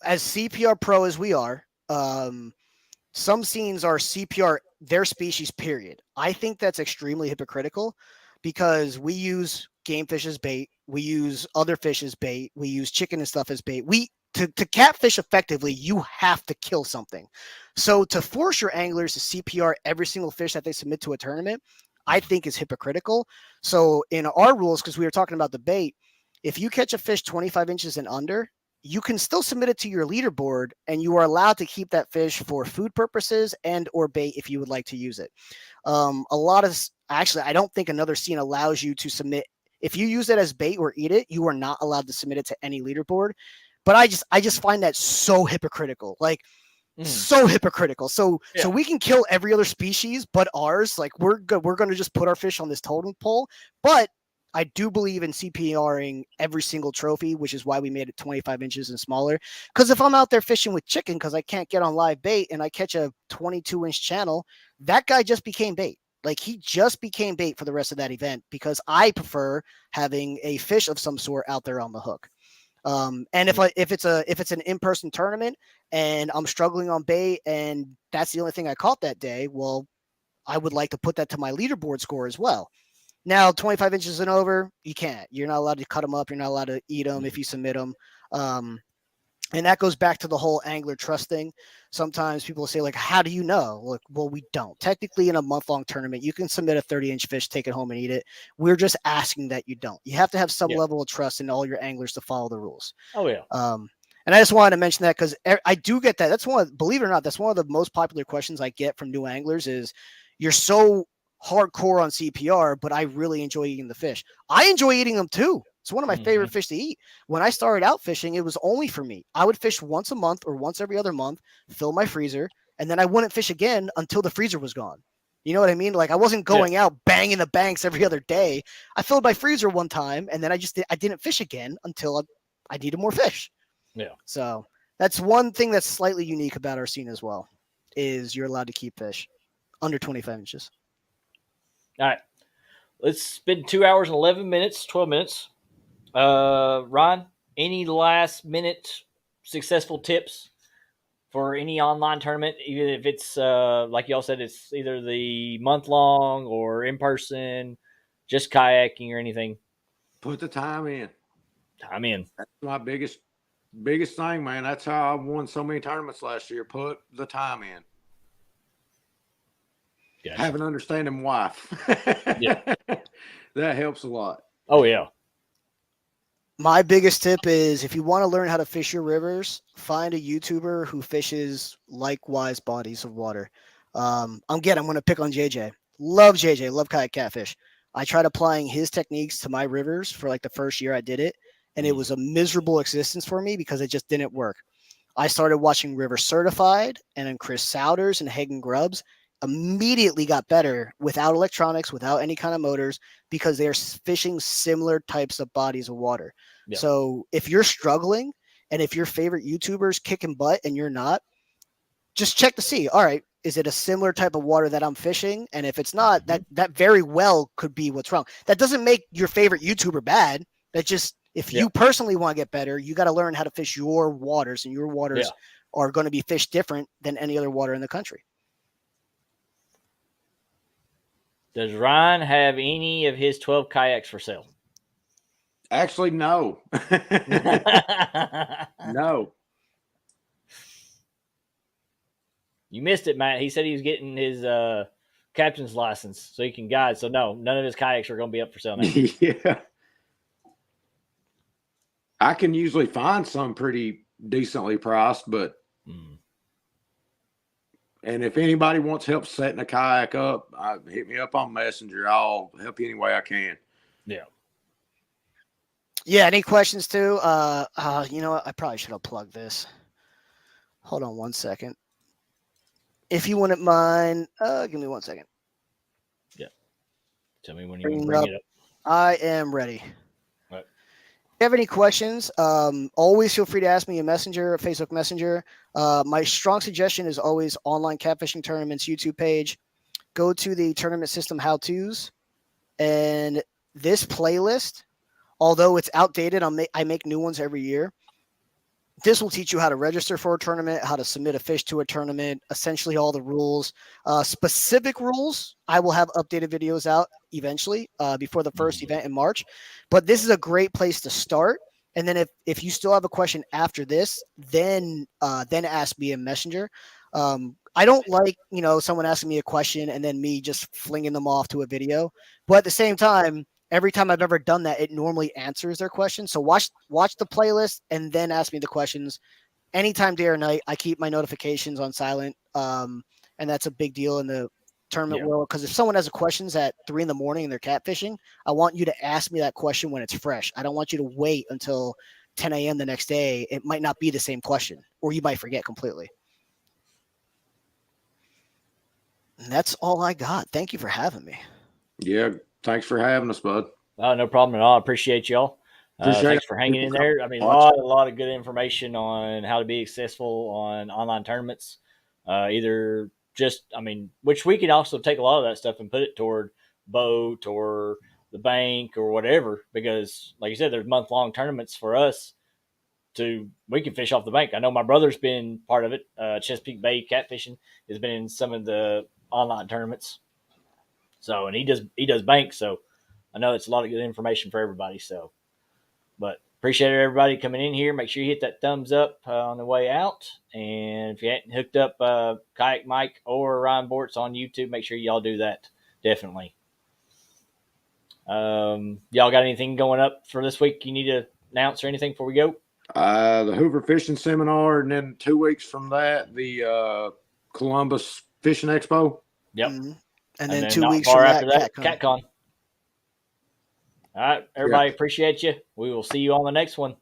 as CPR pro as we are, some scenes are CPR their species. Period. I think that's extremely hypocritical because we use game fish as bait, we use other fish as bait, we use chicken and stuff as bait. To catfish effectively, you have to kill something. So to force your anglers to CPR every single fish that they submit to a tournament, I think is hypocritical. So in our rules, because we were talking about the bait, if you catch a fish 25 inches and under, you can still submit it to your leaderboard and you are allowed to keep that fish for food purposes and or bait if you would like to use it. I don't think another scene allows you to submit. If you use it as bait or eat it, you are not allowed to submit it to any leaderboard. But I just find that so hypocritical. Like so hypocritical. So we can kill every other species but ours. Like we're going to just put our fish on this totem pole. But I do believe in CPRing every single trophy, which is why we made it 25 inches and smaller. Because if I'm out there fishing with chicken because I can't get on live bait and I catch a 22-inch channel, that guy just became bait. Like he just became bait for the rest of that event because I prefer having a fish of some sort out there on the hook. And if it's an in-person tournament and I'm struggling on bait and that's the only thing I caught that day, well, I would like to put that to my leaderboard score as well. Now, 25 inches and over, you can't. You're not allowed to cut them up. You're not allowed to eat them if you submit them. And that goes back to the whole angler trust thing. Sometimes people say, like, how do you know? Like, well, we don't. Technically, in a month-long tournament, you can submit a 30-inch fish, take it home and eat it. We're just asking that you don't. You have to have some level of trust in all your anglers to follow the rules. Oh, yeah. And I just wanted to mention that because I do get that. Believe it or not, that's one of the most popular questions I get from new anglers is, you're so hardcore on CPR, but I really enjoy eating the fish. I enjoy eating them too. It's one of my favorite fish to eat. When I started out fishing, it was only for me. I would fish once a month or once every other month, fill my freezer, and then I wouldn't fish again until the freezer was gone. You know what I mean? Like I wasn't going out banging the banks every other day. I filled my freezer one time, and then I didn't fish again until I needed more fish. Yeah. So that's one thing that's slightly unique about our scene as well, is you're allowed to keep fish under 25 inches. All right. Let's spend 2 hours and 12 minutes. Ron, any last minute successful tips for any online tournament, even if it's like y'all said, it's either the month long or in person, just kayaking or anything? Put the time in. That's my biggest thing, man. That's how I won so many tournaments last year. Put the time in. Gotcha. Have an understanding wife. That helps a lot. Oh, yeah. My biggest tip is if you want to learn how to fish your rivers, find a YouTuber who fishes likewise bodies of water. I'm going to pick on JJ. Love JJ. Love kayak catfish. I tried applying his techniques to my rivers for like the first year I did it, and it was a miserable existence for me because it just didn't work. I started watching River Certified and then Chris Souders and Hagen Grubbs. Immediately got better without electronics, without any kind of motors, because they're fishing similar types of bodies of water. Yeah. So if you're struggling and if your favorite YouTuber's kicking butt and you're not, just check to see, all right, is it a similar type of water that I'm fishing? And if it's not, that very well could be what's wrong. That doesn't make your favorite YouTuber bad. That just, if you personally want to get better, you got to learn how to fish your waters, and your waters are going to be fished different than any other water in the country. Does Ryan have any of his 12 kayaks for sale? Actually, no. No. You missed it, Matt. He said he was getting his captain's license so he can guide. So, no, none of his kayaks are going to be up for sale now. Yeah. I can usually find some pretty decently priced, but and if anybody wants help setting a kayak up, hit me up on Messenger. I'll help you any way I can. Yeah. Yeah. Any questions too? You know what? I probably should have plugged this. Hold on 1 second. If you wouldn't mind, give me 1 second. Yeah. Tell me when you bring it up. I am ready. All right. you have any questions, always feel free to ask me in Messenger, Facebook Messenger. My strong suggestion is always online catfishing tournaments YouTube page. Go to the tournament system how-tos, and this playlist, although it's outdated, I make new ones every year. This will teach you how to register for a tournament, how to submit a fish to a tournament, essentially all the rules. Specific rules, I will have updated videos out eventually before the first event in March. But this is a great place to start. And then if you still have a question after this, then ask me in Messenger. I don't like, someone asking me a question and then me just flinging them off to a video. But at the same time, every time I've ever done that, it normally answers their question. So watch the playlist and then ask me the questions. Anytime, day or night, I keep my notifications on silent. And that's a big deal in the tournament world, because if someone has a questions at 3 a.m. and they're catfishing, I want you to ask me that question when it's fresh. I don't want you to wait until 10 a.m. the next day. It might not be the same question, or you might forget completely. And that's all I got. Thank you for having me. Yeah, thanks for having us, bud. No problem at all. I appreciate y'all. Thanks for hanging in there. I mean, a lot of good information on how to be successful on online tournaments. Which we can also take a lot of that stuff and put it toward boat or the bank or whatever, because like you said, there's month-long tournaments for us we can fish off the bank. I know my brother's been part of it. Chesapeake Bay Catfishing has been in some of the online tournaments. So, and he does bank. So I know it's a lot of good information for everybody. So, but appreciate everybody coming in here. Make sure you hit that thumbs up on the way out. And if you hadn't hooked up Kayak Mike or Ryan Bortz on YouTube, make sure y'all do that. Definitely. Y'all got anything going up for this week you need to announce or anything before we go? The Hoover Fishing Seminar, and then 2 weeks from that, the Columbus Fishing Expo. Yep. Mm-hmm. And then 2 weeks far from after that, CatCon. All right, everybody, appreciate you. We will see you on the next one.